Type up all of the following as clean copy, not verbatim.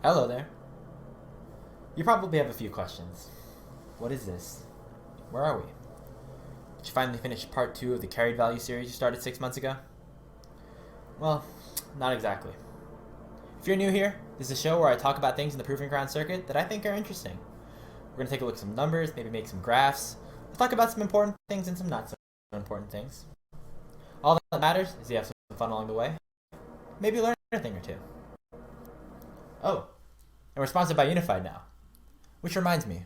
Hello there. You probably have a few questions. What is this? Where are we? Did you finally finish part 2 of the carried value series you started 6 months ago? Well, not exactly. If you're new here, this is a show where I talk about things in the Proving Ground circuit that I think are interesting. We're going to take a look at some numbers, maybe make some graphs. We'll talk about some important things and some not so important things. All that matters is you have some fun along the way. Maybe learn a thing or two. Oh, and we're sponsored by Unified now. Which reminds me.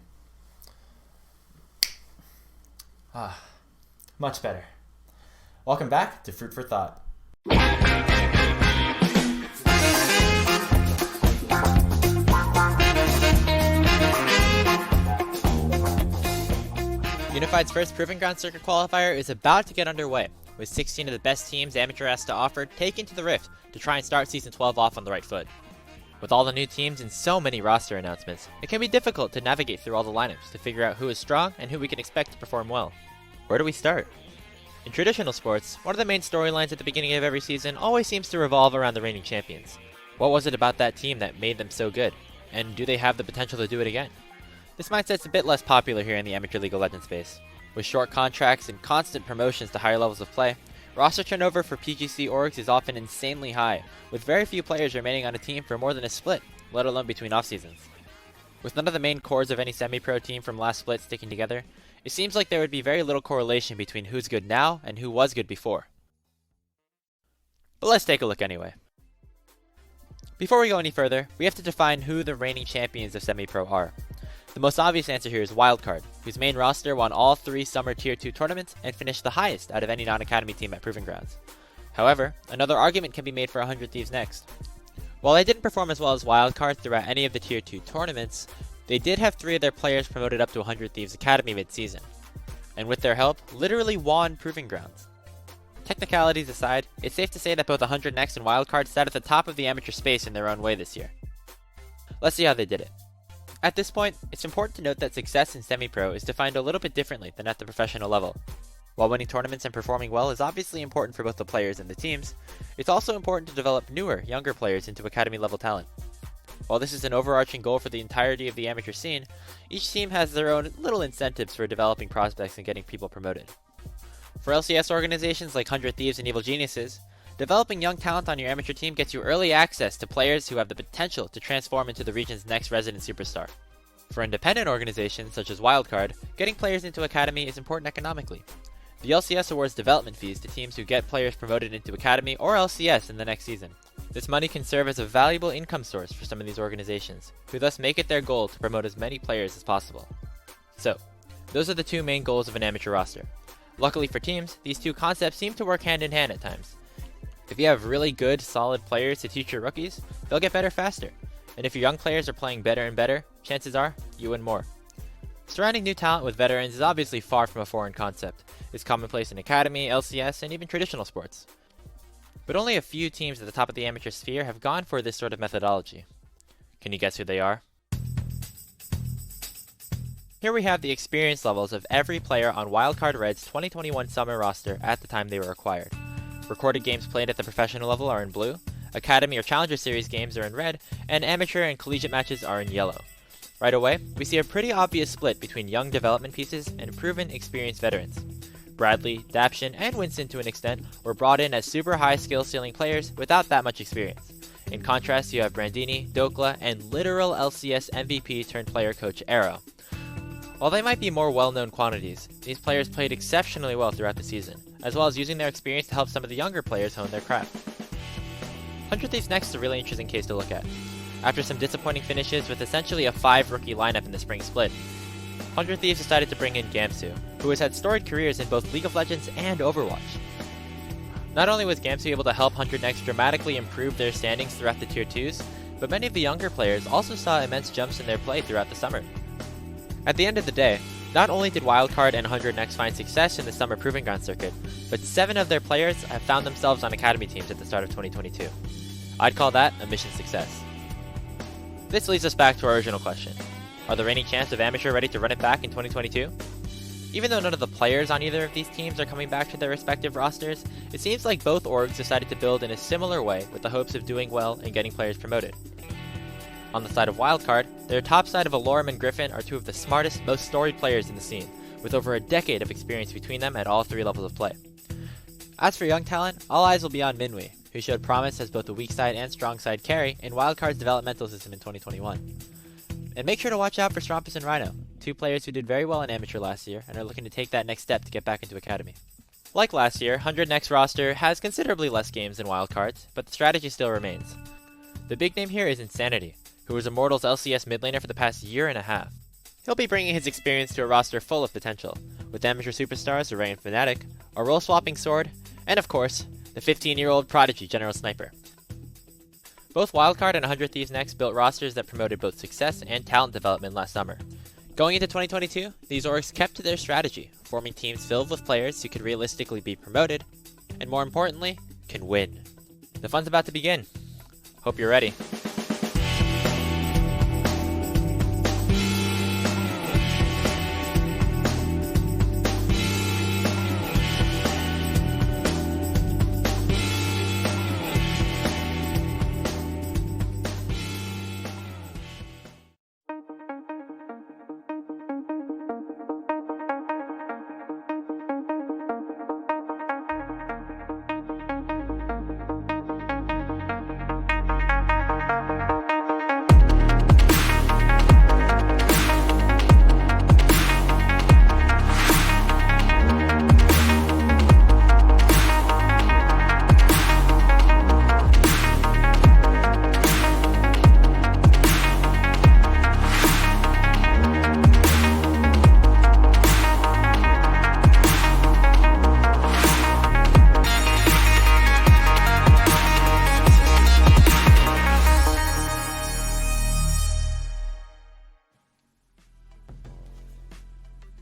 Much better. Welcome back to Fruit for Thought. Unified's first Proving Ground Circuit qualifier is about to get underway, with 16 of the best teams Amateur has to offer taken to the Rift to try and start Season 12 off on the right foot. With all the new teams and so many roster announcements, it can be difficult to navigate through all the lineups to figure out who is strong and who we can expect to perform well. Where do we start? In traditional sports, one of the main storylines at the beginning of every season always seems to revolve around the reigning champions. What was it about that team that made them so good? And do they have the potential to do it again? This mindset's a bit less popular here in the Amateur League of Legends space. With short contracts and constant promotions to higher levels of play, roster turnover for PGC orgs is often insanely high, with very few players remaining on a team for more than a split, let alone between off-seasons. With none of the main cores of any semi-pro team from last split sticking together, it seems like there would be very little correlation between who's good now and who was good before. But let's take a look anyway. Before we go any further, we have to define who the reigning champions of semi-pro are. The most obvious answer here is Wildcard, whose main roster won all 3 summer Tier 2 tournaments and finished the highest out of any non-academy team at Proving Grounds. However, another argument can be made for 100 Thieves next. While they didn't perform as well as Wildcard throughout any of the Tier 2 tournaments, they did have 3 of their players promoted up to 100 Thieves Academy mid-season, and with their help, literally won Proving Grounds. Technicalities aside, it's safe to say that both 100 Next and Wildcard sat at the top of the amateur space in their own way this year. Let's see how they did it. At this point, it's important to note that success in semi-pro is defined a little bit differently than at the professional level. While winning tournaments and performing well is obviously important for both the players and the teams, it's also important to develop newer, younger players into academy-level talent. While this is an overarching goal for the entirety of the amateur scene, each team has their own little incentives for developing prospects and getting people promoted. For LCS organizations like 100 Thieves and Evil Geniuses, developing young talent on your amateur team gets you early access to players who have the potential to transform into the region's next resident superstar. For independent organizations such as Wildcard, getting players into Academy is important economically. The LCS awards development fees to teams who get players promoted into Academy or LCS in the next season. This money can serve as a valuable income source for some of these organizations, who thus make it their goal to promote as many players as possible. So, those are the 2 main goals of an amateur roster. Luckily for teams, these 2 concepts seem to work hand in hand at times. If you have really good, solid players to teach your rookies, they'll get better faster. And if your young players are playing better and better, chances are, you win more. Surrounding new talent with veterans is obviously far from a foreign concept. It's commonplace in Academy, LCS, and even traditional sports. But only a few teams at the top of the amateur sphere have gone for this sort of methodology. Can you guess who they are? Here we have the experience levels of every player on Wildcard Red's 2021 summer roster at the time they were acquired. Recorded games played at the professional level are in blue, Academy or Challenger Series games are in red, and amateur and collegiate matches are in yellow. Right away, we see a pretty obvious split between young development pieces and proven experienced veterans. Bradley, Daption, and Winston to an extent were brought in as super high skill ceiling players without that much experience. In contrast, you have Brandini, Dokla, and literal LCS MVP turned player coach Arrow. While they might be more well-known quantities, these players played exceptionally well throughout the season, as well as using their experience to help some of the younger players hone their craft. 100 Thieves next is a really interesting case to look at. After some disappointing finishes with essentially a 5-rookie lineup in the spring split, 100 Thieves decided to bring in Gamsu, who has had storied careers in both League of Legends and Overwatch. Not only was Gamsu able to help 100 Next dramatically improve their standings throughout the Tier 2s, but many of the younger players also saw immense jumps in their play throughout the summer. At the end of the day, not only did Wildcard and 100 Next find success in the summer Proving Ground circuit, but 7 of their players have found themselves on Academy teams at the start of 2022. I'd call that a mission success. This leads us back to our original question. Are the reigning champs of Amateur ready to run it back in 2022? Even though none of the players on either of these teams are coming back to their respective rosters, it seems like both orgs decided to build in a similar way with the hopes of doing well and getting players promoted. On the side of Wildcard, their top side of Alorum and Griffin are two of the smartest, most storied players in the scene, with over a decade of experience between them at all 3 levels of play. As for young talent, all eyes will be on Minwei, who showed promise as both a weak side and strong side carry in Wildcard's developmental system in 2021. And make sure to watch out for Strumpus and Rhino, 2 players who did very well in Amateur last year and are looking to take that next step to get back into Academy. Like last year, 100 Next roster has considerably less games than Wildcards, but the strategy still remains. The big name here is Insanity, who was Immortals LCS mid laner for the past year and a half. He'll be bringing his experience to a roster full of potential, with amateur superstars Array and Fnatic, a role-swapping sword, and of course, the 15-year-old prodigy General Sniper. Both Wildcard and 100 Thieves Next built rosters that promoted both success and talent development last summer. Going into 2022, these orgs kept to their strategy, forming teams filled with players who could realistically be promoted, and more importantly, can win. The fun's about to begin. Hope you're ready.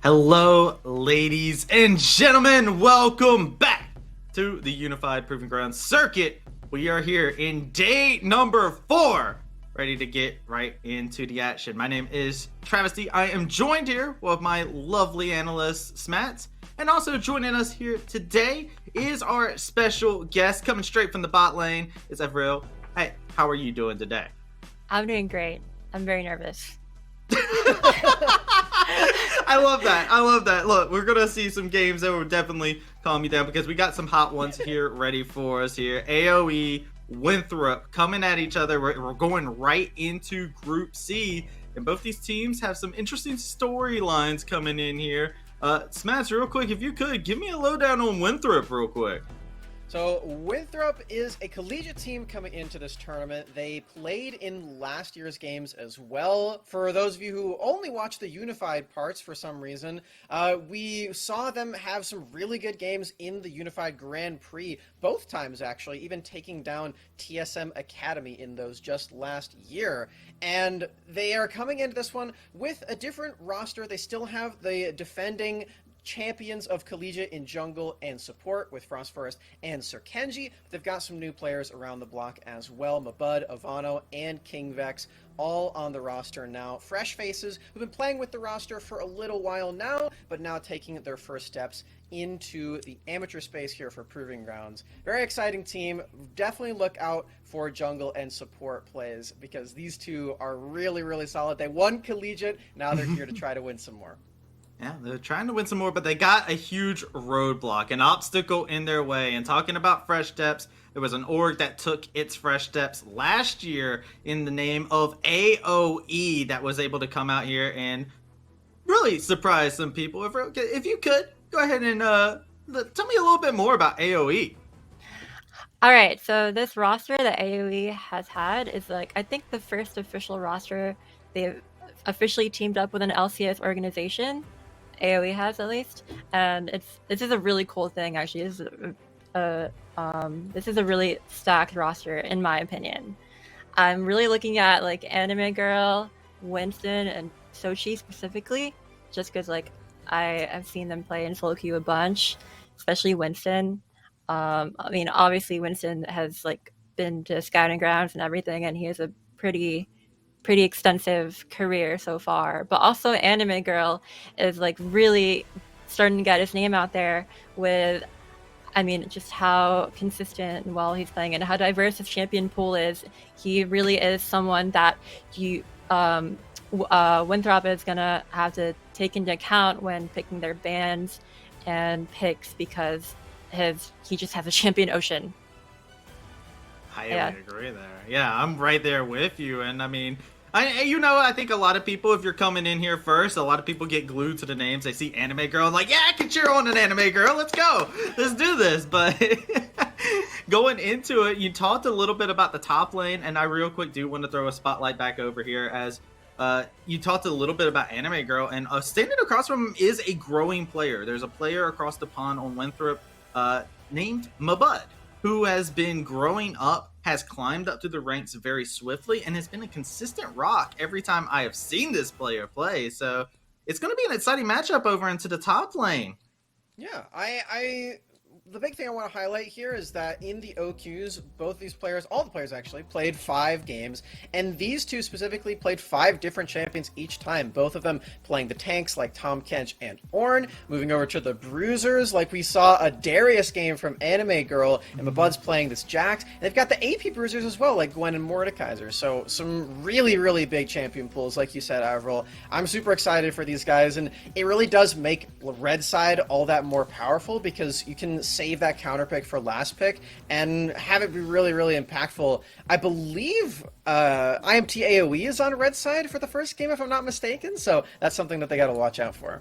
Hello, ladies and gentlemen. Welcome back to the Unified Proving Grounds circuit. We are here in day number 4, ready to get right into the action. My name is Travesty. I am joined here with my lovely analyst, Smats. And also joining us here today is our special guest coming straight from the bot lane. It's Everil. Hey, how are you doing today? I'm doing great. I'm very nervous. I love that. I love that. Look, we're going to see some games that will definitely calm you down because we got some hot ones here ready for us here. AOE, Winthrop coming at each other. We're going right into Group C, and both these teams have some interesting storylines coming in here. Smash, real quick, if you could, give me a lowdown on Winthrop real quick. So Winthrop is a collegiate team coming into this tournament. They played in last year's games as well. For those of you who only watch the Unified parts for some reason, we saw them have some really good games in the Unified Grand Prix, both times actually, even taking down TSM Academy in those just last year. And they are coming into this one with a different roster. They still have the defending champions of collegiate in jungle and support with Frost Forest and Sir Kenji. They've got some new players around the block as well. Mabud, Ivano, and King Vex all on the roster now. Fresh faces who've been playing with the roster for a little while now, but now taking their first steps into the amateur space here for Proving Grounds. Very exciting team. Definitely look out for jungle and support plays because these two are really, really solid. They won collegiate. Now they're here to try to win some more. Yeah, they're trying to win some more, but they got a huge roadblock, an obstacle in their way. And talking about fresh steps, there was an org that took its fresh steps last year in the name of AOE that was able to come out here and really surprise some people. If you could, go ahead and tell me a little bit more about AOE. All right, so this roster that AOE has had is I think the first official roster they've officially teamed up with an LCS organization. AOE has at least, and this is a really cool thing actually. This is a really stacked roster in my opinion. I'm really looking at Anime Girl, Winston, and Sochi specifically, just because I have seen them play in solo queue a bunch, especially Winston. I mean, obviously Winston has been to scouting grounds and everything, and he has a pretty extensive career so far. But also Anime Girl is really starting to get his name out there with I mean, just how consistent and well he's playing and how diverse his champion pool is. He really is someone that Winthrop is gonna have to take into account when picking their bans and picks, because he just has a champion ocean. I would agree there. Yeah, I'm right there with you. And I mean, I think a lot of people, if you're coming in here first, a lot of people get glued to the names. They see anime girl and like, yeah, I can cheer on an anime girl. Let's go. Let's do this. But going into it, you talked a little bit about the top lane, and I real quick do want to throw a spotlight back over here as you talked a little bit about anime girl, and standing across from him is a growing player. There's a player across the pond on Winthrop named Mabud, who has been growing up, has climbed up through the ranks very swiftly, and has been a consistent rock every time I have seen this player play. So it's going to be an exciting matchup over into the top lane. Yeah, the big thing I want to highlight here is that in the OQs, both these players, all the players actually, played 5 games, and these two specifically played 5 different champions each time, both of them playing the tanks like Tahm Kench and Ornn, moving over to the bruisers like we saw a Darius game from Anime Girl, and Mabud's playing this Jax, and they've got the AP bruisers as well, like Gwen and Mordekaiser, so some really, really big champion pools, like you said, Avril. I'm super excited for these guys, and it really does make red side all that more powerful, because you can save that counter pick for last pick and have it be really, really impactful. I believe IMT AOE is on red side for the first game, if I'm not mistaken, so that's something that they got to watch out for.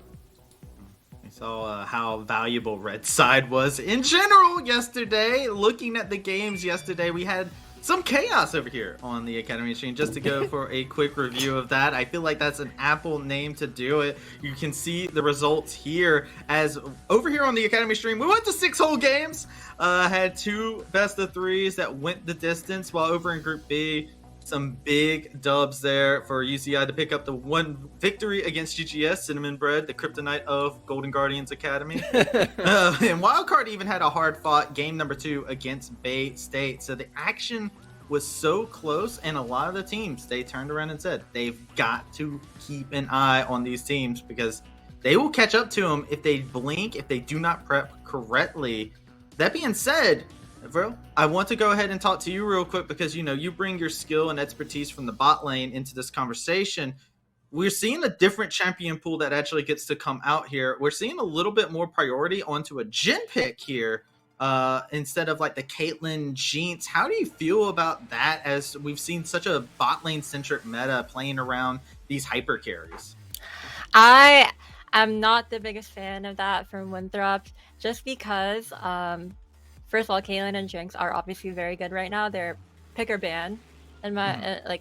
We saw how valuable red side was in general yesterday. Looking at the games yesterday, we had some chaos over here on the Academy stream. Just to go for a quick review of that, I feel like that's an Apple name to do it. You can see the results here, as over here on the Academy stream, we went to 6 whole games, had 2 best of 3s that went the distance, while over in Group B, some big dubs there for UCI to pick up the 1 victory against GGS, Cinnamon Bread, the kryptonite of Golden Guardians Academy. And Wildcard even had a hard-fought game number 2 against Bay State. So the action was so close, and a lot of the teams, they turned around and said, they've got to keep an eye on these teams, because they will catch up to them if they blink, if they do not prep correctly. That being said, Bro, I want to go ahead and talk to you real quick, because you bring your skill and expertise from the bot lane into this conversation. We're seeing a different champion pool that actually gets to come out here. We're seeing a little bit more priority onto a Jhin pick here instead of like the Caitlyn Jinx. How do you feel about that, as we've seen such a bot lane centric meta playing around these hyper carries? I am not the biggest fan of that from Winthrop, just because first of all, Caitlyn and Jinx are obviously very good right now. They're pick or ban, but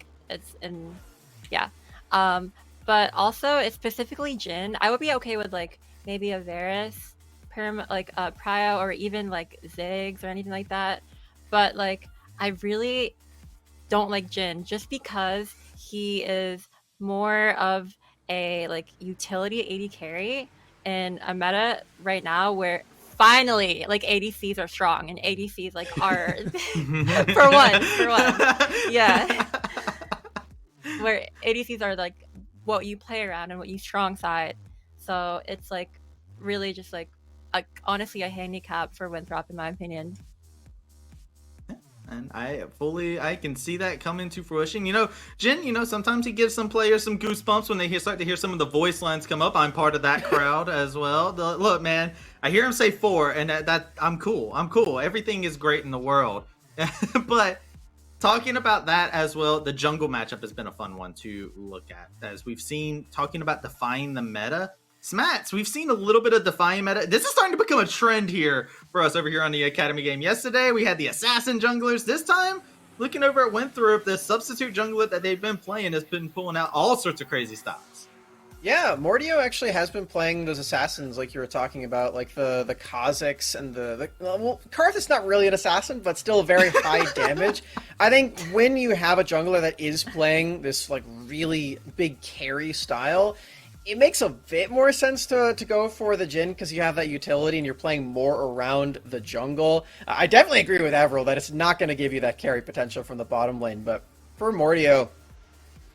also it's specifically Jhin. I would be okay with like maybe a Varus, Prio, or even like Ziggs or anything like that. But like, I really don't like Jhin, just because he is more of a like utility AD carry in a meta right now where finally like ADCs are strong, and ADCs like are for one yeah where ADCs are like what you play around and what you strong side. So it's like really just like honestly a handicap for Winthrop in my opinion. And I can see that coming to fruition. Jhin, sometimes he gives some players some goosebumps when they start to hear some of the voice lines come up. I'm part of that crowd as well. Look, man, I hear him say 4, and that I'm cool. I'm cool. Everything is great in the world. But talking about that as well, the jungle matchup has been a fun one to look at, as we've seen, talking about defying the meta. Smats, we've seen a little bit of defying meta. This is starting to become a trend here for us over here on the Academy game. Yesterday, we had the assassin junglers. This time, looking over at Winthrop, the substitute jungler that they've been playing has been pulling out all sorts of crazy styles. Yeah, Mordio actually has been playing those assassins like you were talking about, like the Kazakhs and well, Karth is not really an assassin, but still very high damage. I think when you have a jungler that is playing this like really big carry style, it makes a bit more sense to go for the Jhin, because you have that utility and you're playing more around the jungle. I definitely agree with Avril that it's not going to give you that carry potential from the bottom lane, but for Mordio,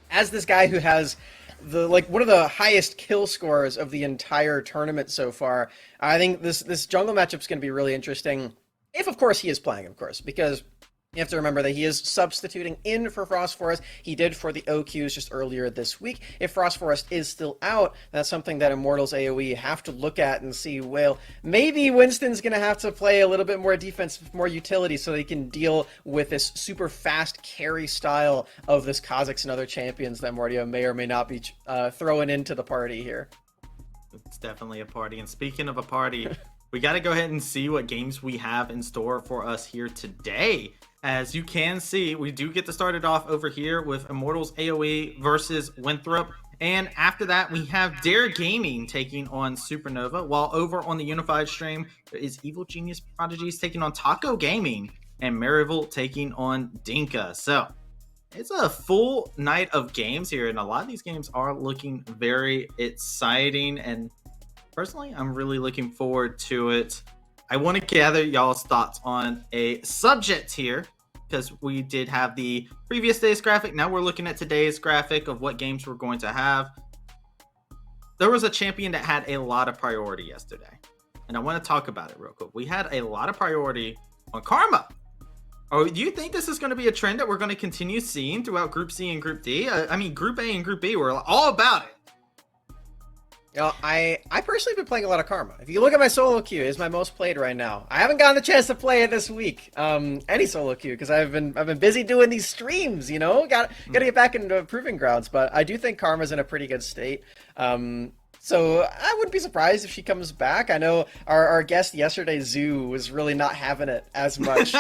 as this guy who has one of the highest kill scores of the entire tournament so far. I think this jungle matchup is going to be really interesting. If, of course, he is playing, of course, because you have to remember that he is substituting in for Frost Forest. He did for the OQs just earlier this week. If Frost Forest is still out, that's something that Immortals AOE have to look at and see, well, maybe Winston's going to have to play a little bit more defense, more utility, so he can deal with this super fast carry style of this Kha'Zix and other champions that Mordio may or may not be throwing into the party here. It's definitely a party. And speaking of a party, we got to go ahead and see what games we have in store for us here today. As you can see, we do get to start it off over here with Immortals AOE versus Winthrop. And after that, we have Dare Gaming taking on Supernova. While over on the Unified stream, there is Evil Genius Prodigies taking on Taco Gaming. And Maryville taking on Dinka. So it's a full night of games here. And a lot of these games are looking very exciting. And personally, I'm really looking forward to it. I want to gather y'all's thoughts on a subject here, because we did have the previous day's graphic. Now we're looking at today's graphic of what games we're going to have. There was a champion that had a lot of priority yesterday, and I want to talk about it real quick. We had a lot of priority on Karma. Oh, do you think this is going to be a trend that we're going to continue seeing throughout Group C and Group D? I mean, Group A and Group B were all about it. You know, I personally have been playing a lot of Karma. If you look at my solo queue, it's my most played right now. I haven't gotten a chance to play it this week, any solo queue, because I've been busy doing these streams. You know, got to get back into Proving Grounds. But I do think Karma's in a pretty good state. So I wouldn't be surprised if she comes back. I know our guest yesterday, Zoo, was really not having it as much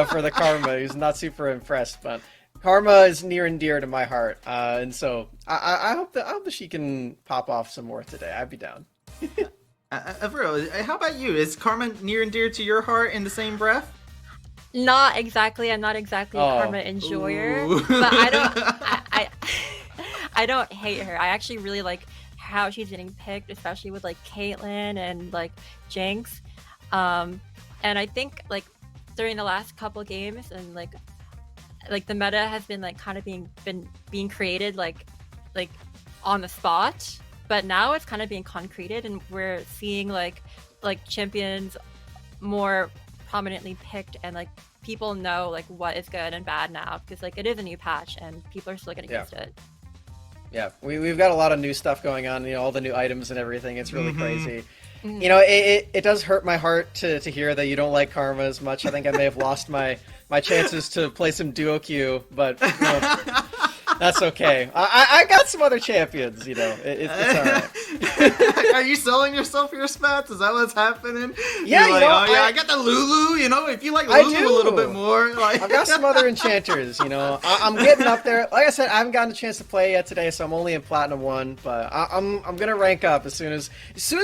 for the Karma. He was not super impressed, but Karma is near and dear to my heart, and so I hope that she can pop off some more today. I'd be down. How about you? Is Karma near and dear to your heart in the same breath? Not exactly. I'm not exactly a Karma enjoyer, Ooh. but I don't hate her. I actually really like how she's getting picked, especially with like Caitlyn and like Jinx. And I think like during the last couple games and like the meta has been like kind of being created like on the spot, but now it's kind of being concreted, and we're seeing like champions more prominently picked, and like people know like what is good and bad now, because like it is a new patch and people are still getting used to it. Yeah, we've got a lot of new stuff going on, you know, all the new items and everything. It's really crazy. You know, it does hurt my heart to hear that you don't like Karma as much. I think I may have lost my chances to play some duo queue, but you know, that's okay. I got some other champions, you know. It's all right. Are you selling yourself your spats? Is that what's happening? Yeah, You're like, you know, I got the Lulu, you know, if you like I Lulu do. a little bit more. Like... I've got some other enchanters, you know. I'm getting up there. Like I said, I haven't gotten a chance to play yet today, so I'm only in Platinum 1, but I'm gonna rank up as soon as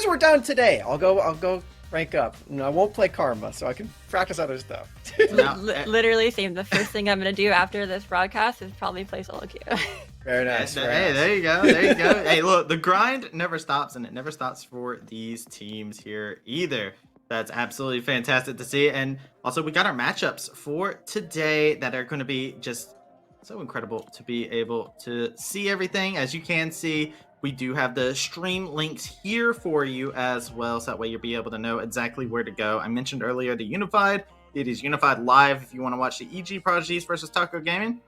we're done today. I'll go rank up. No, I won't play Karma, so I can practice other stuff. Literally same. The first thing I'm gonna do after this broadcast is probably play solo queue. Very nice. Hey, there you go. There you go. Hey, look, the grind never stops, and it never stops for these teams here either. That's absolutely fantastic to see. And also, we got our matchups for today that are going to be just so incredible to be able to see everything. As you can see, we do have the stream links here for you as well, so that way you'll be able to know exactly where to go. I mentioned earlier the Unified. It is Unified Live if you want to watch the EG Prodigies versus Taco Gaming.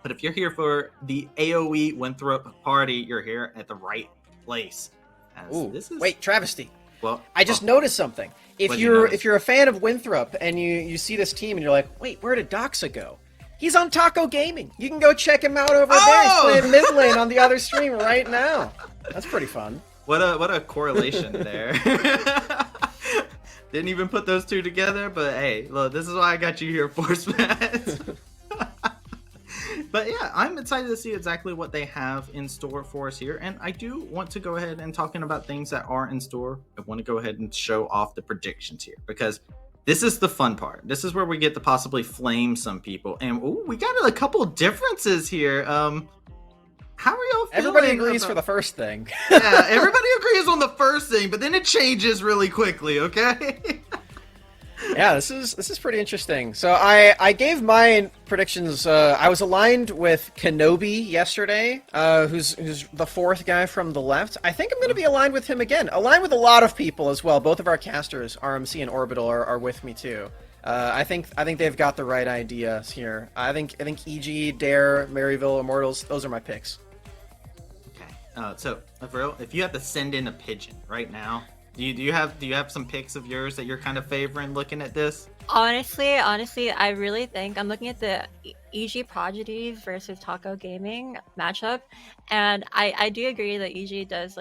But if you're here for the AOE Winthrop party, you're here at the right place. Wait, Travesty. Well, I just noticed something. If you're a fan of Winthrop and you see this team and you're like, wait, where did Doxa go? He's on Taco Gaming. You can go check him out over there. He's playing mid lane on the other stream right now. That's pretty fun. What a correlation there. Didn't even put those two together, but hey, look, this is why I got you here for, Spats. But yeah, I'm excited to see exactly what they have in store for us here. And I do want to go ahead and talking about things that are in store. I want to go ahead and show off the predictions here, because this is the fun part. This is where we get to possibly flame some people. And we got a couple differences here. How are y'all feeling? Everybody agrees for the first thing. Yeah, everybody agrees on the first thing, but then it changes really quickly, okay? Yeah, this is pretty interesting. So I gave my predictions. I was aligned with Kenobi yesterday, who's the fourth guy from the left. I think I'm going to be aligned with him again. Aligned with a lot of people as well. Both of our casters, RMC and Orbital, are with me too. I think they've got the right ideas here. I think EG, Dare, Maryville, Immortals. Those are my picks. Okay. So, Avril, if you had to send in a pigeon right now, do you have some picks of yours that you're kind of favoring looking at this? Honestly, I really think I'm looking at the EG Prodigies versus Taco Gaming matchup, and I do agree that EG does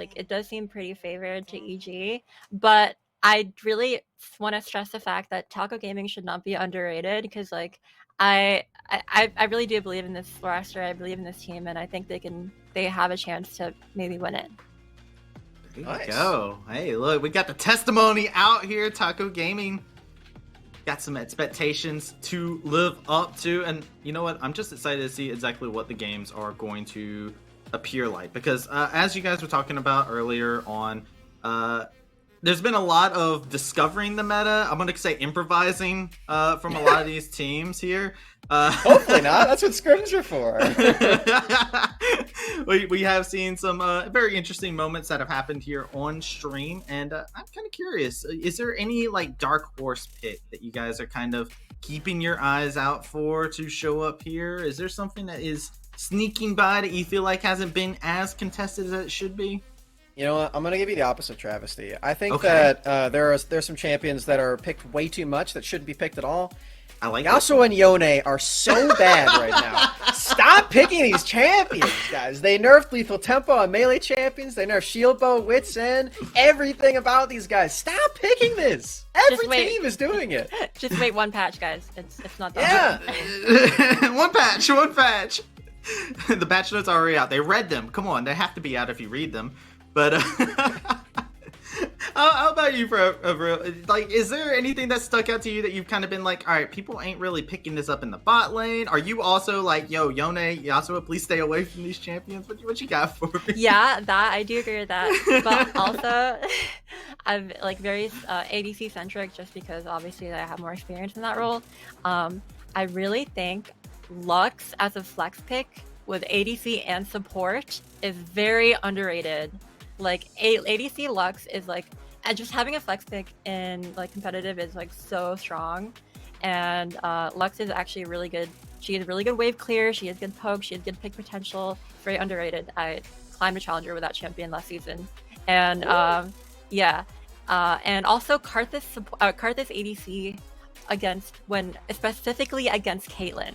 seem pretty favored to EG, but I really want to stress the fact that Taco Gaming should not be underrated because I really do believe in this roster. I believe in this team, and I think they have a chance to maybe win it. There you go. Hey, look, we got the testimony out here. Taco Gaming got some expectations to live up to, and you know what? I'm just excited to see exactly what the games are going to appear like, because as you guys were talking about earlier on, there's been a lot of discovering the meta. I'm gonna say improvising from a lot of these teams here. Hopefully not. That's what scrims are for. we have seen some very interesting moments that have happened here on stream, and I'm kind of curious. Is there any like dark horse pick that you guys are kind of keeping your eyes out for to show up here? Is there something that is sneaking by that you feel like hasn't been as contested as it should be? You know what? I'm going to give you the opposite, Travesty. I think that there's some champions that are picked way too much that shouldn't be picked at all. I like Yasuo and Yone are so bad right now. Stop picking these champions, guys. They nerfed Lethal Tempo on melee champions. They nerfed Shield Bow, Wits End, everything about these guys. Stop picking this. Every team is doing it. Just wait one patch, guys. It's not that. Yeah. one patch. The patch notes are already out. They read them. Come on, they have to be out if you read them. But how about you, bro? Like, is there anything that stuck out to you that you've kind of been like, all right, people ain't really picking this up in the bot lane? Are you also like, yo, Yone, Yasuo, please stay away from these champions? What you got for me? Yeah, that I do agree with that. But also, I'm like very ADC centric, just because obviously I have more experience in that role. I really think Lux as a flex pick with ADC and support is very underrated. Like ADC Lux is like, and just having a flex pick in like competitive is like so strong, and Lux is actually really good. She has really good wave clear. She has good poke. She has good pick potential. Very underrated. I climbed a challenger with that champion last season, and and also Karthus ADC specifically against Caitlyn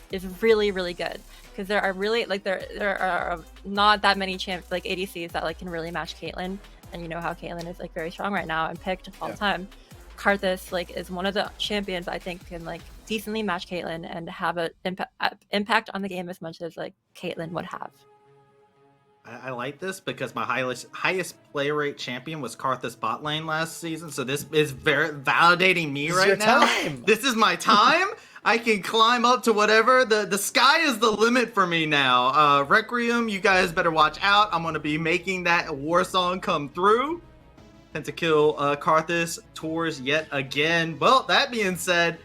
is really good, because there are really like there are not that many like ADCs that like can really match Caitlyn, and you know how Caitlyn is like very strong right now and picked all the time. Karthus like is one of the champions I think can like decently match Caitlyn and have an impact on the game as much as like Caitlyn would have. I like this because my highest play rate champion was Karthus bot lane last season, so this is very validating me right now. This is my time. I can climb up to whatever. The sky is the limit for me now. Requiem, you guys better watch out. I'm going to be making that war song come through. Pentakill Karthus tours yet again. Well, that being said,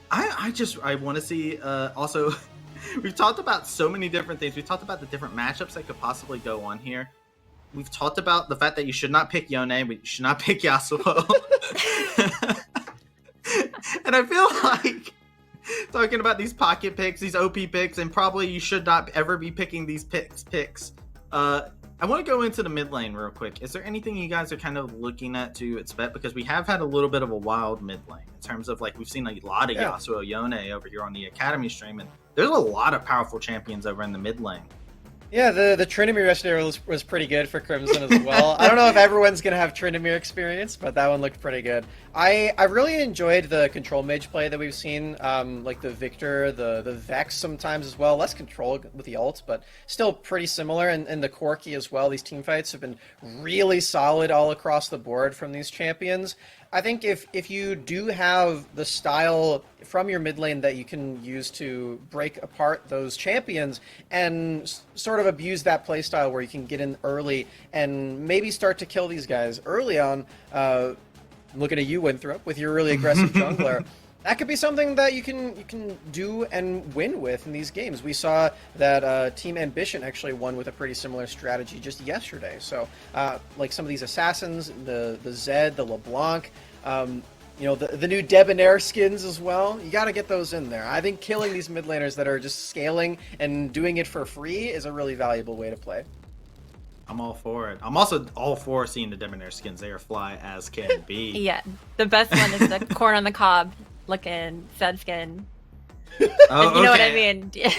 I want to see also... We've talked about so many different things. We've talked about the different matchups that could possibly go on here. We've talked about the fact that you should not pick Yone, but you should not pick Yasuo. And I feel like talking about these pocket picks, these OP picks, and probably you should not ever be picking these picks. I want to go into the mid lane real quick. Is there anything you guys are kind of looking at to expect? Because we have had a little bit of a wild mid lane in terms of like we've seen a lot of Yasuo Yone over here on the Academy stream, and there's a lot of powerful champions over in the mid lane. Yeah, the Tryndamere yesterday was pretty good for Crimson as well. I don't know if everyone's going to have Tryndamere experience, but that one looked pretty good. I really enjoyed the control mage play that we've seen, like the Victor, the Vex sometimes as well. Less control with the ult, but still pretty similar. And the Corki as well. These team fights have been really solid all across the board from these champions. I think if you do have the style from your mid lane that you can use to break apart those champions and sort of abuse that play style where you can get in early and maybe start to kill these guys early on, I'm looking at you, Winthrop, with your really aggressive jungler. That could be something that you can do and win with in these games. We saw that Team Ambition actually won with a pretty similar strategy just yesterday. So, like some of these assassins, the Zed, the LeBlanc, the new Debonair skins as well. You got to get those in there. I think killing these mid laners that are just scaling and doing it for free is a really valuable way to play. I'm all for it. I'm also all for seeing the Debonair skins. They are fly as can be. Yeah, the best one is the corn on the cob looking Zed skin. Oh, You know what I okay. mean? Okay.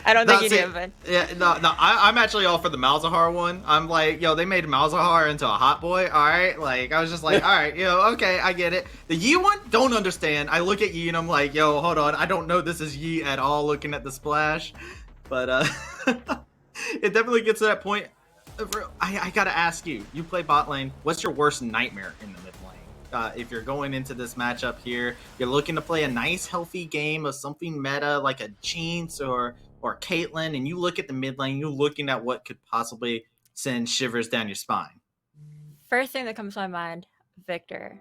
I don't think you see, do, but yeah, no, I'm actually all for the Malzahar one. I'm like, yo, they made Malzahar into a hot boy. All right, like I was just like, all right, okay, I get it. The Yi one, don't understand. I look at Yi and I'm like, yo, hold on, I don't know this is Yi at all. Looking at the splash, but it definitely gets to that point. I gotta ask you. You play bot lane. What's your worst nightmare in the mid lane? If you're going into this matchup here, you're looking to play a nice, healthy game of something meta like a Jinx or Caitlyn, and you look at the mid lane, you're looking at what could possibly send shivers down your spine. first thing that comes to my mind, Victor.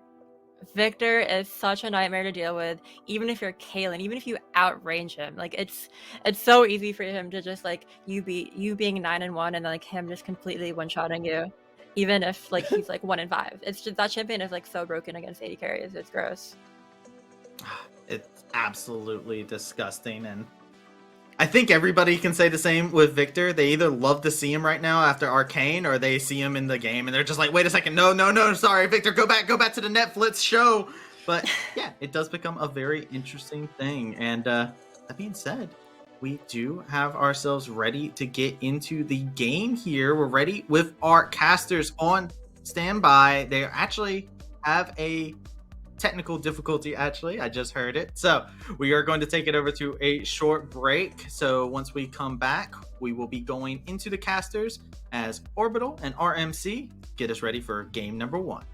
Victor is such a nightmare to deal with, even if you're Kaylin, even if you outrange him. Like it's so easy for him to just like you being 9-1 and then like him just completely one-shotting you. Even if like he's like 1-5. It's just that champion is like so broken against AD carries. It's gross. It's absolutely disgusting, and I think everybody can say the same with Victor. They either love to see him right now after Arcane, or they see him in the game and they're just like, wait a second, no, sorry, Victor, go back to the Netflix show. But yeah, it does become a very interesting thing. And that being said, we do have ourselves ready to get into the game here. We're ready with our casters on standby. They actually have a technical difficulty, actually. I just heard it. So we are going to take it over to a short break. So once we come back, we will be going into the casters as Orbital and RMC get us ready for game number 1.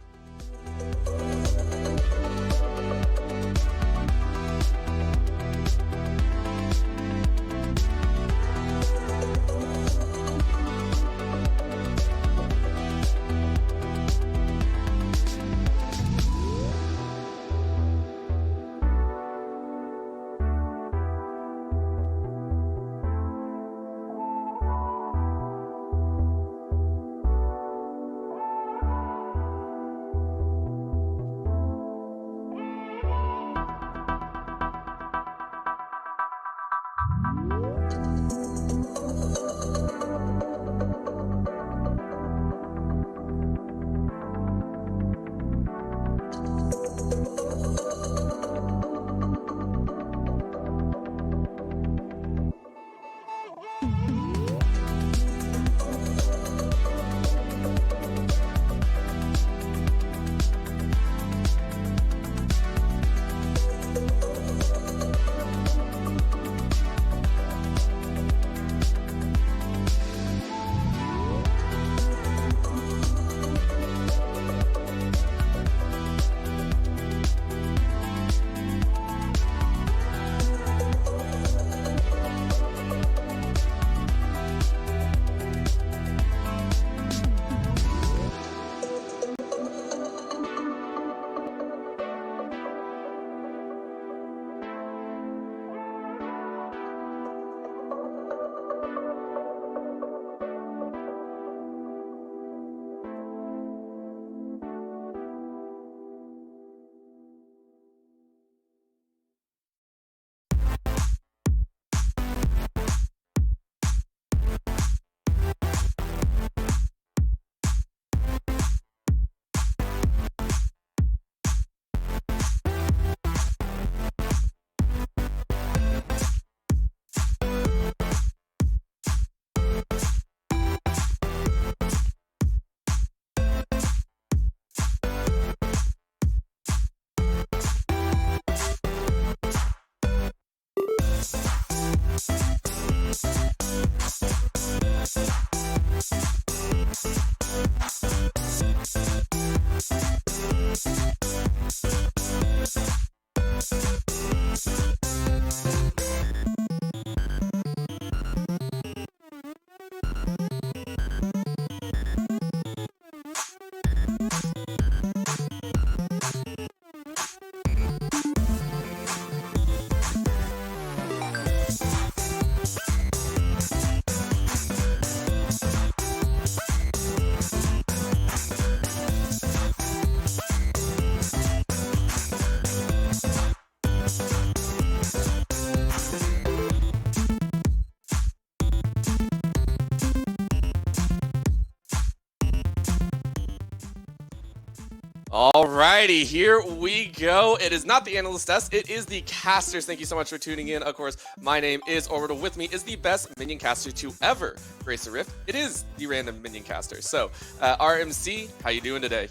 Alrighty, here we go. It is not the analyst desk, it is the casters. Thank you so much for tuning in. Of course, my name is Orbital. With me is the best minion caster to ever grace the Rift. It is the random minion caster. So, RMC, how you doing today?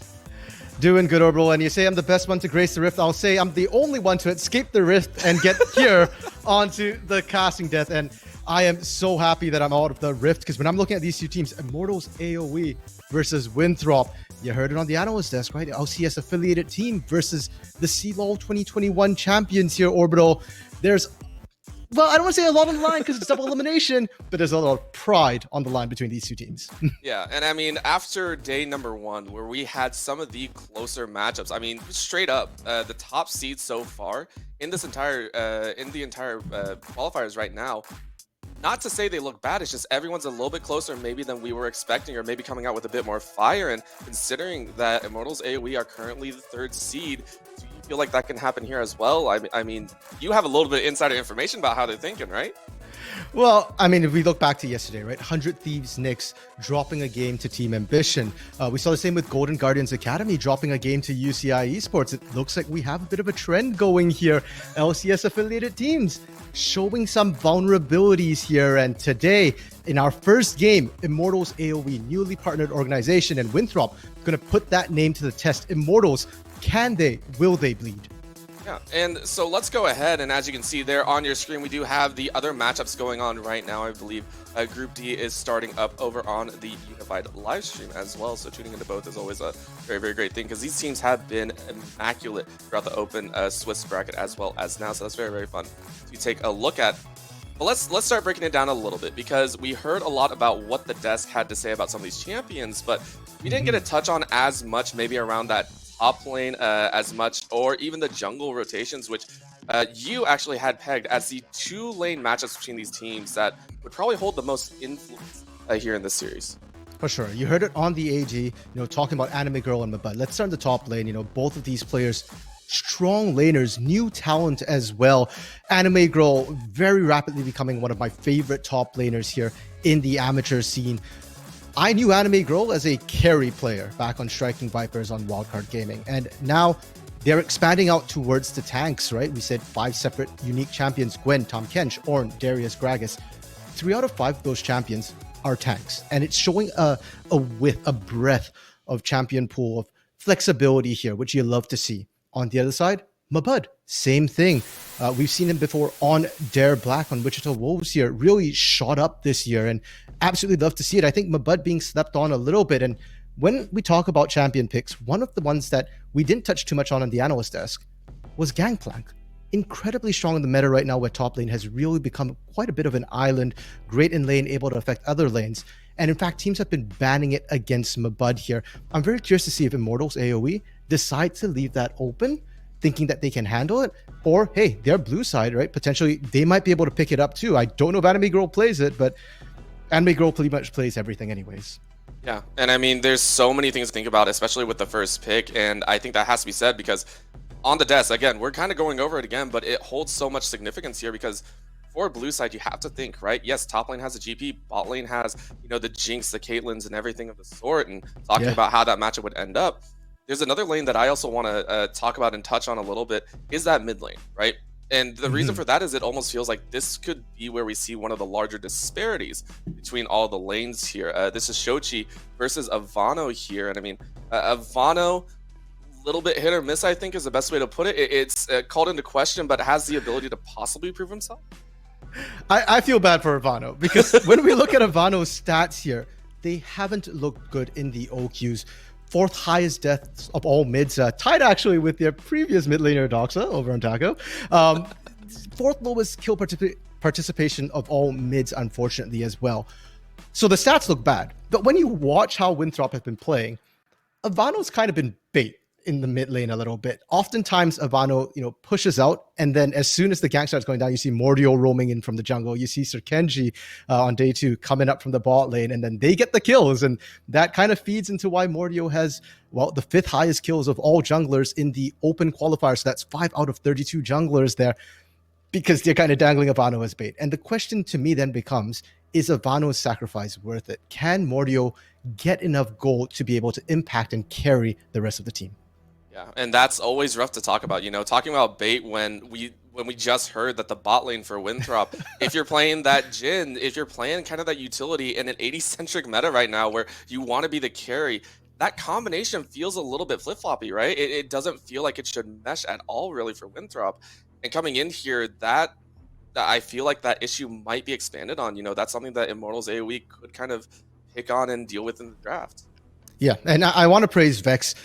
Doing good, Orbital, and you say I'm the best one to grace the Rift. I'll say I'm the only one to escape the Rift and get here onto the casting death. And I am so happy that I'm out of the Rift, because when I'm looking at these two teams, Immortals AOE versus Winthrop, you heard it on the analyst desk, right? LCS affiliated team versus the CLOL 2021 champions here, Orbital. There's, well, I don't want to say a lot on the line because it's double elimination, but there's a lot of pride on the line between these two teams. Yeah, and I mean, after day number 1, where we had some of the closer matchups, I mean, straight up, the top seeds so far in this entire, qualifiers right now, not to say they look bad, it's just everyone's a little bit closer maybe than we were expecting, or maybe coming out with a bit more fire. And considering that Immortals AOE are currently the 3rd seed, do you feel like that can happen here as well? I mean, you have a little bit of insider information about how they're thinking, right? Well, I mean, if we look back to yesterday, right? 100 Thieves Knicks dropping a game to Team Ambition. We saw the same with Golden Guardians Academy dropping a game to UCI Esports. It looks like we have a bit of a trend going here. LCS affiliated teams showing some vulnerabilities here. And today, in our first game, Immortals AOE, newly partnered organization, and Winthrop going to put that name to the test. Immortals, can they, will they bleed? Yeah, and so let's go ahead, and as you can see there on your screen, we do have the other matchups going on right now. I believe Group D is starting up over on the Unified live stream as well, so tuning into both is always a very, very great thing, because these teams have been immaculate throughout the open Swiss bracket as well as now, so that's very, very fun to take a look at. But let's start breaking it down a little bit, because we heard a lot about what the desk had to say about some of these champions, but we didn't get a touch on as much maybe around that top lane as much, or even the jungle rotations, which you actually had pegged as the 2 lane matchups between these teams that would probably hold the most influence here in this series. For sure. You heard it on the AG, talking about Anime Girl and Mabud. Let's start in the top lane. Both of these players, strong laners, new talent as well. Anime Girl very rapidly becoming one of my favorite top laners here in the amateur scene. I knew Anime Girl as a carry player back on Striking Vipers on Wildcard Gaming, and now they're expanding out towards the tanks, right? We said 5 separate unique champions: Gwen, Tahm Kench, Ornn, Darius, Gragas. 3 out of 5 of those champions are tanks, and it's showing a width, a breadth of champion pool, of flexibility here, which you love to see. On the other side, Mabud, same thing. We've seen him before on Dare Black, on Wichita Wolves here, really shot up this year, and absolutely love to see it. I think Mabud being slept on a little bit. And when we talk about champion picks, one of the ones that we didn't touch too much on the analyst desk was Gangplank. Incredibly strong in the meta right now, where top lane has really become quite a bit of an island, great in lane, able to affect other lanes. And in fact, teams have been banning it against Mabud here. I'm very curious to see if Immortals AOE decide to leave that open, thinking that they can handle it, or hey, their blue side, right? Potentially they might be able to pick it up too. I don't know if Anime Girl plays it, but Anime Girl pretty much plays everything anyways. Yeah, and I mean, there's so many things to think about, especially with the first pick, and I think that has to be said, because on the desk, again, we're kind of going over it again, but it holds so much significance here, because for blue side, you have to think, right? Yes, top lane has a GP, bot lane has, the Jinx, the Caitlyn's, and everything of the sort, and talking about how that matchup would end up. There's another lane that I also want to talk about and touch on a little bit, is that mid lane, right? And the reason for that is it almost feels like this could be where we see one of the larger disparities between all the lanes here. This is Shochi versus Ivano here. And I mean, Ivano, little bit hit or miss, I think is the best way to put it. It's called into question, but has the ability to possibly prove himself. I feel bad for Ivano, because when we look at Ivano's stats here, they haven't looked good in the OQs. 4th highest deaths of all mids, tied actually with their previous mid laner Doxa over on Taco. 4th lowest kill participation of all mids, unfortunately, as well. So the stats look bad. But when you watch how Winthrop has been playing, Ivano's kind of been bait in the mid lane a little bit. Oftentimes, Ivano, pushes out, and then as soon as the gank starts going down, you see Mordio roaming in from the jungle. You see Sir Kenji on day 2 coming up from the bot lane, and then they get the kills, and that kind of feeds into why Mordio has, the 5th highest kills of all junglers in the open qualifier. So that's 5 out of 32 junglers there, because they're kind of dangling Ivano as bait. And the question to me then becomes, is Ivano's sacrifice worth it? Can Mordio get enough gold to be able to impact and carry the rest of the team? Yeah, and that's always rough to talk about. Talking about bait when we just heard that the bot lane for Winthrop, if you're playing that Jhin, if you're playing kind of that utility in an 80-centric meta right now where you want to be the carry, that combination feels a little bit flip-floppy, right? It doesn't feel like it should mesh at all really for Winthrop. And coming in here, that I feel like that issue might be expanded on. That's something that Immortals AOE could kind of pick on and deal with in the draft. Yeah, and I want to praise Vex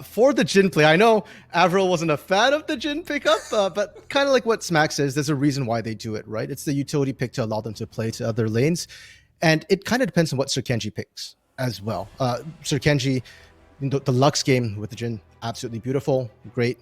for the Jhin play. I know Avril wasn't a fan of the Jhin pickup, but kind of like what Smack says, there's a reason why they do it, right? It's the utility pick to allow them to play to other lanes, and it kind of depends on what Sir Kenji picks as well. Sir Kenji, the Lux game with the Jhin, absolutely beautiful, great.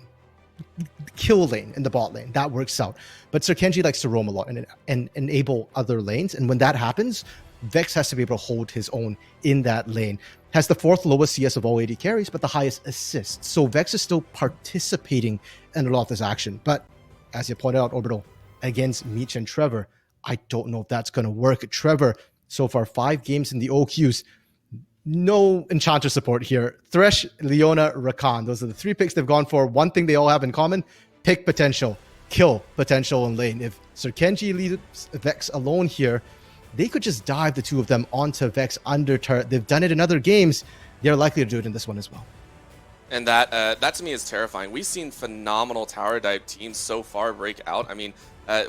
Kill lane in the bot lane, that works out. But Sir Kenji likes to roam a lot and enable other lanes, and when that happens, Vex has to be able to hold his own in that lane. Has the 4th lowest CS of all AD carries, but the highest assists. So Vex is still participating in a lot of this action. But as you pointed out, Orbital, against Meech and Trevor, I don't know if that's going to work. Trevor, so far 5 games in the OQs, no Enchanter support here. Thresh, Leona, Rakan. Those are the 3 picks they've gone for. One thing they all have in common, pick potential, kill potential in lane. If Sir Kenji leaves Vex alone here, they could just dive the 2 of them onto Vex under turret. They've done it in other games. They're likely to do it in this one as well. And that to me is terrifying. We've seen phenomenal tower dive teams so far break out. I mean,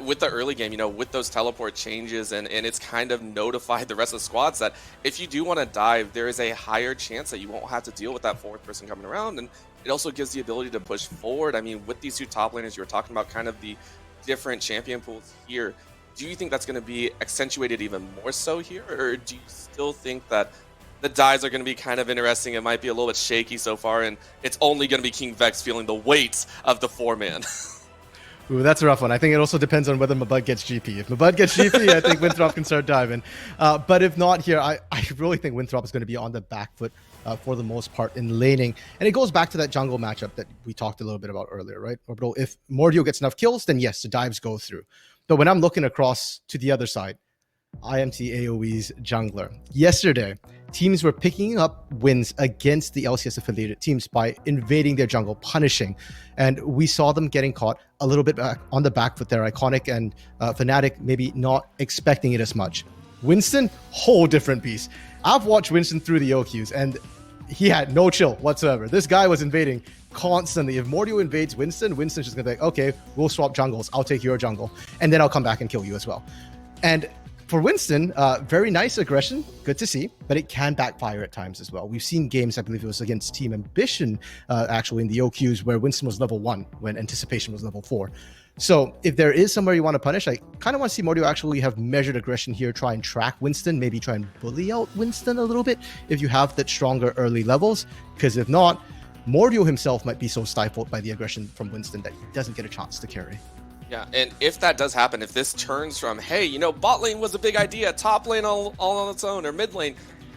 with the early game, with those teleport changes, and it's kind of notified the rest of the squads that if you do want to dive, there is a higher chance that you won't have to deal with that 4th person coming around. And it also gives the ability to push forward. I mean, with these 2 top laners, you were talking about kind of the different champion pools here. Do you think that's going to be accentuated even more so here, or do you still think that the dives are going to be kind of interesting? It might be a little bit shaky so far, and it's only going to be King Vex feeling the weight of the 4-man. Ooh, that's a rough one. I think it also depends on whether Mabud gets GP. If Mabud gets GP, I think Winthrop can start diving. But if not here, I really think Winthrop is going to be on the back foot for the most part in laning. And it goes back to that jungle matchup that we talked a little bit about earlier, right? Orbital, if Mordio gets enough kills, then yes, the dives go through. But when I'm looking across to the other side, IMT AOE's jungler. Yesterday, teams were picking up wins against the LCS affiliated teams by invading their jungle, punishing. And we saw them getting caught a little bit back on the back foot there. Iconic and Fnatic maybe not expecting it as much. Winston, whole different beast. I've watched Winston through the OQs, and he had no chill whatsoever. This guy was invading constantly. If Mordio invades Winston, Winston's just gonna be like, okay, we'll swap jungles. I'll take your jungle, and then I'll come back and kill you as well. And for Winston, very nice aggression, good to see, but it can backfire at times as well. We've seen games, I believe it was against Team Ambition, actually in the OQs, where Winston was level 1 when Anticipation was level 4. So if there is somewhere you want to punish, I kind of want to see Mordio actually have measured aggression here, try and track Winston, maybe try and bully out Winston a little bit if you have that stronger early levels, because if not, Mordio himself might be so stifled by the aggression from Winston that he doesn't get a chance to carry. Yeah, and if that does happen, if this turns from, hey, bot lane was a big idea, top lane all on its own, or mid lane,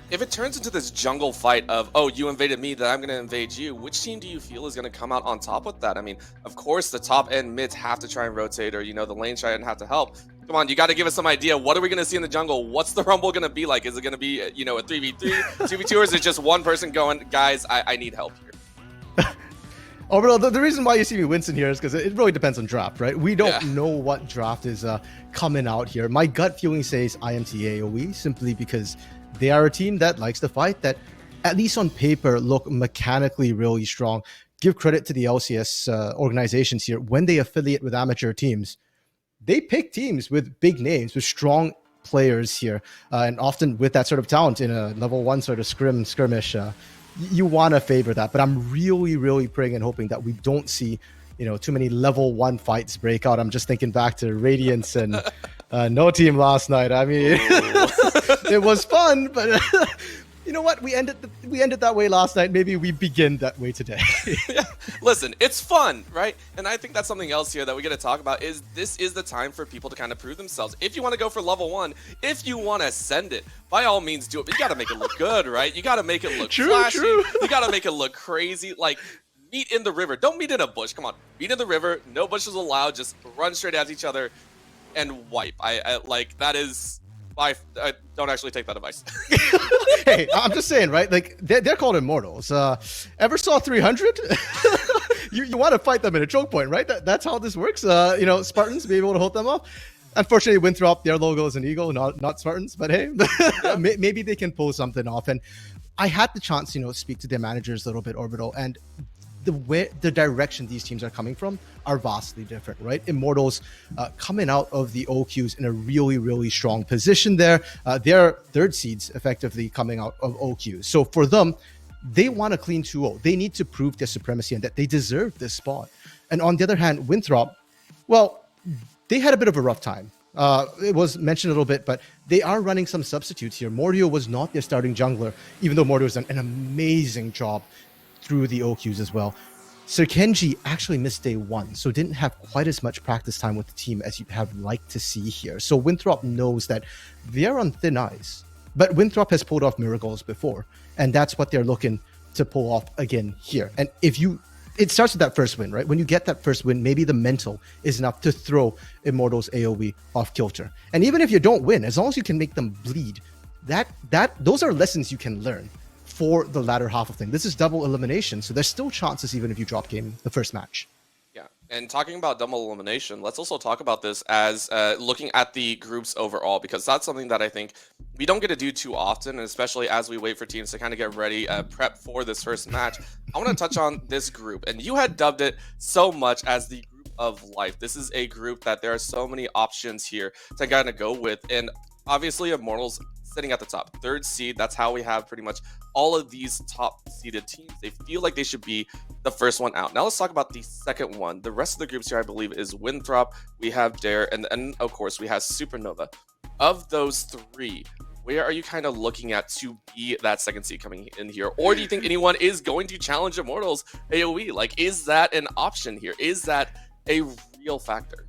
if it turns into this jungle fight of, oh, you invaded me, then I'm going to invade you, which team do you feel is going to come out on top with that? I mean, of course, the top end mids have to try and rotate, or, the lane try and have to help. Come on, you got to give us some idea. What are we going to see in the jungle? What's the rumble going to be like? Is it going to be, a 3v3, 2v2, or is it just one person going, guys, I need help here? Orbital, the reason why you see me Winston here is because it really depends on draft, right? We don't know what draft is coming out here. My gut feeling says IMT AOE, simply because they are a team that likes to fight, that at least on paper look mechanically really strong. Give credit to the LCS organizations here. When they affiliate with amateur teams, they pick teams with big names, with strong players here, and often with that sort of talent in a level 1 sort of skirmish. You want to favor that, but I'm really, really praying and hoping that we don't see, too many level 1 fights break out. I'm just thinking back to Radiance and No Team last night. I mean, it was fun, but you know what? We ended that way last night. Maybe we begin that way today. Yeah. Listen, it's fun, right? And I think that's something else here that we got to talk about is this is the time for people to kind of prove themselves. If you want to go for level 1, if you want to send it, by all means do it. But you got to make it look good, right? You got to make it look flashy. True. You got to make it look crazy. Like, meet in the river. Don't meet in a bush. Come on. Meet in the river. No bushes allowed. Just run straight at each other and wipe. I like, that is... I don't actually take that advice. Hey, I'm just saying, right? Like, they're called Immortals. Ever saw 300? you want to fight them in a choke point, right? That's how this works. Spartans be able to hold them off. Unfortunately, Winthrop, their logo is an eagle, not Spartans. But hey, maybe they can pull something off. And I had the chance, speak to their managers a little bit, Orbital, and the direction these teams are coming from are vastly different, right? Immortals coming out of the OQs in a really, really strong position there. They're third seeds effectively coming out of OQs. So for them, they want a clean 2-0. They need to prove their supremacy and that they deserve this spot. And on the other hand, Winthrop, well, they had a bit of a rough time. It was mentioned a little bit, but they are running some substitutes here. Mordio was not their starting jungler, even though Mordio has done an amazing job through the OQs as well. Sir Kenji actually missed day 1, so didn't have quite as much practice time with the team as you'd have liked to see here. So Winthrop knows that they're on thin ice, but Winthrop has pulled off miracles before, and that's what they're looking to pull off again here. And it starts with that first win, right? When you get that first win, maybe the mental is enough to throw Immortals AOE off kilter. And even if you don't win, as long as you can make them bleed, those are lessons you can learn for the latter half of things. This is double elimination, so there's still chances even if you drop game the first match. Yeah, and talking about double elimination, let's also talk about this as looking at the groups overall, because that's something that I think we don't get to do too often, and especially as we wait for teams to kind of get ready, prep for this first match. I want to touch on this group, and you had dubbed it so much as the group of life. This is a group that there are so many options here to kind of go with, and obviously Immortals sitting at the top, third seed. That's how we have pretty much all of these top seeded teams. They feel like they should be the first one out. Now let's talk about the second one. The rest of the groups here, I believe, is Winthrop, we have Dare, and of course we have Supernova. Of those three, where are you kind of looking at to be that second seed coming in here? Or do you think anyone is going to challenge Immortals AOE? Like, is that an option here? Is that a real factor?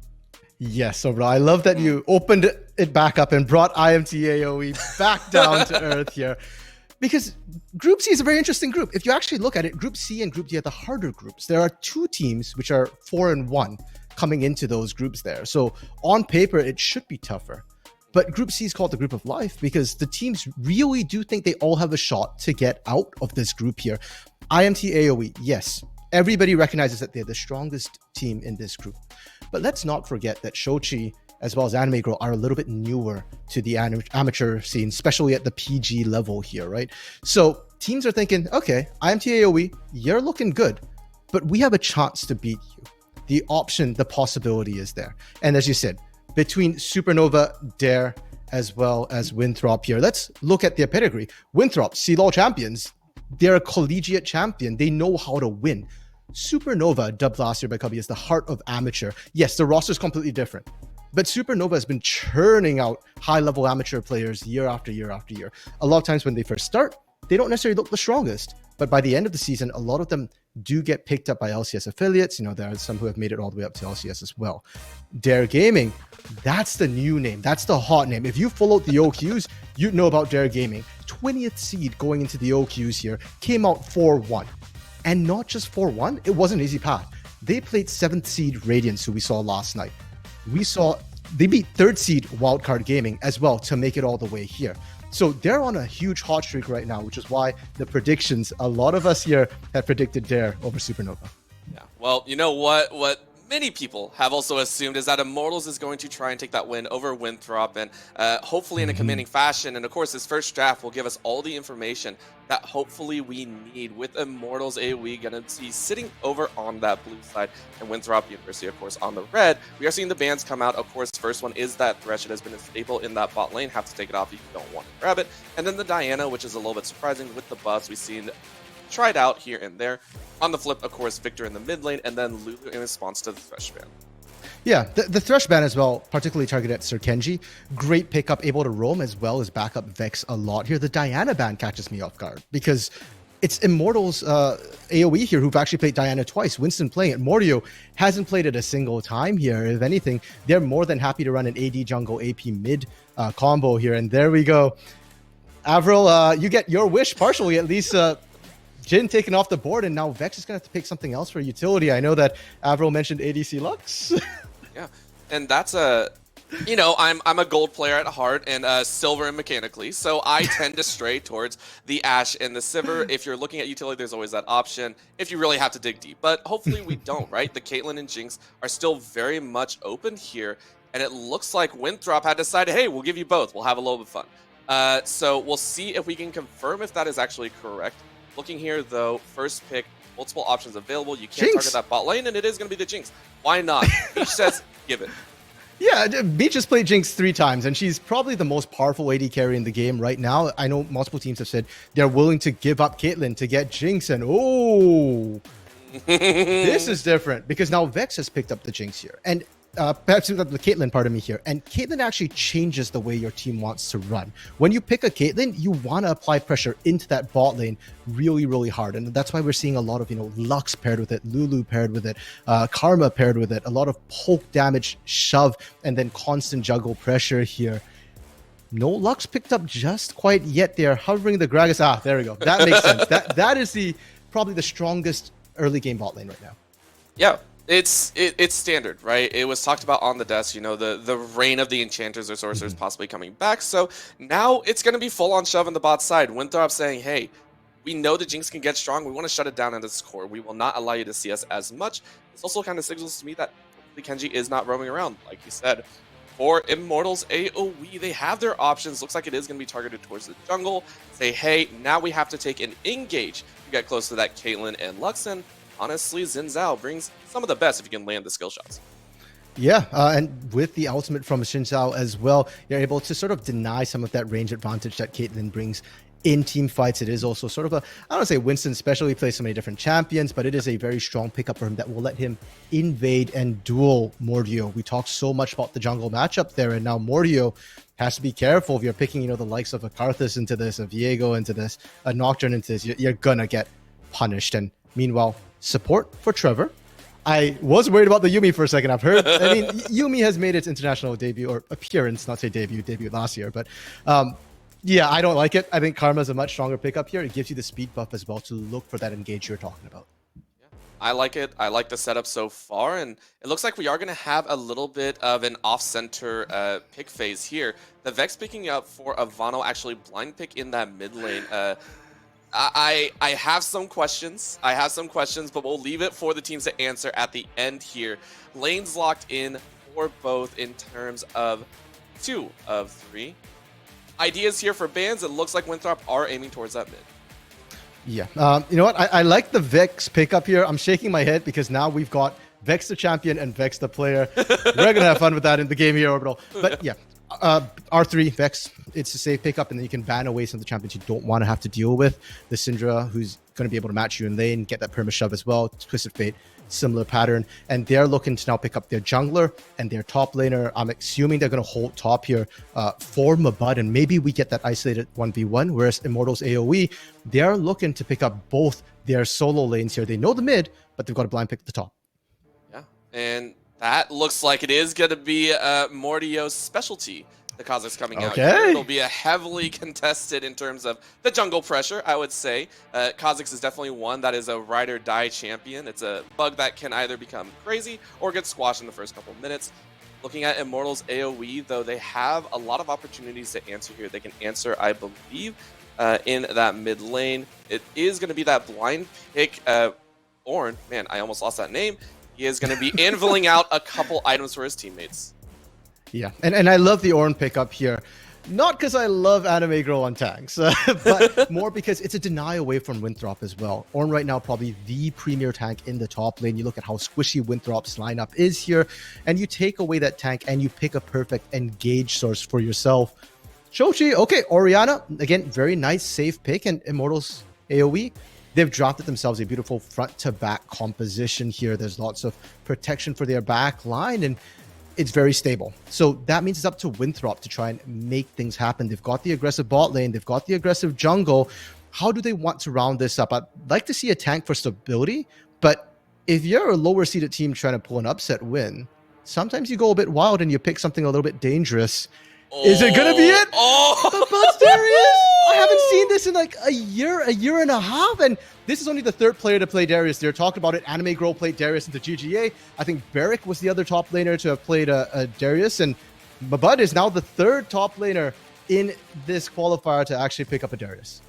Yes, Sobra. I love that you opened it back up and brought IMT AOE back down to earth here. Because Group C is a very interesting group. If you actually look at it, Group C and Group D are the harder groups. There are 2 teams which are 4-1 coming into those groups there. So on paper, it should be tougher. But Group C is called the Group of Life because the teams really do think they all have a shot to get out of this group here. IMT AOE, yes. Everybody recognizes that they're the strongest team in this group. But let's not forget that Shochi, as well as Anime Girl, are a little bit newer to the amateur scene, especially at the PG level here, right? So teams are thinking, okay, IMT AOE, you're looking good, but we have a chance to beat you. The option, the possibility is there. And as you said, between Supernova, Dare, as well as Winthrop here, let's look at their pedigree. Winthrop, CLOL champions. They're a collegiate champion. They know how to win. Supernova, dubbed last year by Cubby, is the heart of amateur. Yes, the roster is completely different, but Supernova has been churning out high-level amateur players year after year after year. A lot of times when they first start, they don't necessarily look the strongest, but by the end of the season, a lot of them do get picked up by LCS affiliates. There are some who have made it all the way up to LCS as well. Dare Gaming, that's the new name. That's the hot name. If you followed the OQs, you'd know about Dare Gaming. 20th seed going into the OQs here, came out 4-1. And not just 4-1, it wasn't an easy path. They played 7th seed Radiance, who we saw last night. We saw they beat 3rd seed Wildcard Gaming as well to make it all the way here. So they're on a huge hot streak right now, which is why the predictions, a lot of us here have predicted Dare over Supernova. Yeah, well, you know what many people have also assumed is that Immortals is going to try and take that win over Winthrop, and hopefully in a commanding fashion. And of course, this first draft will give us all the information that hopefully we need, with Immortals AOE going to be sitting over on that blue side, and Winthrop University, of course, on the red. We are seeing the bans come out. Of course, first one is that Thresh. It has been a staple in that bot lane. Have to take it off if you don't want to grab it. And then the Diana, which is a little bit surprising with the buffs we've seen tried out here and there. On the flip, of course, Victor in the mid lane, and then Lulu in response to the Thresh ban. Yeah, the Thresh ban as well, particularly targeted at Sir Kenji. Great pickup, able to roam as well as back up Vex a lot here. The Diana ban catches me off guard because it's Immortals AOE here who've actually played Diana twice. Winston playing it. Mordio hasn't played it a single time here. If anything, they're more than happy to run an AD jungle AP mid combo here. And there we go. Avril, you get your wish partially, at least. Jhin taken off the board, and now Vex is going to have to pick something else for utility. I know that Avril mentioned ADC Lux. Yeah, and that's a You know, I'm a gold player at heart and silver and mechanically, so I tend to stray towards the Ashe and the Sivir. If you're looking at utility, there's always that option if you really have to dig deep. But hopefully we don't, right? The Caitlyn and Jinx are still very much open here, and it looks like Winthrop had decided, hey, we'll give you both. We'll have a little bit of fun. So we'll see if we can confirm if that is actually correct. Looking here, though, first pick, multiple options available. You can't Jinx. target that bot lane, and it is going to be the Jinx. Why not? Peach says, give it. Yeah, Beach has played Jinx 3 times, and she's probably the most powerful AD carry in the game right now. I know multiple teams have said they're willing to give up Caitlyn to get Jinx, and this is different because now Vex has picked up the Jinx here, and perhaps the Caitlyn, pardon me here, and Caitlyn actually changes the way your team wants to run. When you pick a Caitlyn, you want to apply pressure into that bot lane really, really hard, and that's why we're seeing a lot of Lux paired with it, Lulu paired with it, Karma paired with it, a lot of poke damage, shove, and then constant juggle pressure here. No Lux picked up just quite yet. They're hovering the Gragas. Ah, there we go. That makes sense. That is probably the strongest early game bot lane right now. Yeah. It's standard, right? It was talked about on the desk, the reign of the enchanters or sorcerers possibly coming back. So now it's going to be full on shove on the bot side. Winthrop saying, hey, we know the Jinx can get strong. We want to shut it down in this core. We will not allow you to see us as much. This also kind of signals to me that the Kenji is not roaming around, like you said. For Immortals AOE, they have their options. Looks like it is going to be targeted towards the jungle. Say, hey, now we have to take an engage to get close to that Caitlyn and Luxin. Honestly, Xin Zhao brings some of the best if you can land the skill shots. Yeah, and with the ultimate from Xin Zhao as well, you're able to sort of deny some of that range advantage that Caitlyn brings in team fights. It is also sort of I don't want to say Winston specially plays so many different champions, but it is a very strong pickup for him that will let him invade and duel Mordio. We talked so much about the jungle matchup there, and now Mordio has to be careful if you're picking, the likes of a Karthus into this, a Viego into this, a Nocturne into this. You're gonna get punished. And meanwhile, support for Trevor. I was worried about the Yuumi for a second. Yuumi has made its international debut or appearance, not say debut last year, but yeah, I don't like it. I think Karma's a much stronger pickup here. It gives you the speed buff as well to look for that engage you're talking about. Yeah, I like it. I like the setup so far, and it looks like we are going to have a little bit of an off-center pick phase here. The Vex picking up for Ivano actually blind pick in that mid lane. I have some questions. But we'll leave it for the teams to answer at the end here. Lanes locked in for both in terms of 2 of 3. Ideas here for bans. It looks like Winthrop are aiming towards that mid. Yeah. You know what? I like the Vex pickup here. I'm shaking my head because now we've got Vex the champion and Vex the player. We're going to have fun with that in the game here, Orbital. But yeah. R3 Vex, it's a safe pickup, and then you can ban away some of the champions you don't want to have to deal with. The Syndra, who's going to be able to match you in lane, get that perma shove as well. Twisted Fate, similar pattern, and they're looking to now pick up their jungler and their top laner. I'm assuming they're going to hold top here for Mabud, and maybe we get that isolated 1v1. Whereas Immortals AOE, they're looking to pick up both their solo lanes here. They know the mid, but they've got a blind pick at the top. Yeah, and that looks like it is going to be Mordio's specialty. The Kazakhs coming out here. It'll be a heavily contested in terms of the jungle pressure, I would say. Kazakhs is definitely one that is a ride or die champion. It's a bug that can either become crazy or get squashed in the first couple of minutes. Looking at Immortals AOE, though, they have a lot of opportunities to answer here. They can answer, I believe, in that mid lane. It is going to be that blind pick. Ornn, man, I almost lost that name. He is going to be anviling out a couple items for his teammates. Yeah, and I love the Ornn pickup here. Not because I love Anime Girl on tanks, but more because it's a deny away from Winthrop as well. Ornn right now probably the premier tank in the top lane. You look at how squishy Winthrop's lineup is here, and you take away that tank and you pick a perfect engage source for yourself. Shochi, okay, Orianna, again, very nice, safe pick, and Immortals AOE. They've drafted themselves a beautiful front-to-back composition here. There's lots of protection for their back line, and it's very stable. So that means it's up to Winthrop to try and make things happen. They've got the aggressive bot lane. They've got the aggressive jungle. How do they want to round this up? I'd like to see a tank for stability, but if you're a lower-seeded team trying to pull an upset win, sometimes you go a bit wild and you pick something a little bit dangerous. Is it going to be it? The Buds Darius? I haven't seen this in like a year and a half, and this is only the third player to play Darius. They're talking about it. Anime Girl played Darius into GGA. I think Barrick was the other top laner to have played a Darius, and Mabud is now the third top laner in this qualifier to actually pick up a Darius.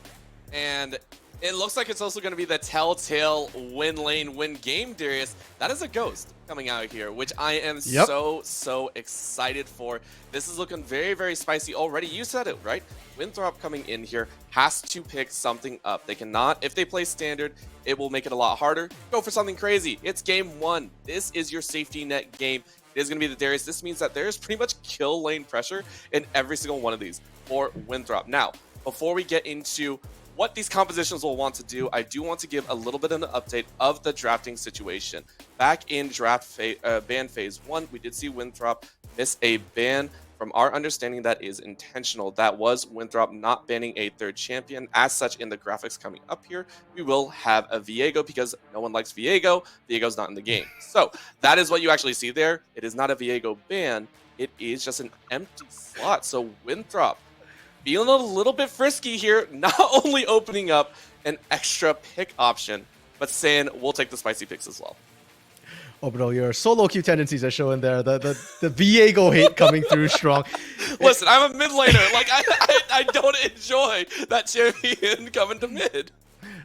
And it looks like it's also going to be the telltale win lane, win game, Darius. That is a Ghost coming out here, which I am so excited for. This is looking very, very spicy already. You said it, right? Winthrop coming in here has to pick something up. They cannot, if they play standard, it will make it a lot harder. Go for something crazy. It's game 1. This is your safety net game. It is going to be the Darius. This means that there's pretty much kill lane pressure in every single one of these for Winthrop. Now, before we get into what these compositions will want to do, I do want to give a little bit of an update of the drafting situation. Back in draft ban phase 1, we did see Winthrop miss a ban. From our understanding, that is intentional. That was Winthrop not banning a third champion. As such, in the graphics coming up here, we will have a Viego because no one likes Viego. Viego's not in the game. So that is what you actually see there. It is not a Viego ban. It is just an empty slot. So Winthrop feeling a little bit frisky here, not only opening up an extra pick option, but saying we'll take the spicy picks as well. Oh, bro, your solo queue tendencies are showing there. The Viego hate coming through strong. Listen, I'm a mid laner. Like I don't enjoy that champion coming to mid.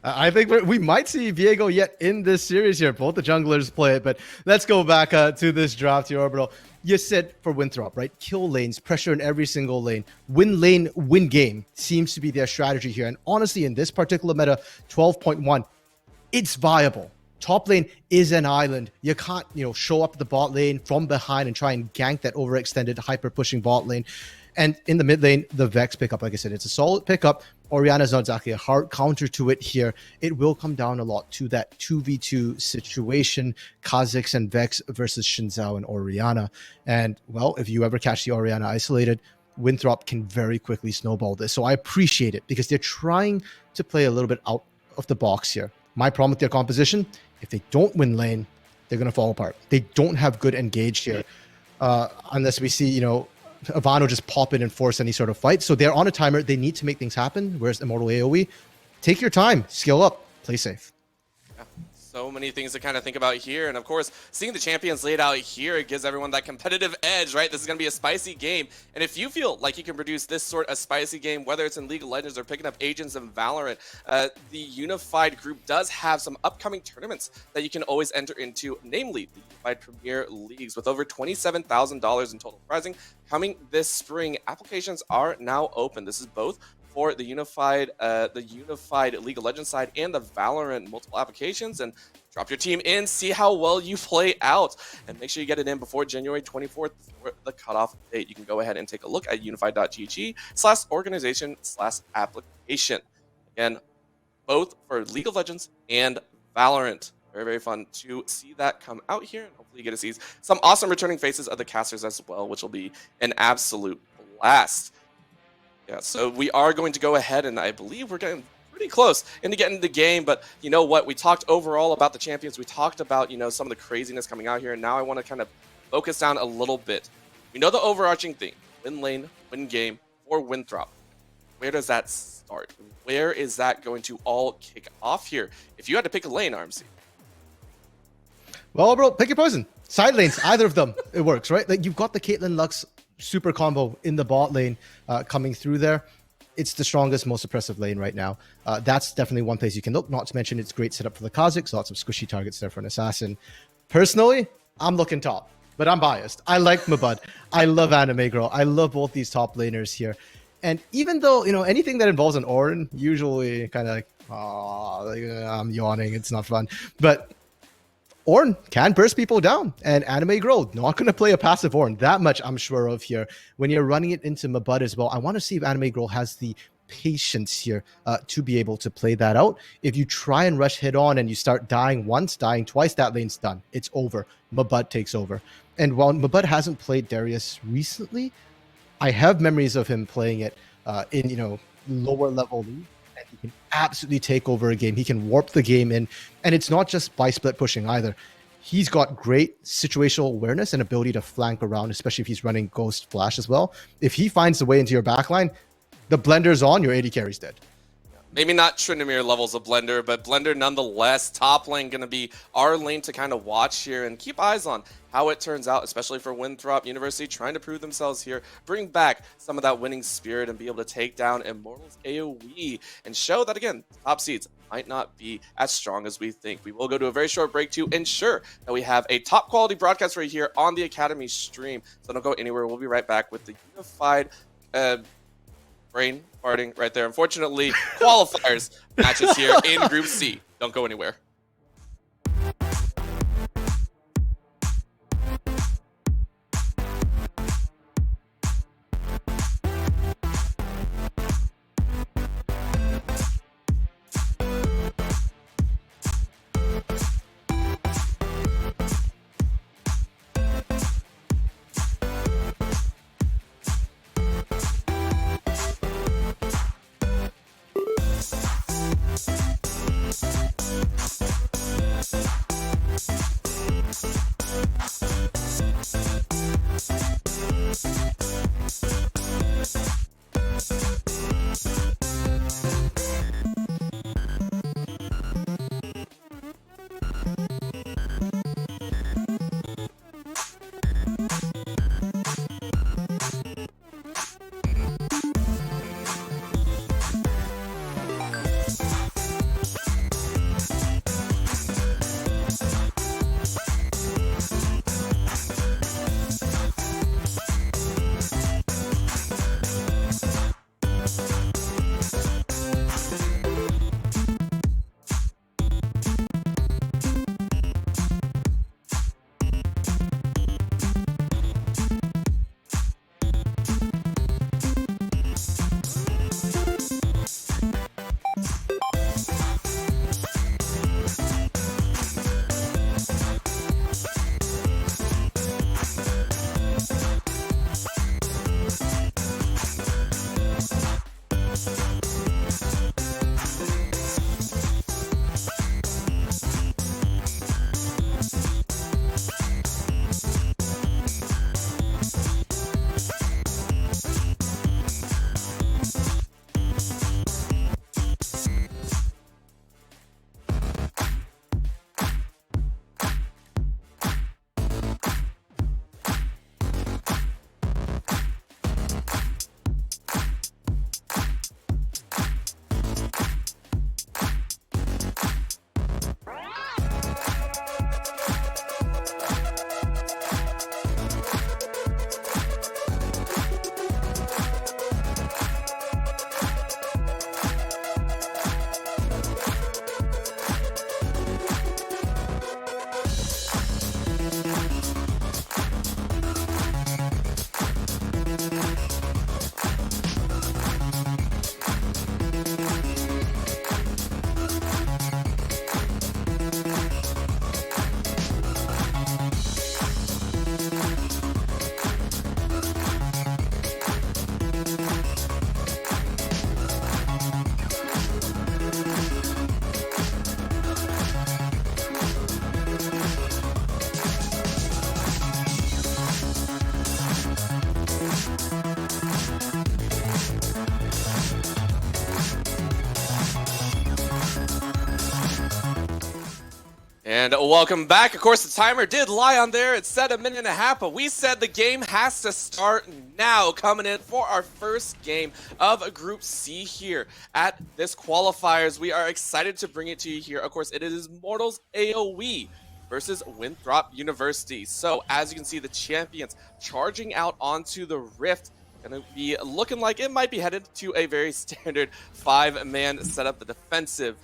I think we might see Viego yet in this series here. Both the junglers play it, but let's go back to this draft here, bro. You said for Winthrop, right? Kill lanes, pressure in every single lane. Win lane, win game seems to be their strategy here. And honestly, in this particular meta, 12.1, it's viable. Top lane is an island. You can't, show up the bot lane from behind and try and gank that overextended hyper-pushing bot lane. And in the mid lane, the Vex pickup, like I said, it's a solid pickup. Orianna's not exactly a hard counter to it here. It will come down a lot to that 2v2 situation, Kha'Zix and Vex versus Shinzao and Orianna. And, well, if you ever catch the Orianna isolated, Winthrop can very quickly snowball this. So I appreciate it because they're trying to play a little bit out of the box here. My problem with their composition, if they don't win lane, they're going to fall apart. They don't have good engage here unless we see, Ivano just pop in and force any sort of fight. So they're on a timer. They need to make things happen. Whereas Immortal AOE, take your time, skill up, play safe. Yeah. So many things to kind of think about here. And of course, seeing the champions laid out here, it gives everyone that competitive edge, right? This is going to be a spicy game. And if you feel like you can produce this sort of spicy game, whether it's in League of Legends or picking up Agents in Valorant, the Unified group does have some upcoming tournaments that you can always enter into, namely the Unified Premier Leagues with over $27,000 in total prizing coming this spring. Applications are now open. This is both for the Unified League of Legends side and the Valorant multiple applications, and drop your team in, see how well you play out, and make sure you get it in before January 24th, before the cutoff date. You can go ahead and take a look at unified.gg/organization/application. Again, both for League of Legends and Valorant. Very, very fun to see that come out here, and hopefully you get to see some awesome returning faces of the casters as well, which will be an absolute blast. Yeah, so we are going to go ahead, and I believe we're getting pretty close into getting the game, but you know what? We talked overall about the champions. We talked about, some of the craziness coming out here, and now I want to kind of focus down a little bit. We know the overarching theme, win lane, win game for Winthrop. Where does that start? Where is that going to all kick off here? If you had to pick a lane, RMC. Well, bro, pick your poison. Side lanes, either of them, it works, right? Like, you've got the Caitlyn Lux super combo in the bot lane coming through there. It's the strongest, most oppressive lane right now. That's definitely one place you can look. Not to mention it's great setup for the Kha'Zix. Lots of squishy targets there for an assassin. Personally, I'm looking top, but I'm biased. I like Mabud. I love Anime Girl. I love both these top laners here. And even though, anything that involves an Orin, usually kind of like, I'm yawning. It's not fun. But Ornn can burst people down, and Anime Girl not going to play a passive Ornn. That much I'm sure of here. When you're running it into Mabud as well, I want to see if Anime Girl has the patience here to be able to play that out. If you try and rush head on and you start dying once, dying twice, that lane's done. It's over. Mabud takes over. And while Mabud hasn't played Darius recently, I have memories of him playing it in, lower level league. And he can absolutely take over a game. He can warp the game in. And it's not just by split pushing either. He's got great situational awareness and ability to flank around, especially if he's running Ghost Flash as well. If he finds the way into your backline, the blender's on, your AD carry's dead. maybe not Tryndamere levels of Blender, but Blender nonetheless. Top lane going to be our lane to kind of watch here and keep eyes on how it turns out, especially for Winthrop University trying to prove themselves here, bring back some of that winning spirit and be able to take down Immortals AOE and show that, again, top seeds might not be as strong as we think. We will go to a very short break to ensure that we have a top quality broadcast right here on the Academy stream. So don't go anywhere. We'll be right back with the unified brain farting right there. Unfortunately, qualifiers matches here in Group C. Don't go anywhere. And welcome back. Of course, the timer did lie on there. It said 1.5 minutes, but we said the game has to start now. Coming in for our first game of Group C here at this qualifiers. We are excited to bring it to you here. Of course, it is Immortals AOE versus Winthrop University. So, as you can see, the champions charging out onto the Rift. Going to be looking like it might be headed to a very standard 5-man setup. The defensive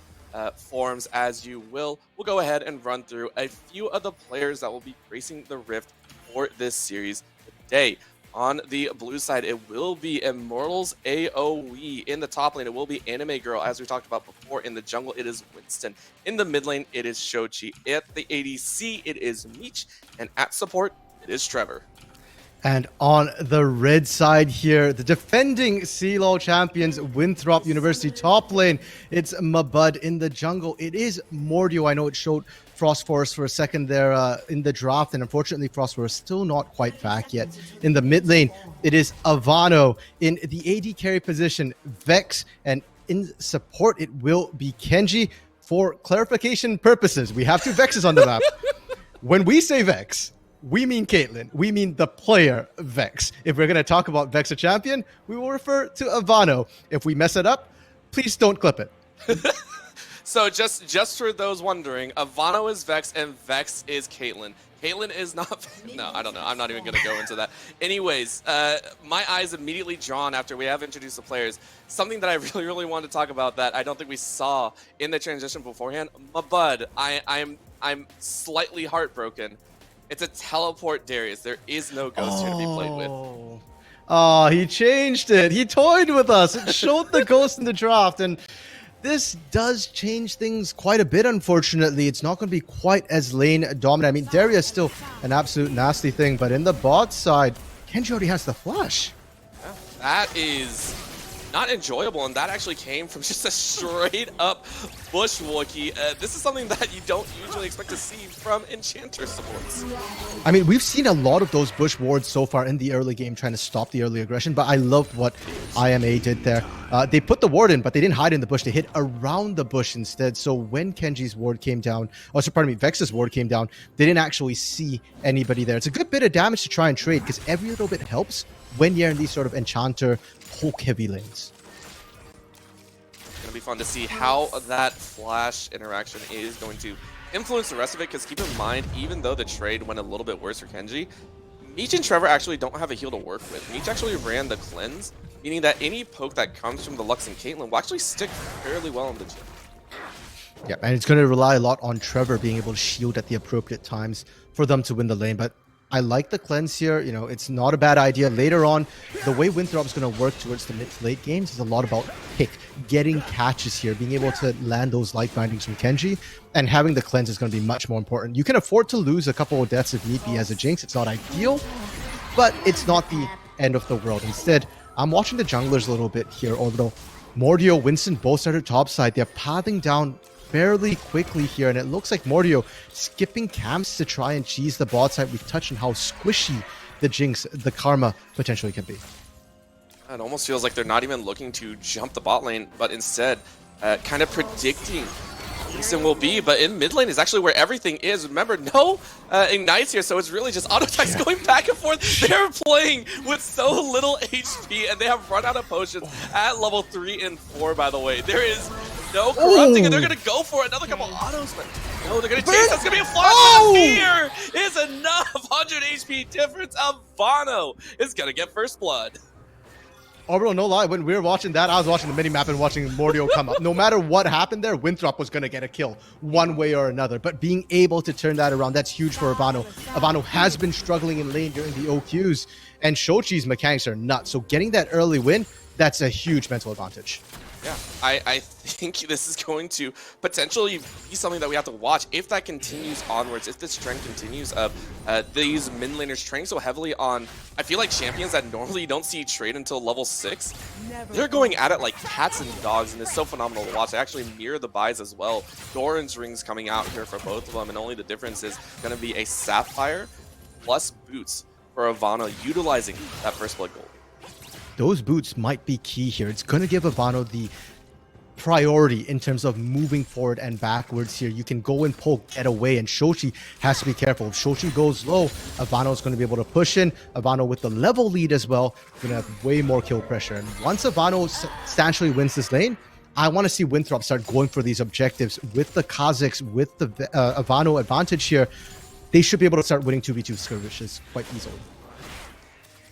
forms as you will. We'll go ahead and run through a few of the players that will be gracing the Rift for this series today. On the blue side, it will be Immortals AOE. In the top lane, it will be Anime Girl, as we talked about before. In the jungle, it is Winston. In the mid lane, it is Shochi. At the ADC, it is Meech. And at support, it is Trevor. And on the red side here, the defending CLOL champions, Winthrop University top lane. It's Mabud. In the jungle, it is Mordio. I know it showed Frost Forest for a second there in the draft, and unfortunately Frost Forest still not quite back yet. In the mid lane, it is Avano. In the AD carry position, Vex. And in support, it will be Kenji. For clarification purposes, we have two Vexes on the map. When we say Vex, we mean Caitlyn. We mean the player Vex. If we're going to talk about Vex a champion, we will refer to Ivano. If we mess it up, please don't clip it. So just for those wondering, Ivano is Vex and Vex is Caitlyn. Caitlyn is not... No, I don't know. I'm not even going to go into that. Anyways, my eyes immediately drawn after we have introduced the players. Something that I really wanted to talk about that I don't think we saw in the transition beforehand. My bud, I'm slightly heartbroken. It's a teleport Darius. There is no ghost here to be played with. Oh, he changed it. He toyed with us. It showed the ghost in the draft, and this does change things quite a bit, unfortunately. It's not going to be quite as lane dominant. I mean, Darius is still an absolute nasty thing, but in the bot side, Kenji already has the flash. Yeah, that is not enjoyable, and that actually came from just a straight-up bushwalkie. This is something that you don't usually expect to see from Enchanter supports. I mean, we've seen a lot of those bush wards so far in the early game trying to stop the early aggression, but I loved what IMA did there. They put the ward in, but they didn't hide in the bush. They hit around the bush instead. So when Kenji's ward came down, Vex's ward came down, they didn't actually see anybody there. It's a good bit of damage to try and trade because every little bit helps when you're in these sort of Enchanter poke heavy lanes. It's going to be fun to see how that flash interaction is going to influence the rest of it, because keep in mind, even though the trade went a little bit worse for Kenji, Meech and Trevor actually don't have a heal to work with. Meech actually ran the cleanse, meaning that any poke that comes from the Lux and Caitlyn will actually stick fairly well in the gym. Yeah, and it's going to rely a lot on Trevor being able to shield at the appropriate times for them to win the lane, but I like the cleanse here. You know, it's not a bad idea. Later on, the way Winthrop is going to work towards the mid-late games is a lot about pick, getting catches here, being able to land those light bindings from Kenji, and having the cleanse is going to be much more important. You can afford to lose a couple of deaths if need be as a Jinx. It's not ideal, but it's not the end of the world. Instead, I'm watching the junglers a little bit here, although Mordio, Winston both started top side. They're pathing down fairly quickly here, and it looks like Mordio skipping camps to try and cheese the bot side. We've touched on how squishy the Jinx, the Karma, potentially can be. It almost feels like they're not even looking to jump the bot lane, but instead kind of predicting Winston will be. But in mid lane is actually where everything is. Remember, no ignites here, so it's really just auto attacks going back and forth. They're playing with so little HP, and they have run out of potions at level 3 and 4, by the way. There is no corrupting, and they're going to go for another couple autos, but no, they're going to chase. That's going to be a flash. Here is enough 100 HP difference. Ivano is going to get first blood. Oh, bro, no lie. When we were watching that, I was watching the mini-map and watching Mordio come up. No matter what happened there, Winthrop was going to get a kill one way or another. But being able to turn that around, that's huge for Ivano. Ivano has been struggling in lane during the OQs, and Shochi's mechanics are nuts. So getting that early win, that's a huge mental advantage. Yeah, I think this is going to potentially be something that we have to watch if that continues onwards, if this trend continues of these mid laners training so heavily on, I feel like champions that normally you don't see trade until level 6. They're going at it like cats and dogs, and it's so phenomenal to watch. They actually mirror the buys as well. Doran's rings coming out here for both of them, and only the difference is going to be a Sapphire plus boots for Ivano, utilizing that first blood gold. Those boots might be key here. It's going to give Ivano the priority in terms of moving forward and backwards here. You can go and poke, get away, and Shochi has to be careful. If Shochi goes low, Ivano is going to be able to push in. Ivano with the level lead as well, going to have way more kill pressure. And once Ivano substantially wins this lane, I want to see Winthrop start going for these objectives with the Kazakhs, with the Ivano advantage here. They should be able to start winning 2v2 skirmishes quite easily.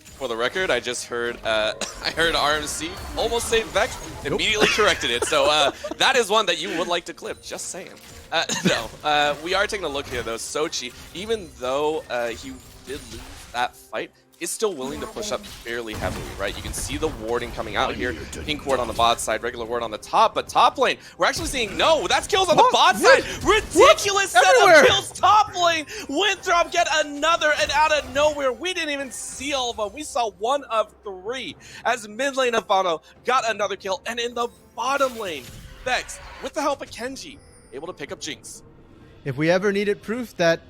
For the record, I just heard I heard RMC almost saved Vex, immediately corrected it. So that is one that you would like to clip, just saying. No, we are taking a look here though. Sochi, even though he did lose that fight, is still willing to push up fairly heavily, right? You can see the warding coming out here. Pink ward on the bot side, regular ward on the top, but top lane, we're actually seeing, no, that's kills on the bot side. Ridiculous set of kills top lane. Winthrop get another, and out of nowhere, we didn't even see all of them. We saw 1 of 3 as mid lane Ivano got another kill, and in the bottom lane, Vex, with the help of Kenji, able to pick up Jinx. If we ever needed proof that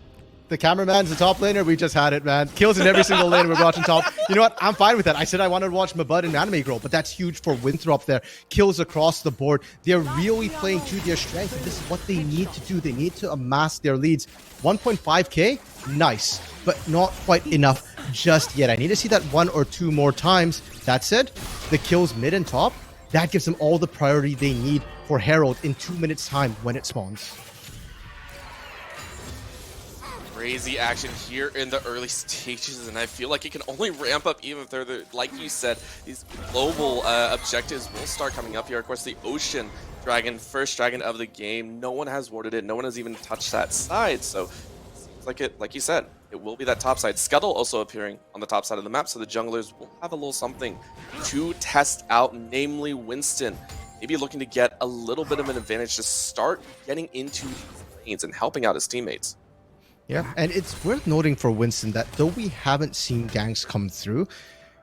The cameraman's the top laner. We just had it, man. Kills in every single lane we're watching top. You know what? I'm fine with that. I said I wanted to watch Mabud and Anime Girl, but that's huge for Winthrop there. Kills across the board. They're really playing to their strength, and this is what they need to do. They need to amass their leads. 1.5k? Nice, but not quite enough just yet. I need to see that 1 or 2 more times. That said, the kills mid and top, that gives them all the priority they need for Herald in 2 minutes time when it spawns. Crazy action here in the early stages, and I feel like it can only ramp up even further. Like you said, these global objectives will start coming up here. Of course, the Ocean Dragon, first dragon of the game. No one has warded it. No one has even touched that side. So it seems like it, like you said, it will be that top side. Scuttle also appearing on the top side of the map, so the junglers will have a little something to test out, namely Winston. Maybe looking to get a little bit of an advantage to start getting into these lanes and helping out his teammates. Yeah, and it's worth noting for Winston that though we haven't seen ganks come through,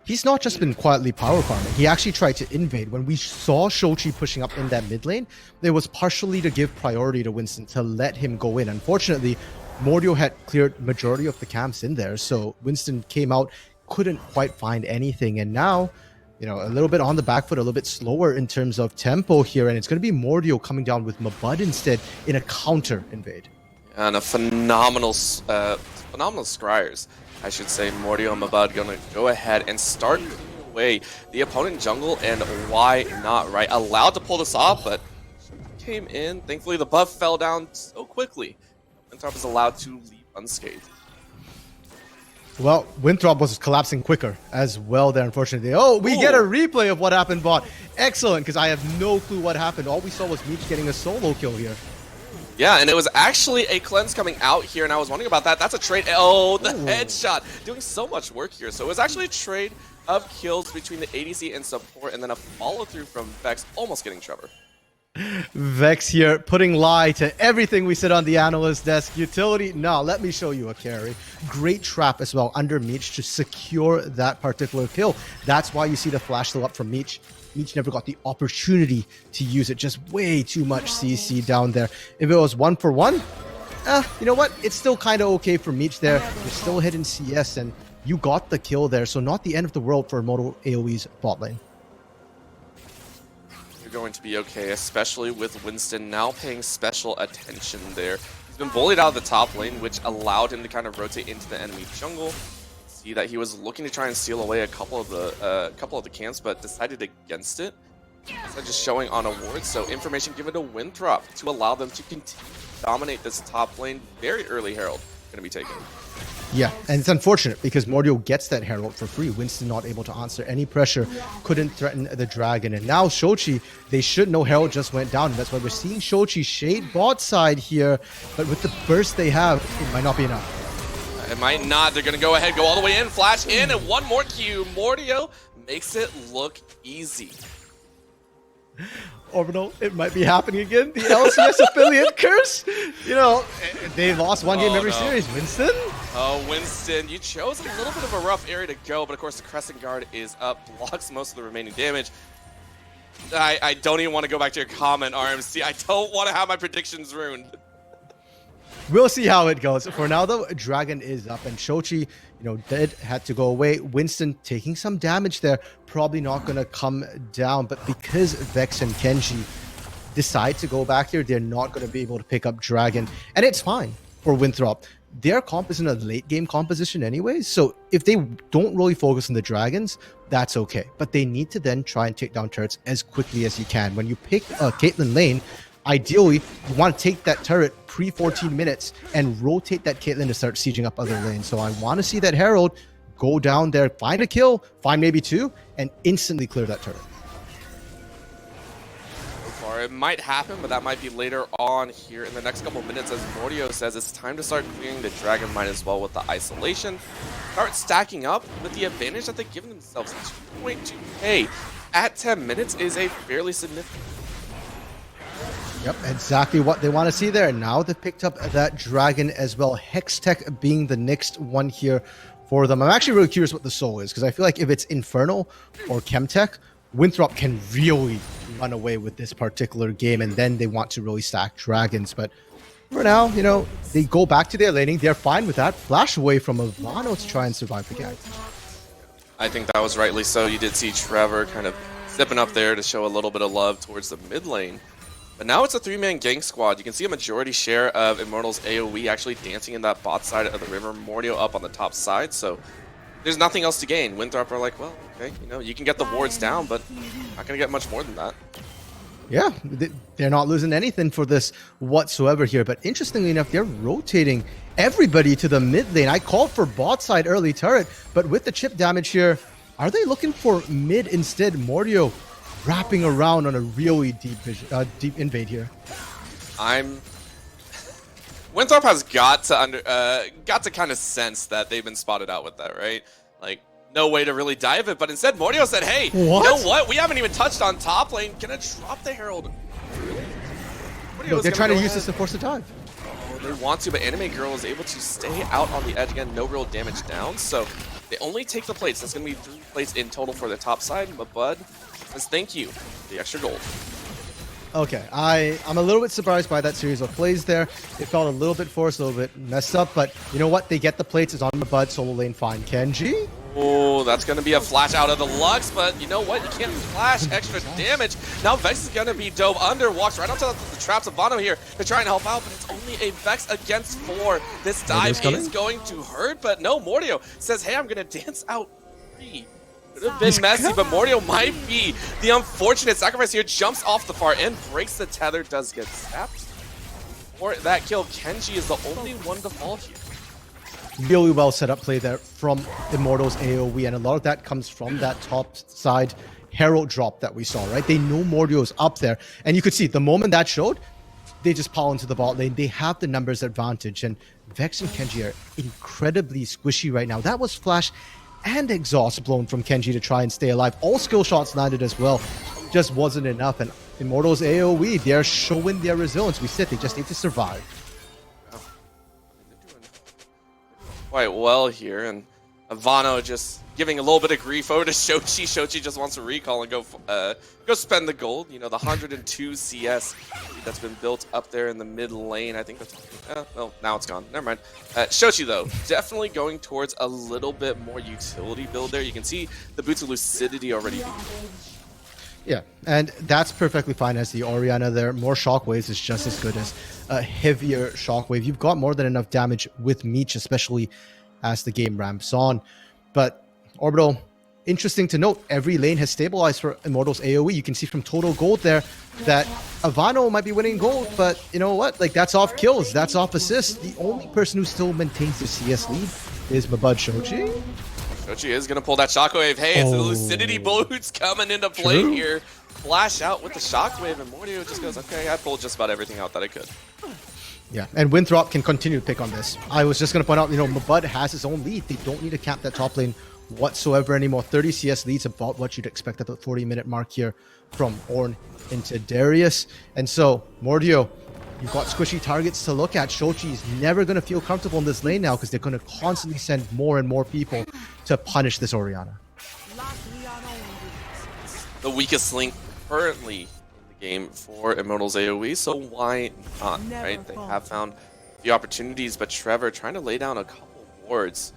he's not just been quietly power farming. He actually tried to invade. When we saw Shochi pushing up in that mid lane, it was partially to give priority to Winston to let him go in. Unfortunately, Mordio had cleared majority of the camps in there, so Winston came out, couldn't quite find anything, and now, you know, a little bit on the back foot, a little bit slower in terms of tempo here, and it's going to be Mordio coming down with Mabud instead in a counter invade. And a phenomenal scryers, I should say. Mordio and Mabud gonna go ahead and start away the opponent jungle, and why not, right? Allowed to pull this off, but came in. Thankfully, the buff fell down so quickly. Winthrop is allowed to leave unscathed. Well, Winthrop was collapsing quicker as well there, unfortunately. Oh, we get a replay of what happened, bot. Excellent, because I have no clue what happened. All we saw was Meech getting a solo kill here. Yeah, and it was actually a cleanse coming out here, and I was wondering about that. That's a trade. Oh, the headshot. Doing so much work here. So it was actually a trade of kills between the ADC and support, and then a follow-through from Vex, almost getting Trevor. Vex here, putting lie to everything we said on the analyst desk. Utility, no, let me show you a carry. Great trap as well under Meech to secure that particular kill. That's why you see the flash still up from Meech. Meech never got the opportunity to use it. Just way too much CC down there. If it was 1-for-1, you know what? It's still kind of okay for Meech there. You're still hitting CS, and you got the kill there. So not the end of the world for Immortals AOE's bot lane. You're going to be okay, especially with Winston now paying special attention there. He's been bullied out of the top lane, which allowed him to kind of rotate into the enemy jungle. That he was looking to try and steal away a couple of the camps, but decided against it. Instead just showing on awards, so information given to Winthrop to allow them to continue to dominate this top lane. Very early Herald going to be taken. Yeah, and it's unfortunate because Mordio gets that Herald for free. Winston not able to answer any pressure, couldn't threaten the dragon, and now Shochi, they should know Herald just went down, and that's why we're seeing Shochi shade bot side here, but with the burst they have, it might not be enough. It might not. They're going to go ahead, go all the way in, flash in, and one more Q. Mordio makes it look easy. Orbital, it might be happening again. The LCS affiliate curse. You know, they lost one game every series. Winston? Oh, Winston, you chose a little bit of a rough area to go, but of course the Crescent Guard is up, blocks most of the remaining damage. I don't even want to go back to your comment, RMC. I don't want to have my predictions ruined. We'll see how it goes. For now, though, Dragon is up, and Shochi, had to go away. Winston taking some damage there, probably not going to come down, but because Vex and Kenji decide to go back here, they're not going to be able to pick up Dragon, and it's fine for Winthrop. Their comp is in a late game composition anyways, so if they don't really focus on the Dragons, that's okay. But they need to then try and take down turrets as quickly as you can. When you pick a Caitlyn lane, ideally, you want to take that turret pre-14 minutes and rotate that Caitlyn to start sieging up other lanes. So I want to see that Herald go down there, find a kill, find maybe 2, and instantly clear that turret. So far, it might happen, but that might be later on here in the next couple of minutes. As Mordio says, it's time to start clearing the Dragon Might as well with the isolation. Start stacking up with the advantage that they've given themselves. 2.2k at 10 minutes is a fairly significant. Yep, exactly what they want to see there. Now they've picked up that Dragon as well. Hextech being the next one here for them. I'm actually really curious what the soul is, because I feel like if it's Infernal or Chemtech, Winthrop can really run away with this particular game, and then they want to really stack Dragons. But For now, you know, they go back to their laning. They're fine with that. Flash away from Ivano to try and survive the gank. I think that was rightly so. You did see Trevor kind of stepping up there to show a little bit of love towards the mid lane. But now it's a 3-man gank squad. You can see a majority share of Immortals AOE actually dancing in that bot side of the river. Mordio up on the top side, so there's nothing else to gain. Winthrop are like, well, okay, you know, you can get the wards down, but not going to get much more than that. Yeah, they're not losing anything for this whatsoever here. But interestingly enough, they're rotating everybody to the mid lane. I called for bot side early turret, but with the chip damage here, are they looking for mid instead? Mordio wrapping around on a really deep invade here. Winthrop has got to kind of sense that they've been spotted out with that, right? Like, no way to really dive it, but instead Mordio said, hey, what? You know what? We haven't even touched on top lane. Gonna drop the Herald. No, they're trying to use this to force a dive. Oh, they want to, but Anime Girl is able to stay out on the edge again. No real damage down, so they only take the plates. That's going to be 3 plates in total for the top side, but Bud says thank you for the extra gold. Okay, I'm a little bit surprised by that series of plays there. It felt a little bit forced, a little bit messed up, but you know what? They get the plates. It's on the Bud, solo lane fine. Kenji? Oh, that's going to be a flash out of the Lux, but you know what? You can't flash extra damage. Now Vex is going to be dove under, walks right onto the traps of Vano here to try and help out, but it's only a Vex against 4. This dive is going to hurt, but no, Mordio says, hey, I'm going to dance out 3. Could have been messy, but Mordio might be the unfortunate sacrifice here. Jumps off the far end, breaks the tether, does get sapped. For that kill, Kenji is the only one to fall here. Really well set up play there from Immortals AOE, and a lot of that comes from that top side Herald drop that we saw, right? They know Mordio's up there, and you could see the moment that showed, they just pile into the bot lane. They have the numbers advantage, and Vex and Kenji are incredibly squishy right now. That was flash and exhaust blown from Kenji to try and stay alive. All skill shots landed as well. Just wasn't enough, and Immortals AOE, they're showing their resilience. We said they just need to survive. Quite well here, and Ivano just giving a little bit of grief over to Shochi. Shochi just wants to recall and go spend the gold. You know, the 102 CS that's been built up there in the mid lane. I think that's well, now it's gone. Never mind. Shochi though, definitely going towards a little bit more utility build there. You can see the Boots of Lucidity already. Yeah, and that's perfectly fine as the Orianna there. More shockwaves is just as good as a heavier shockwave. You've got more than enough damage with Meech, especially as the game ramps on. But Orbital, interesting to note, every lane has stabilized for Immortals AOE. You can see from total gold there that Ivano might be winning gold, but you know what? Like, that's off kills, that's off assists. The only person who still maintains the CS lead is Mabud Shochi. Shochi is going to pull that shockwave. Hey, it's the Lucidity Boots coming into play here. Flash out with the shockwave, and Mordio just goes, okay, I pulled just about everything out that I could. Yeah, and Winthrop can continue to pick on this. I was just going to point out, you know, Mabud has his own lead. They don't need to cap that top lane whatsoever anymore. 30 CS leads, about what you'd expect at the 40-minute mark here from Ornn into Darius. And so, Mordio, you've got squishy targets to look at. Shochi's never going to feel comfortable in this lane now because they're going to constantly send more and more people to punish this Orianna. The weakest link currently in the game for Immortals AOE, so why not, right? They have found a few opportunities, but Trevor trying to lay down a couple wards.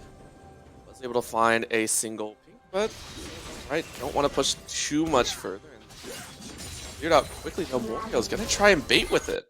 Was able to find a single pink, but right, don't want to push too much further. And cleared out quickly. No, Morio's going to try and bait with it.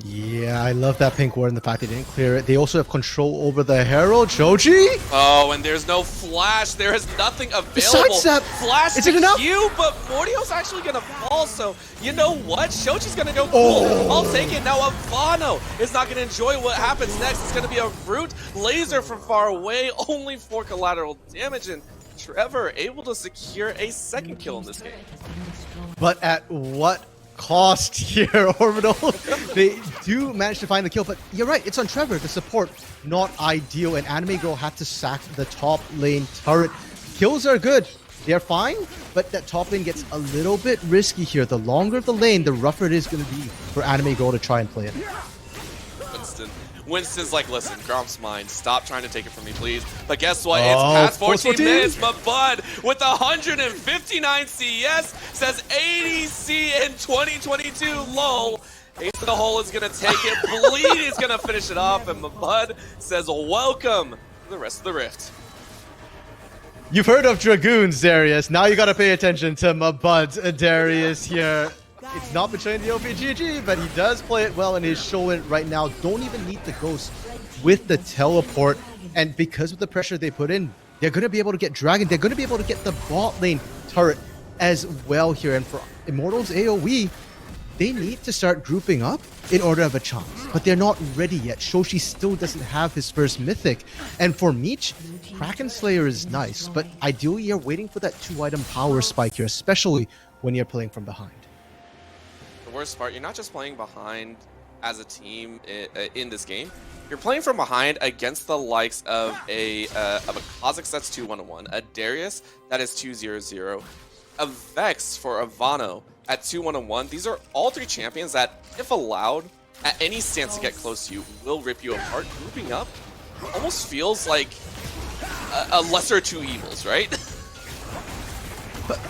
Yeah, I love that pink ward and the fact they didn't clear it. They also have control over the Herald. Shochi? Oh, and there's no flash. There is nothing available. Sidestep! Flash Is it enough? Q, but Mordio's actually going to fall, so you know what? Shochi's going to go cool. I'll take it. Now Ivano is not going to enjoy what happens next. It's going to be a root laser from far away, only 4 collateral damage, and Trevor able to secure a second kill in this game. But at what cost here, Orbital? They do manage to find the kill, but you're right, it's on Trevor. The support, not ideal, and Anime Girl had to sack the top lane turret. Kills are good, they're fine, but that top lane gets a little bit risky here. The longer the lane, the rougher it is going to be for Anime Girl to try and play it. Winston's like, listen, Gromp's mine. Stop trying to take it from me, please. But guess what? It's Oh, past 14 14? minutes. But Bud, with 159 CS, says 80 C in 2022. Lol. Ace in the hole is gonna take it. Bleed is gonna finish it off, and Mabud says welcome to the rest of the Rift. You've heard of Dragoons, Darius. Now you gotta pay attention to Mabud, Darius here. It's not betraying the OPGG, but he does play it well and he's showing it right now. Don't even need the Ghost with the teleport. And because of the pressure they put in, they're going to be able to get Dragon. They're going to be able to get the bot lane turret as well here. And for Immortals AOE, they need to start grouping up in order to have a chance. But they're not ready yet. Shoshi still doesn't have his first mythic. And for Meech, Kraken Slayer is nice, but ideally you're waiting for that 2-item power spike here, especially when you're playing from behind. The worst part, you're not just playing behind as a team in this game. You're playing from behind against the likes of a Kha'Zix that's 2-1-1, a Darius that is 2-0-0, a Vex for Ivano at 2-1-1. These are all three champions that, if allowed, at any stance to get close to you, will rip you apart. Grouping up almost feels like a lesser of two evils, right?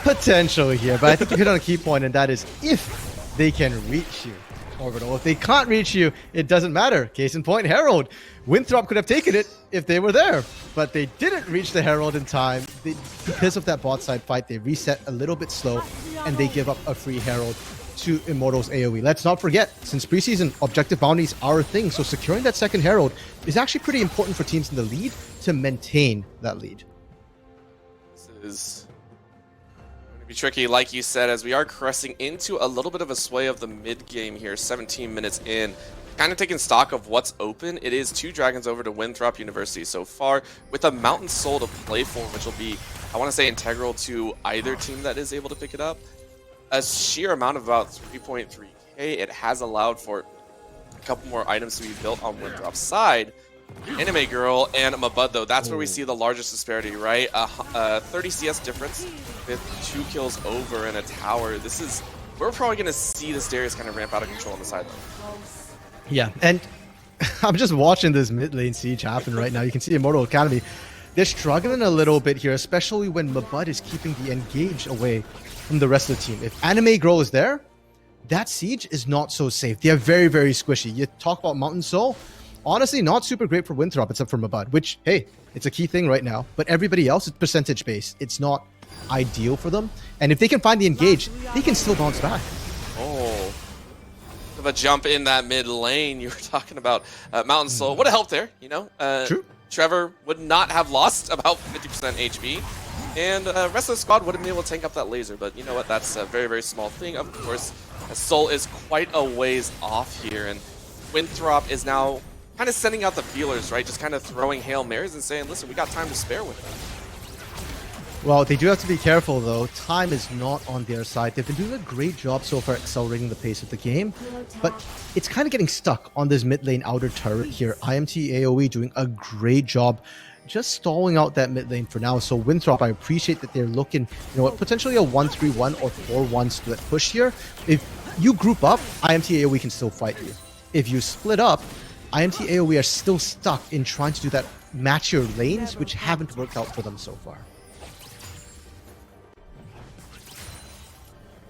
Potentially here, but I think you hit on a key point, and that is if they can reach you, Orbital. If they can't reach you, it doesn't matter. Case in point, Herald. Winthrop could have taken it if they were there, but they didn't reach the Herald in time. Because of that bot side fight, they reset a little bit slow, and they give up a free Herald to Immortals AOE. Let's not forget, since preseason, objective bounties are a thing, so securing that second Herald is actually pretty important for teams in the lead to maintain that lead. This is going to be tricky, like you said, as we are caressing into a little bit of a sway of the mid game here, 17 minutes in. Kind of taking stock of what's open. It is 2 dragons over to Winthrop University so far, with a Mountain Soul to play for, which will be, I want to say, integral to either team that is able to pick it up. A sheer amount of about 3.3k. It has allowed for a couple more items to be built on Winthrop's side. Anime Girl and Mabud, though, that's where we see the largest disparity, right? A 30 CS difference with 2 kills over in a tower. We're probably going to see this Darius kind of ramp out of control on the side, though. Yeah, and I'm just watching this mid lane siege happen right now. You can see Immortal Academy. They're struggling a little bit here, especially when Mabud is keeping the engage away from the rest of the team. If Anime Girl is there, that siege is not so safe. They are very, very squishy. You talk about Mountain Soul, honestly, not super great for Winthrop except for Mabud, which, hey, it's a key thing right now. But everybody else is percentage-based. It's not ideal for them. And if they can find the engage, they can still bounce back. Oh, of a jump in that mid lane. You were talking about Mountain Soul. Would have helped there, you know. True. Trevor would not have lost about 50% HP. And rest of the squad would have been able to tank up that laser. But you know what? That's a very, very small thing. Of course, Soul is quite a ways off here. And Winthrop is now kind of sending out the feelers, right? Just kind of throwing Hail Marys and saying, listen, we got time to spare with them. Well, they do have to be careful, though. Time is not on their side. They've been doing a great job so far accelerating the pace of the game, but it's kind of getting stuck on this mid lane outer turret here. IMT AOE doing a great job just stalling out that mid lane for now. So Winthrop, I appreciate that they're looking, you know what, potentially a 1-3-1 or 4-1 split push here. If you group up, IMT AOE can still fight you. If you split up, IMT AOE are still stuck in trying to do that match your lanes, which haven't worked out for them so far.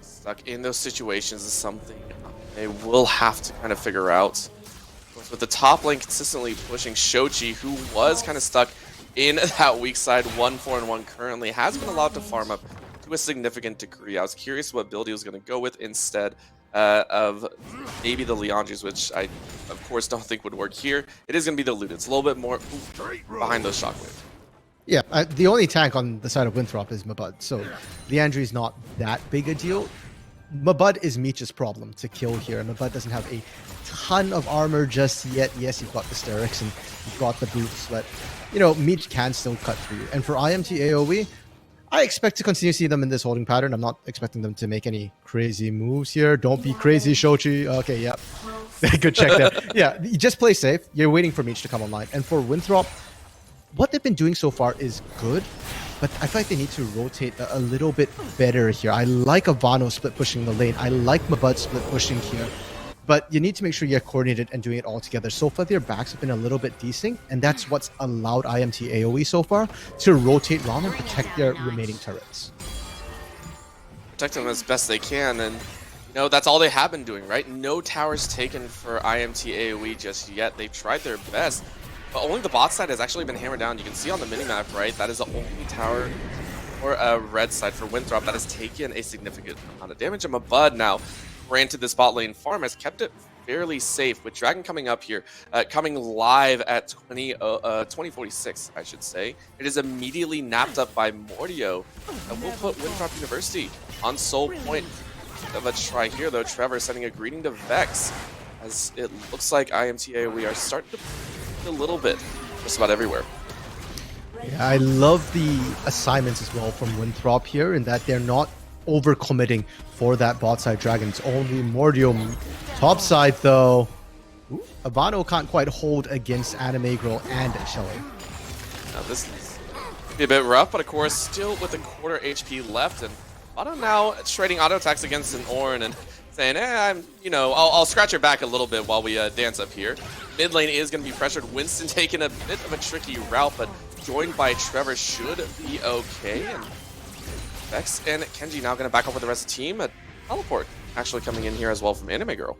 Stuck in those situations is something they will have to kind of figure out. With the top lane consistently pushing Shochi, who was kind of stuck in that weak side, 1-4-1 currently, has been allowed to farm up to a significant degree. I was curious what build he was going to go with instead of maybe the Leandris, which I, of course, don't think would work here. It is going to be the Loot. It's a little bit more behind those shockwaves. Yeah, the only tank on the side of Winthrop is Mabud, so Leandri is not that big a deal. Mabud is Meech's problem to kill here. Mabud doesn't have a ton of armor just yet. Yes, you've got the Sterix and you've got the boots, but, you know, Meech can still cut through you. And for IMT AOE, I expect to continue to see them in this holding pattern. I'm not expecting them to make any crazy moves here. Don't be crazy, Shochi. Okay, yeah. Good check there. Yeah, you just play safe. You're waiting for Meech to come online. And for Winthrop, what they've been doing so far is good, but I feel like they need to rotate a little bit better here. I like Ivano split pushing the lane. I like Mabud split pushing here, but you need to make sure you're coordinated and doing it all together. So far, their backs have been a little bit decent, and that's what's allowed IMT AOE so far to rotate around and protect their remaining turrets. Protect them as best they can, and you know, that's all they have been doing, right? No towers taken for IMT AOE just yet. They've tried their best, but only the bot side has actually been hammered down. You can see on the minimap, right? That is the only tower or a red side for Winthrop that has taken a significant amount of damage. And Mabud now, granted this bot lane farm, has kept it fairly safe, with Dragon coming up here, coming live at 2046, I should say. It is immediately napped up by Mordio, and will put Winthrop University on sole point of a try here, though. Trevor sending a greeting to Vex, as it looks like IMT AOE are starting to a little bit just about everywhere. Yeah, I love the assignments as well from Winthrop here, in that they're not overcommitting for that bot side Dragon. It's only Mordio. Top side though, Ivano can't quite hold against Anime Girl and Shelly. Now this is be a bit rough, but of course still with a quarter HP left, and Ivano now trading auto attacks against an Ornn and saying, I'll scratch your back a little bit while we dance up here. Mid lane is going to be pressured. Winston taking a bit of a tricky route, but joined by Trevor should be okay. And Vex and Kenji now going to back up with the rest of the team. A teleport actually coming in here as well from Anime Girl.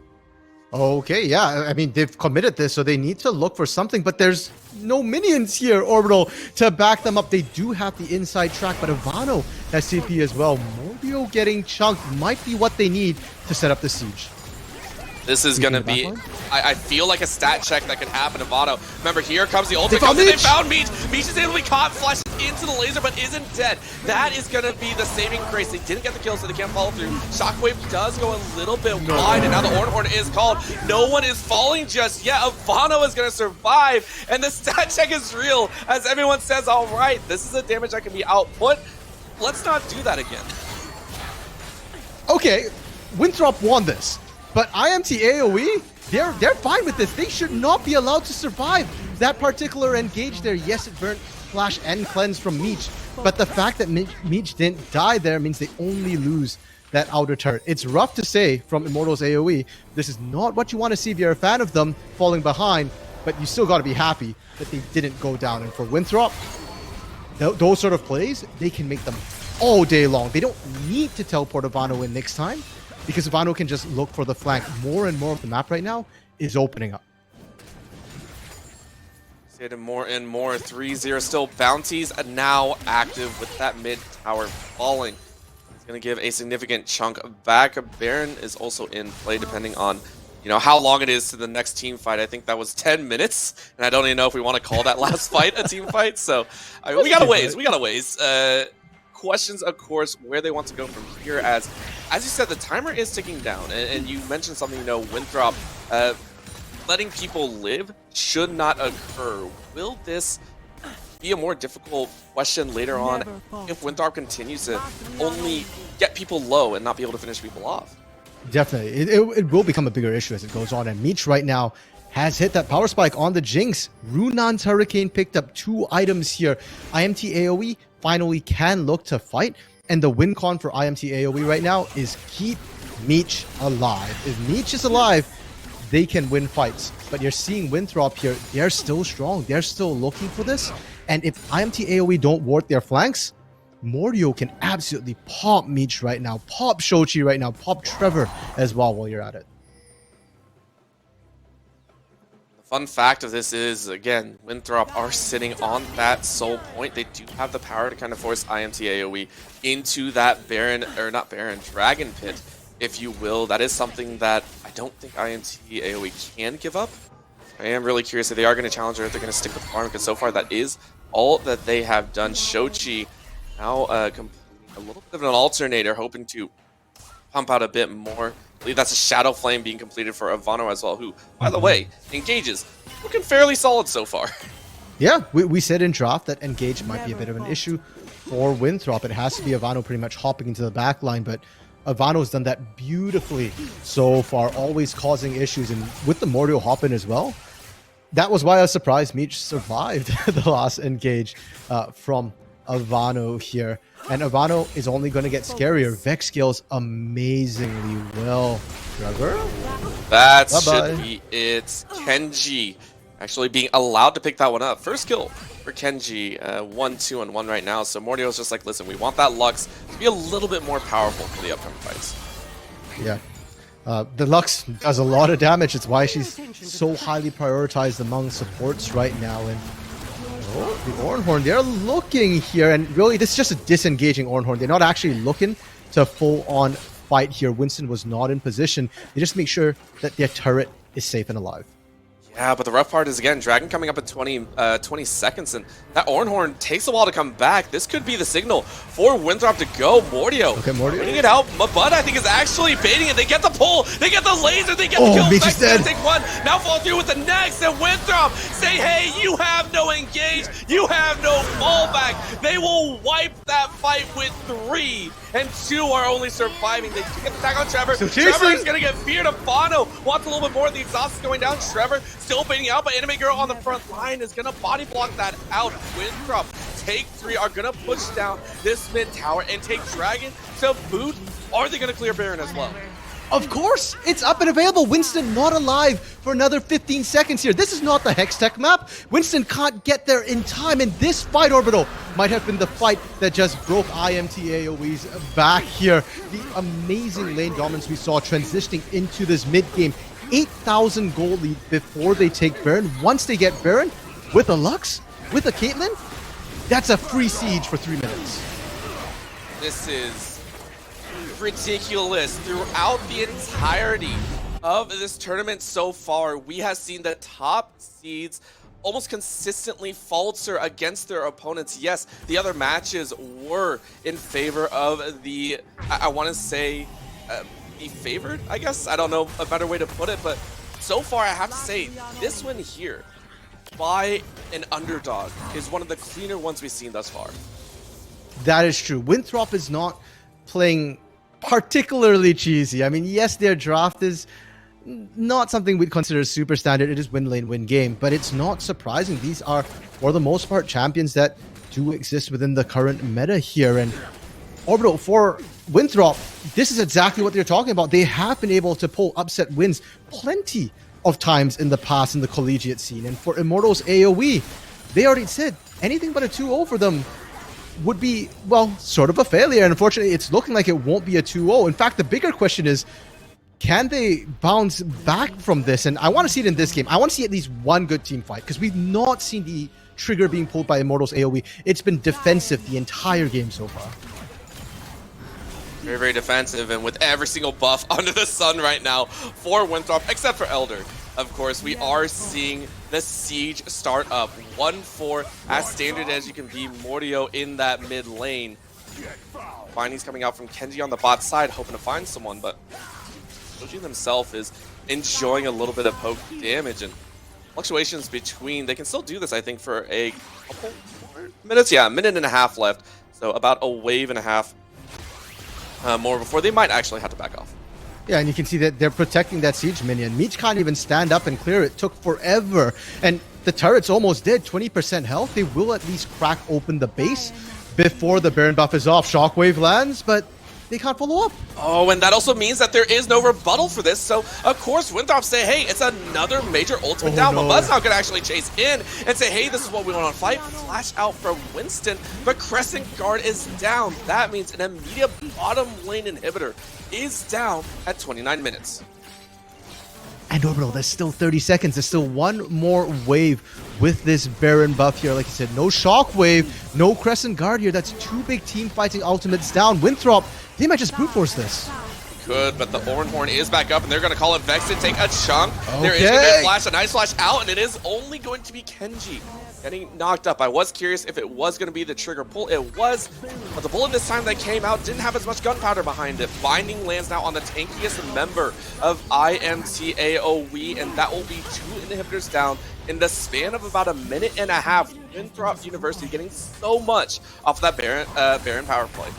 Okay, yeah, I mean, they've committed this, so they need to look for something, but there's no minions here, Orbital, to back them up. They do have the inside track, but Ivano has CP as well. Mordio getting chunked might be what they need to set up the siege. This is going to be, I feel like a stat check that could happen. Ivano, remember, here comes the ultimate. They found Meech. Meech is able to be caught, flashed into the laser, but isn't dead. That is going to be the saving grace. They didn't get the kill, so they can't follow through. Shockwave does go a little bit wide, and now the Ornn is called. No one is falling just yet. Ivano is going to survive, and the stat check is real, as everyone says, all right, this is a damage that can be output. Let's not do that again. Okay, Winthrop won this. But IMT AOE, they're fine with this. They should not be allowed to survive that particular engage there. Yes, it burnt Flash and Cleanse from Meech, but the fact that Meech didn't die there means they only lose that outer turret. It's rough to say from Immortals AOE, this is not what you want to see if you're a fan of them falling behind, but you still got to be happy that they didn't go down. And for Winthrop, those sort of plays, they can make them all day long. They don't need to teleport Ivano in next time, because Ivano can just look for the flank. More and more of the map right now is opening up. See it more and more. 3-0 still. Bounties now active with that mid tower falling. It's going to give a significant chunk back. Baron is also in play, depending on how long it is to the next team fight. I think that was 10 minutes, and I don't even know if we want to call that last fight a team fight. So we got a ways. We got a ways. Questions, of course, where they want to go from here. As you said, the timer is ticking down, and you mentioned something. Winthrop letting people live should not occur. Will this be a more difficult question later on if Winthrop continues to only get people low and not be able to finish people off? Definitely, it will become a bigger issue as it goes on. And Meech right now has hit that power spike on the Jinx. Runan's Hurricane picked up 2 items here. IMT AOE finally can look to fight, and the win con for IMT AOE right now is keep Meech alive. If Meech is alive, they can win fights. But you're seeing Winthrop here, they're still strong. They're still looking for this. And if IMT AOE don't ward their flanks, Mordio can absolutely pop Meech right now, pop Shochi right now, pop Trevor as well while you're at it. Fun fact of this is, again, Winthrop are sitting on that soul point. They do have the power to kind of force IMT AOE into that Dragon Pit, if you will. That is something that I don't think IMT AOE can give up. I am really curious if they are going to challenge her, if they're going to stick with the farm, because so far that is all that they have done. Shochi now completing a little bit of an alternator, hoping to pump out a bit more. I believe that's a Shadow Flame being completed for Ivano as well, who, by the way, engages looking fairly solid so far. Yeah, we said in draft that engage might be a bit of an issue for Winthrop. It has to be Ivano pretty much hopping into the back line, but Ivano's done that beautifully so far, always causing issues. And with the Mordio hop in as well, that was why I was surprised Meech survived the last engage from Ivano here. And Ivano is only going to get scarier. Vex scales amazingly well. Trevor? That should be it. Kenji actually being allowed to pick that one up. First kill for Kenji. 1-2-1 right now. So Mordio's just like, listen, we want that Lux to be a little bit more powerful for the upcoming fights. Yeah. The Lux does a lot of damage. It's why she's so highly prioritized among supports right now. And the Ornhorn, they're looking here, and really this is just a disengaging Ornhorn. They're not actually looking to full-on fight here. Winston was not in position. They just make sure that their turret is safe and alive. Yeah, but the rough part is, again, Dragon coming up in 20 seconds, and that Ornhorn takes a while to come back. This could be the signal for Winthrop to go. Mordio, Okay, Mordio. bringing it out. Mabud, I think, is actually baiting it. They get the pull, they get the laser, they get the Oh, kill. Meech is Vex dead. gonna take one, now fall through with the next, and Winthrop say, hey, you have no engage, you have no fallback. They will wipe that fight with 3, and 2 are only surviving. They get the tag on Trevor. So Trevor is gonna get feared. Bono wants a little bit more. The exhaust is going down. Trevor still baiting out, but Anime Girl on the front line is gonna body block that out. Winthrop, Take 3 are gonna push down this mid tower and take Dragon to boot. Are they gonna clear Baron as well? Of course, it's up and available. Winston not alive for another 15 seconds here. This is not the Hextech map. Winston can't get there in time, and this fight, Orbital, might have been the fight that just broke IMT AOE's back here. The amazing lane dominance we saw transitioning into this mid-game. 8,000 gold lead before they take Baron. Once they get Baron, with a Lux, with a Caitlyn, that's a free siege for 3 minutes. This is ridiculous. Throughout the entirety of this tournament so far, we have seen the top seeds almost consistently falter against their opponents. Yes, the other matches were in favor of the, I want to say, the favored, I guess? I don't know a better way to put it, but so far I have to say, this one here, by an underdog, is one of the cleaner ones we've seen thus far. That is true. Winthrop is not playing particularly cheesy. I mean, yes, their draft is not something we'd consider super standard. It is win lane, win game, but it's not surprising. These are, for the most part, champions that do exist within the current meta here. And Orbital, for Winthrop, this is exactly what they're talking about. They have been able to pull upset wins plenty of times in the past in the collegiate scene. And for Immortals AOE, they already said anything but a 2-0 for them would be, well, sort of a failure. And unfortunately, it's looking like it won't be a 2-0. In fact, the bigger question is, can they bounce back from this? And I want to see it in this game. I want to see at least one good team fight, because we've not seen the trigger being pulled by Immortals AOE. It's been defensive the entire game so far. Very, very defensive, and with every single buff under the sun right now for Winthrop, except for Elder. Of course, we are seeing the siege start up. 1-4, as standard as you can be. Mordio in that mid lane. Binding's coming out from Kenji on the bot side, hoping to find someone, but Shoji himself is enjoying a little bit of poke damage, and fluctuations between, they can still do this, I think, for a couple more minutes. Yeah, a minute and a half left, so about a wave and a half more before they might actually have to back off. Yeah, and you can see that they're protecting that siege minion. Meech can't even stand up and clear it. Took forever. And the turret's almost dead. 20% health. They will at least crack open the base before the Baron buff is off. Shockwave lands, but they can't follow up. Oh, and that also means that there is no rebuttal for this. So, of course, Winthrop say, hey, it's another major ultimate down. No. But Bud's not going to actually chase in and say, hey, this is what we want to fight. Flash out from Winston, but Crescent Guard is down. That means an immediate bottom lane inhibitor is down at 29 minutes. And Orbital, there's still 30 seconds. There's still one more wave with this Baron buff here. Like you said, no Shockwave, no Crescent Guard here. That's 2 big team fighting ultimates down. Winthrop, they might just brute force this. Could, but the Ornhorn is back up, and they're going to call it Vex and take a chunk. There is Okay. going to be a flash, a nice flash out, and it is only going to be Kenji getting knocked up. I was curious if it was going to be the trigger pull. It was, but the bullet this time that came out didn't have as much gunpowder behind it. Binding lands now on the tankiest member of IMT AOE, and that will be 2 inhibitors down in the span of about a minute and a half. Winthrop University getting so much off of that Baron power play.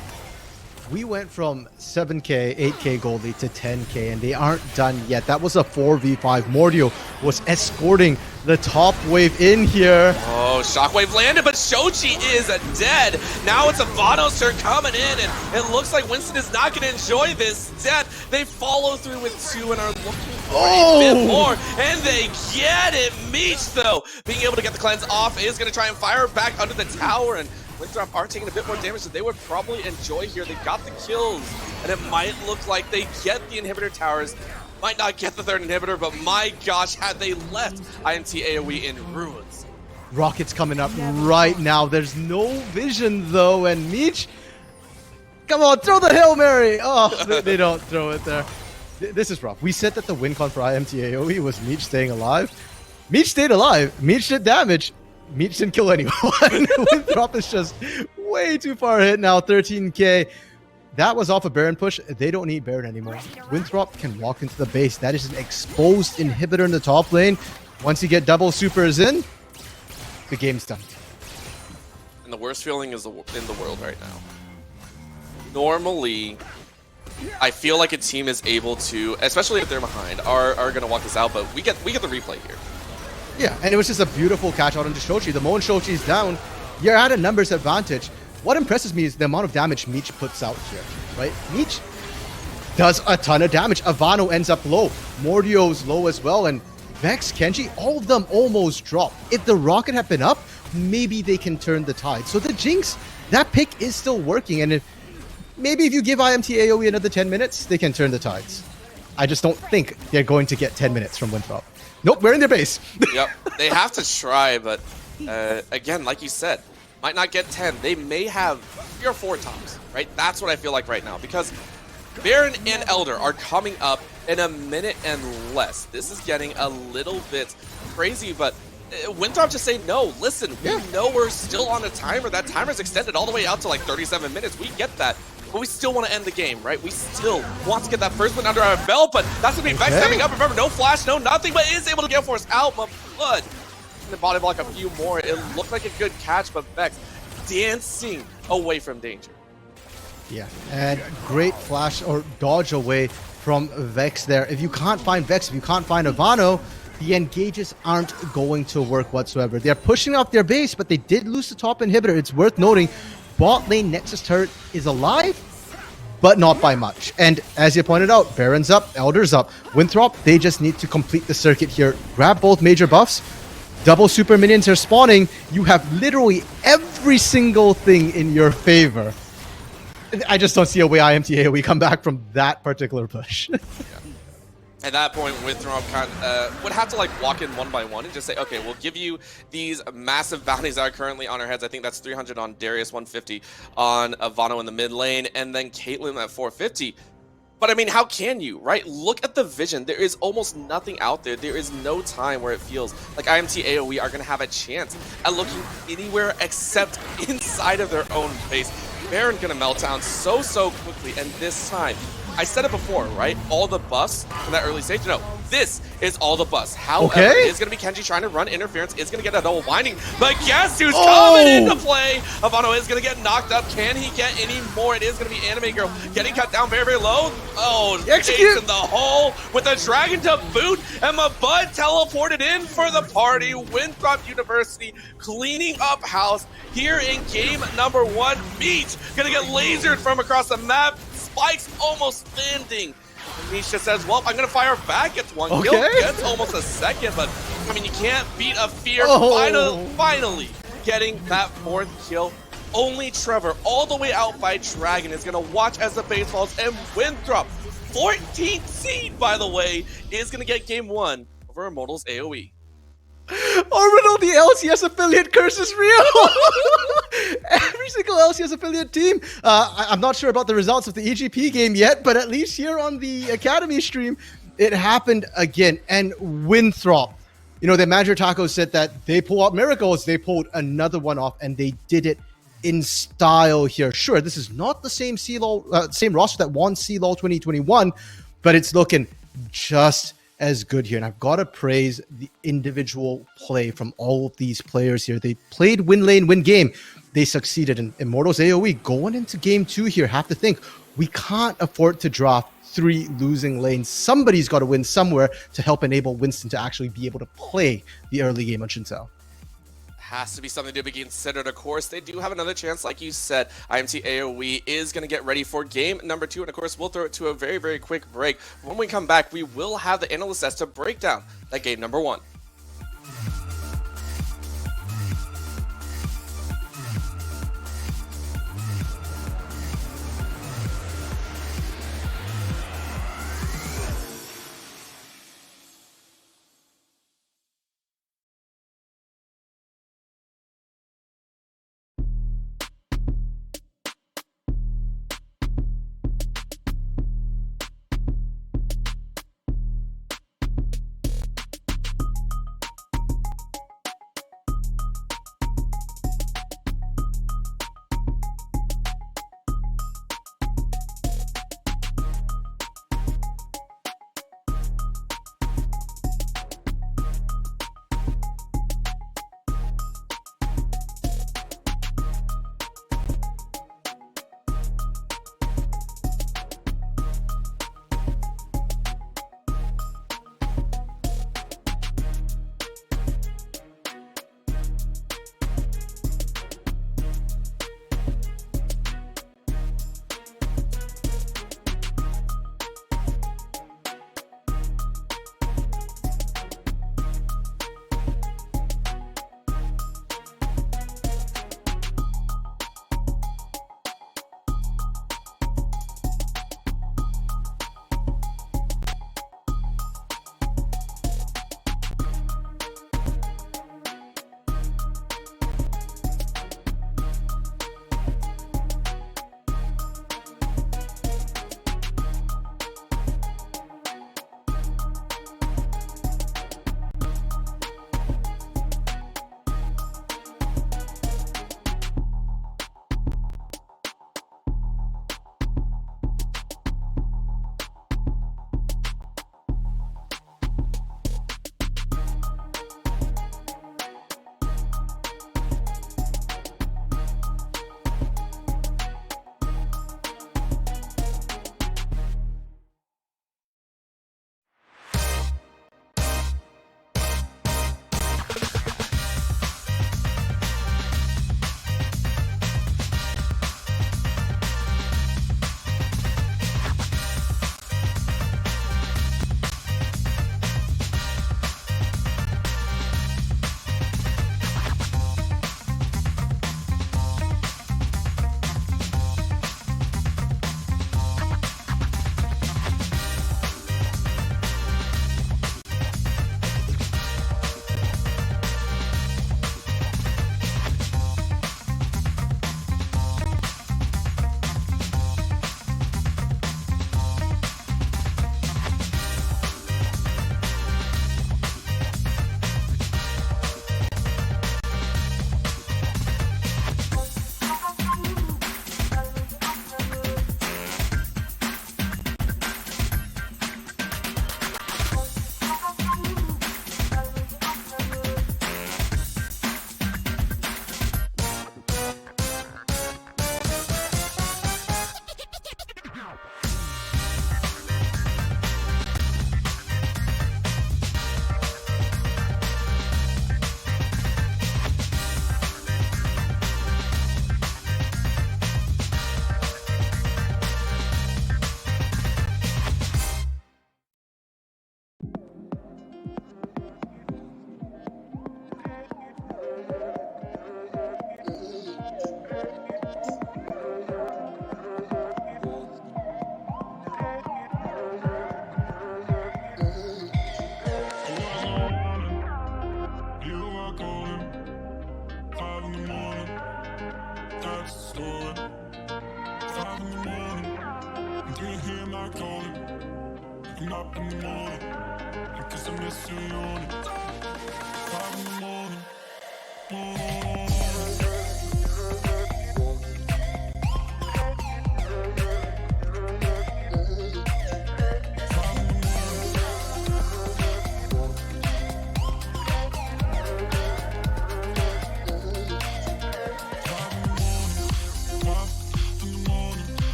We went from 7k, 8k gold lead to 10k, and they aren't done yet. That was a 4v5. Mordio was escorting the top wave in here. Oh, Shockwave landed, but Shoji is dead. Now it's a Vanos turn coming in, and it looks like Winston is not going to enjoy this death. They follow through with 2 and are looking for a bit more, and they get it. Meech, though, being able to get the cleanse off, is going to try and fire back under the tower, and Winthrop are taking a bit more damage than they would probably enjoy here. They got the kills and it might look like they get the inhibitor towers, might not get the third inhibitor, but my gosh, had they left IMT AoE in ruins. Rocket's coming up right now. There's no vision though, and Meech, come on, throw the Hail Mary. Oh, they don't throw it there. This is rough. We said that the win con for IMT AoE was Meech staying alive. Meech stayed alive. Meech did damage. Meech didn't kill anyone. Winthrop is just way too far hit now, 13k. That was off a Baron push. They don't need Baron anymore. Winthrop can walk into the base. That is an exposed inhibitor in the top lane. Once you get double supers in, the game's done. And the worst feeling is in the world right now. Normally, I feel like a team is able to, especially if they're behind, are going to walk this out, but we get the replay here. Yeah, and it was just a beautiful catch out into Shochi. The moment Shochi's down, you're at a numbers advantage. What impresses me is the amount of damage Meech puts out here, right? Meech does a ton of damage. Avano ends up low. Mordio's low as well, and Vex, Kenji, all of them almost drop. If the Rocket had been up, maybe they can turn the tide. So the Jinx, that pick is still working, and maybe if you give IMT AoE another 10 minutes, they can turn the tides. I just don't think they're going to get 10 minutes from Winthrop. Nope, we're in their base. Yep, they have to try, but again, like you said, might not get 10. They may have 3 or 4 tops, right? That's what I feel like right now, because Baron and Elder are coming up in a minute and less. This is getting a little bit crazy, but Winthrop just say, no, listen, we know we're still on a timer. That timer's extended all the way out to like 37 minutes. We get that, but we still want to end the game, right? We still want to get that first win under our belt, but that's going to be Vex stepping up. Remember, no flash, no nothing, but is able to get Force out, but Blood the body block a few more. It looked like a good catch, but Vex dancing away from danger. Yeah, and great flash or dodge away from Vex there. If you can't find Vex, if you can't find Avano, the engages aren't going to work whatsoever. They're pushing off their base, but they did lose the top inhibitor. It's worth noting, bot lane Nexus turret is alive, but not by much. And as you pointed out, Baron's up, Elder's up. Winthrop, they just need to complete the circuit here. Grab both major buffs. Double super minions are spawning. You have literally every single thing in your favor. I just don't see a way IMT AoE come back from that particular push. At that point, Winthrop kind of would have to like walk in one by one and just say, okay, we'll give you these massive bounties that are currently on our heads. I think that's 300 on Darius, 150 on Avano in the mid lane, and then Caitlyn at 450. But I mean, how can you, right? Look at the vision. There is almost nothing out there. There is no time where it feels like IMT AoE are going to have a chance at looking anywhere except inside of their own base. Baron going to melt down so quickly, and this time, I said it before, right? All the buffs from that early stage. No, this is all the buffs. However, it's going to be Kenji trying to run interference. It's going to get a double binding. But guess who's coming into play? Avano is going to get knocked up. Can he get any more? It is going to be Anime Girl getting cut down very low. Oh, Execute in the hole with a dragon to boot. And Mabud teleported in for the party. Winthrop University cleaning up house here in game number 1. Meech going to get lasered from across the map. Spikes almost landing. Misha says, well, I'm going to fire back. Gets one kill. Gets almost a second, but I mean, you can't beat a fear. Finally getting that 4th kill. Only Trevor, all the way out by Dragon, is going to watch as the base falls, and Winthrop, 14th seed, by the way, is going to get game 1 over Immortals AOE. Orbital, the LCS affiliate curse is real! Every single LCS affiliate team. I'm not sure about the results of the EGP game yet, but at least here on the Academy stream, it happened again. And Winthrop, you know, the manager Taco said that they pull out miracles. They pulled another one off, and they did it in style here. Sure, this is not the same same roster that won CLOL 2021, but it's looking just as good here. And I've got to praise the individual play from all of these players here. They played win lane, win game. They succeeded in Immortals AOE. Going into game 2 here, have to think, we can't afford to drop 3 losing lanes. Somebody's got to win somewhere to help enable Winston to actually be able to play the early game on Shintel. Has to be something to be considered. Of course, they do have another chance, like you said. IMT AOE is going to get ready for game number 2, and of course, we'll throw it to a very quick break. When we come back, we will have the analyst as to break down that game number 1. that's the story. 5 in the morning, and do you hear my calling? I'm up in the morning, because I miss you yawning. 5 in the morning,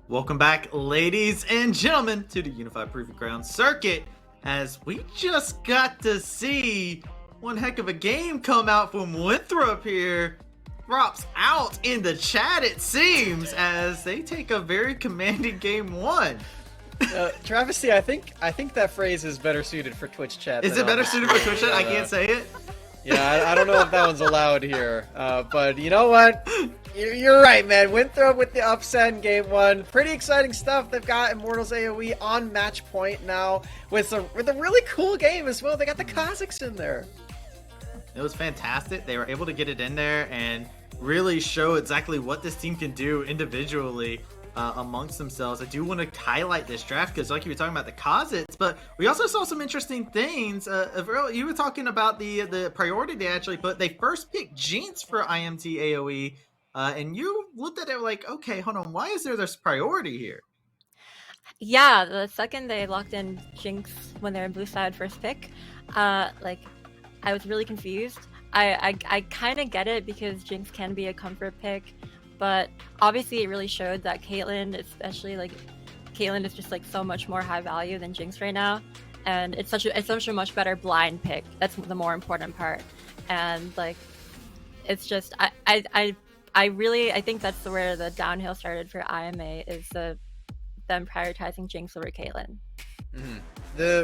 Welcome back, ladies and gentlemen, to the Unified Proving Ground circuit, as we just got to see one heck of a game come out from Winthrop here. Drops out in the chat, it seems, as they take a very commanding game one. Travesty, I think that phrase is better suited for Twitch chat. Is it better suited for Twitch chat? I can't say it. Yeah, I don't know if that one's allowed here. But you know what? You're right, man. Winthrop with the upset in game one. Pretty exciting stuff. They've got Immortals AOE on match point now with a really cool game as well. They got the Kazakhs in there. It was fantastic. They were able to get it in there and really show exactly what this team can do individually amongst themselves. I do want to highlight this draft because like you were talking about the Kazakhs, but we also saw some interesting things. You were talking about the priority they actually put. They first picked Jinx for IMT AOE, and you looked at it like, okay, hold on, why is there this priority here? Yeah, the second they locked in Jinx when they're blue side first pick, like I was really confused. I kind of get it because Jinx can be a comfort pick, but obviously it really showed that Caitlyn, especially like Caitlyn, is just like so much more high value than Jinx right now, and it's such a much better blind pick. That's the more important part, and like it's just I think that's where the downhill started for IMA is them prioritizing Jinx over Caitlyn. Mm-hmm.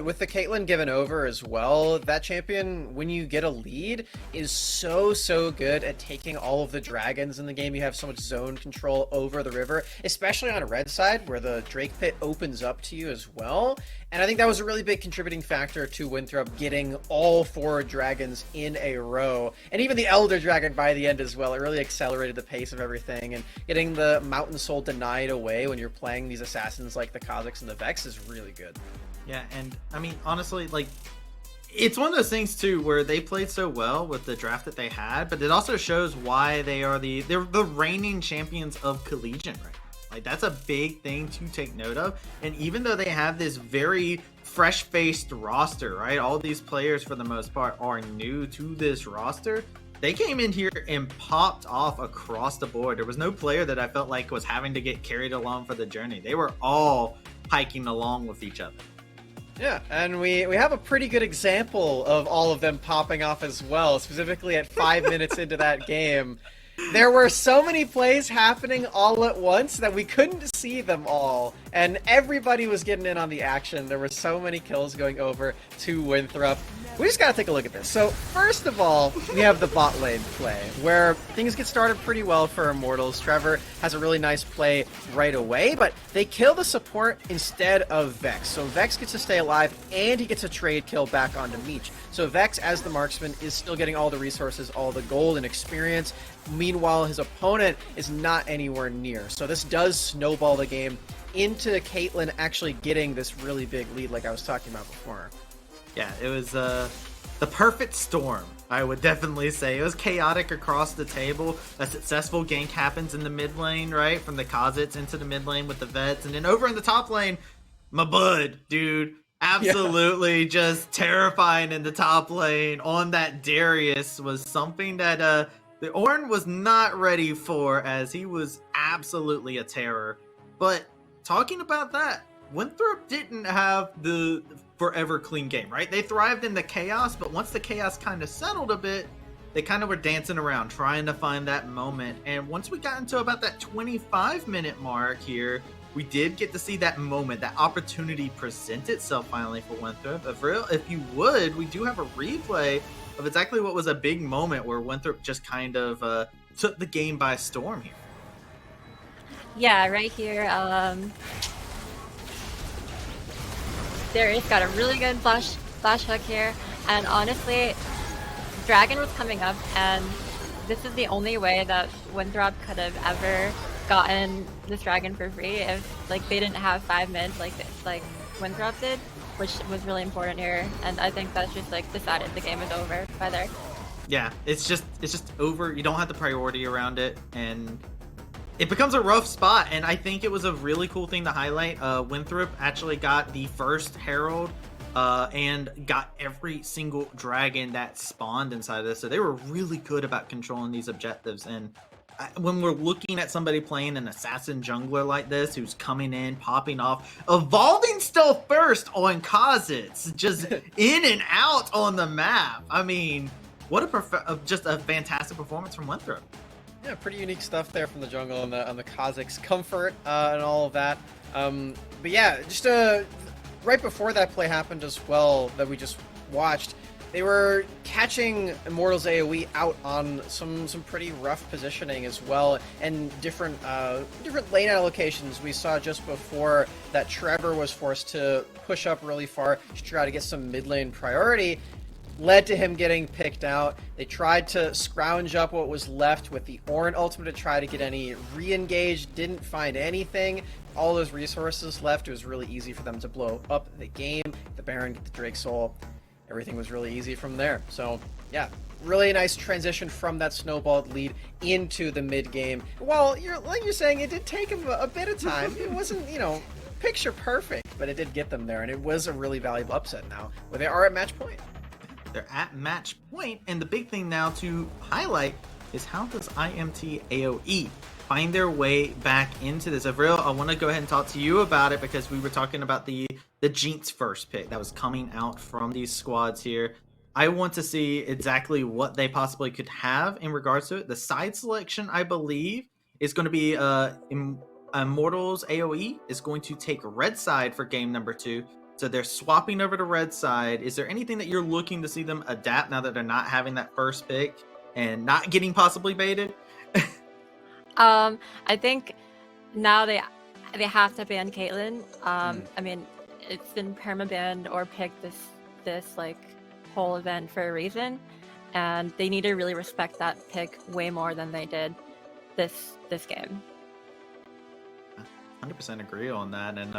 With the Caitlyn given over as well, that champion, when you get a lead, is so good at taking all of the dragons in the game. You have so much zone control over the river, especially on a red side where the Drake pit opens up to you as well. And I think that was a really big contributing factor to Winthrop getting all 4 dragons in a row. And even the Elder Dragon by the end as well. It really accelerated the pace of everything. And getting the Mountain Soul denied away when you're playing these assassins like the Kazakhs and the Vex is really good. Yeah, and I mean, honestly, like, it's one of those things too where they played so well with the draft that they had, but it also shows why they're the reigning champions of Collegiate right now. Like, that's a big thing to take note of. And even though they have this very fresh-faced roster, right? All these players, for the most part, are new to this roster. They came in here and popped off across the board. There was no player that I felt like was having to get carried along for the journey. They were all hiking along with each other. Yeah, and we have a pretty good example of all of them popping off as well, specifically at 5 minutes into that game. There were so many plays happening all at once that we couldn't see them all, and everybody was getting in on the action. There were so many kills going over to Winthrop. We just gotta take a look at this. So, first of all, we have the bot lane play, where things get started pretty well for Immortals. Trevor has a really nice play right away, but they kill the support instead of Vex. So Vex gets to stay alive, and he gets a trade kill back onto Meech. So Vex, as the marksman, is still getting all the resources, all the gold and experience. Meanwhile, his opponent is not anywhere near. So this does snowball the game into Caitlyn actually getting this really big lead like I was talking about before. Yeah, it was the perfect storm, I would definitely say. It was chaotic across the table. A successful gank happens in the mid lane, right? From the Kazakhs into the mid lane with the Vets. And then over in the top lane, my bud, dude. Absolutely just terrifying in the top lane on that Darius was something that the Ornn was not ready for, as he was absolutely a terror. But talking about that, Winthrop didn't have the forever clean game, right? They thrived in the chaos, but once the chaos kind of settled a bit, they kind of were dancing around trying to find that moment. And once we got into about that 25-minute mark here, we did get to see that moment, that opportunity present itself finally for Winthrop. If you would, we do have a replay of exactly what was a big moment where Winthrop just kind of took the game by storm here. Yeah, right here. Darius got a really good flash hook here, and honestly, Dragon was coming up, and this is the only way that Winthrop could have ever gotten this Dragon for free if like they didn't have 5 mids like Winthrop did, which was really important here. And I think that's just like decided the game is over by there. Yeah, it's just over. You don't have the priority around it, and it becomes a rough spot. And I think it was a really cool thing to highlight. Winthrop actually got the first Herald and got every single dragon that spawned inside of this. So they were really good about controlling these objectives. And when we're looking at somebody playing an assassin jungler like this, who's coming in, popping off, evolving still first on Kha'Zix, just in and out on the map. I mean, what just a fantastic performance from Winthrop. Yeah, pretty unique stuff there from the jungle on the Kha'Zix comfort and all of that. But yeah, just right before that play happened as well that we just watched, they were catching Immortals AOE out on some pretty rough positioning as well, and different lane allocations. We saw just before that Trevor was forced to push up really far to try to get some mid lane priority, led to him getting picked out. They tried to scrounge up what was left with the Ornn ultimate to try to get any re-engage, didn't find anything. All those resources left, it was really easy for them to blow up the game. The Baron, get the Drake Soul, everything was really easy from there. So yeah, really nice transition from that snowballed lead into the mid game. Well, like you're saying, it did take him a bit of time. It wasn't, picture perfect, but it did get them there, and it was a really valuable upset now, where they are at match point. They're at match point, and the big thing now to highlight is how does IMT AOE find their way back into this? Avril, I want to go ahead and talk to you about it, because we were talking about the Jinx first pick that was coming out from these squads here. I want to see exactly what they possibly could have in regards to it. The side selection, I believe, is going to be Immortals AOE is going to take red side for game number 2. So they're swapping over to red side. Is there anything that you're looking to see them adapt now that they're not having that first pick and not getting possibly baited? I think now they have to ban Caitlyn. I mean, it's been permabanned or picked this like whole event for a reason, and they need to really respect that pick way more than they did this game. 100% agree on that. And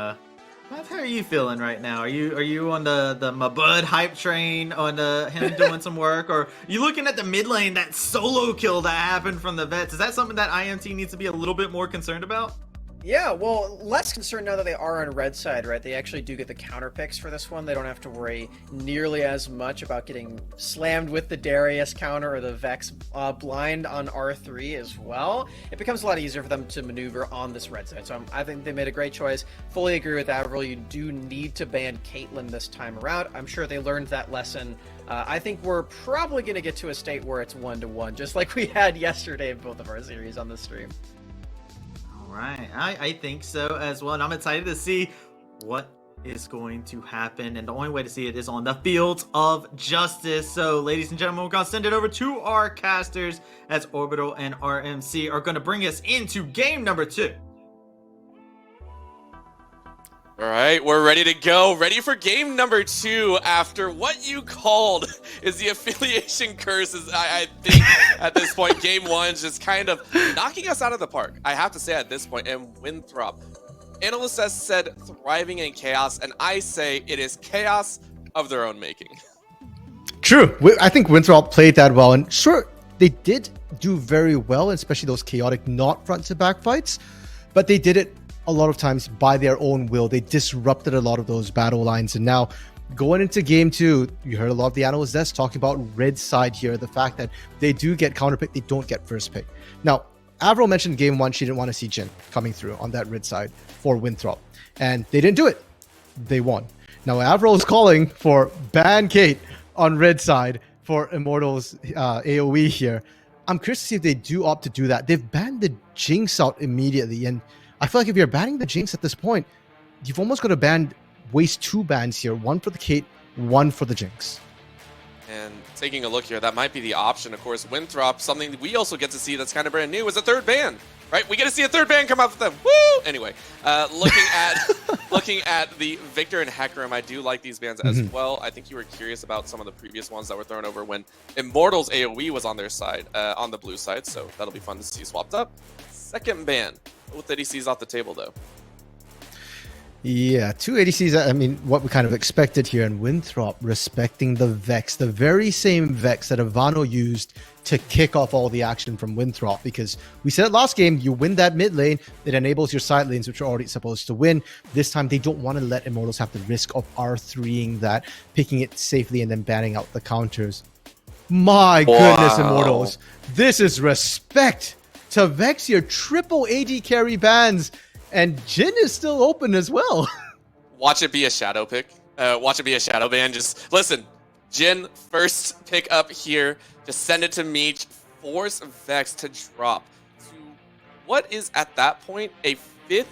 Matt, how are you feeling right now? Are you on the Mabud hype train on him doing some work, or are you looking at the mid lane, that solo kill that happened from the vets? Is that something that IMT needs to be a little bit more concerned about? Yeah, well, less concerned now that they are on red side, right? They actually do get the counter picks for this one. They don't have to worry nearly as much about getting slammed with the Darius counter or the Vex blind on R3 as well. It becomes a lot easier for them to maneuver on this red side. So I think they made a great choice. Fully agree with Avril. You do need to ban Caitlyn this time around. I'm sure they learned that lesson. I think we're probably going to get to a state where it's 1-1, just like we had yesterday in both of our series on the stream. Right, I think so as well, and I'm excited to see what is going to happen, and the only way to see it is on the fields of justice. So ladies and gentlemen, we're gonna send it over to our casters as Orbital and RMC are gonna bring us into game number 2. All right, we're ready to go. Ready for game number 2 after what you called is the affiliation curses. I think at this point, game 1 is just kind of knocking us out of the park. I have to say at this point, and Winthrop, analysts has said thriving in chaos, and I say it is chaos of their own making. True. I think Winthrop played that well, and sure, they did do very well, especially those chaotic not front to back fights, but they did it a lot of times by their own will. They disrupted a lot of those battle lines, and now going into game 2, you heard a lot of the analysts desk talking about red side here, the fact that they do get counter pick, they don't get first pick. Now, Avril mentioned game 1 she didn't want to see Jhin coming through on that red side for Winthrop, and they didn't do it. They won. Now Avril is calling for ban Kate on red side for Immortals AOE here. I'm curious to see if they do opt to do that. They've banned the Jinx out immediately, and I feel like if you're banning the Jinx at this point, you've almost got to waste 2 bans here. 1 for the Kate, 1 for the Jinx. And taking a look here, that might be the option. Of course, Winthrop, something we also get to see that's kind of brand new, is a 3rd ban Right, we get to see a third ban come out with them. Woo! Anyway, looking at the Victor and Hecarim, I do like these bans as well. I think you were curious about some of the previous ones that were thrown over when Immortals AOE was on their side, on the blue side. So that'll be fun to see swapped up. Second ban with ADCs off the table though. Yeah, 2 ADCs, I mean, what we kind of expected here, and Winthrop respecting the Vex, the very same Vex that Ivano used to kick off all the action from Winthrop, because we said last game, you win that mid lane, it enables your side lanes, which are already supposed to win. This time, they don't want to let Immortals have the risk of R3ing that, picking it safely, and then banning out the counters. My goodness, Immortals. This is respect to Vex here. Triple AD carry bans. And Jin is still open as well. Watch it be a shadow pick. Watch it be a shadow ban. Just listen. Jin, first pick up here. Just send it to Meech. Force Vex to drop to what is at that point a 5th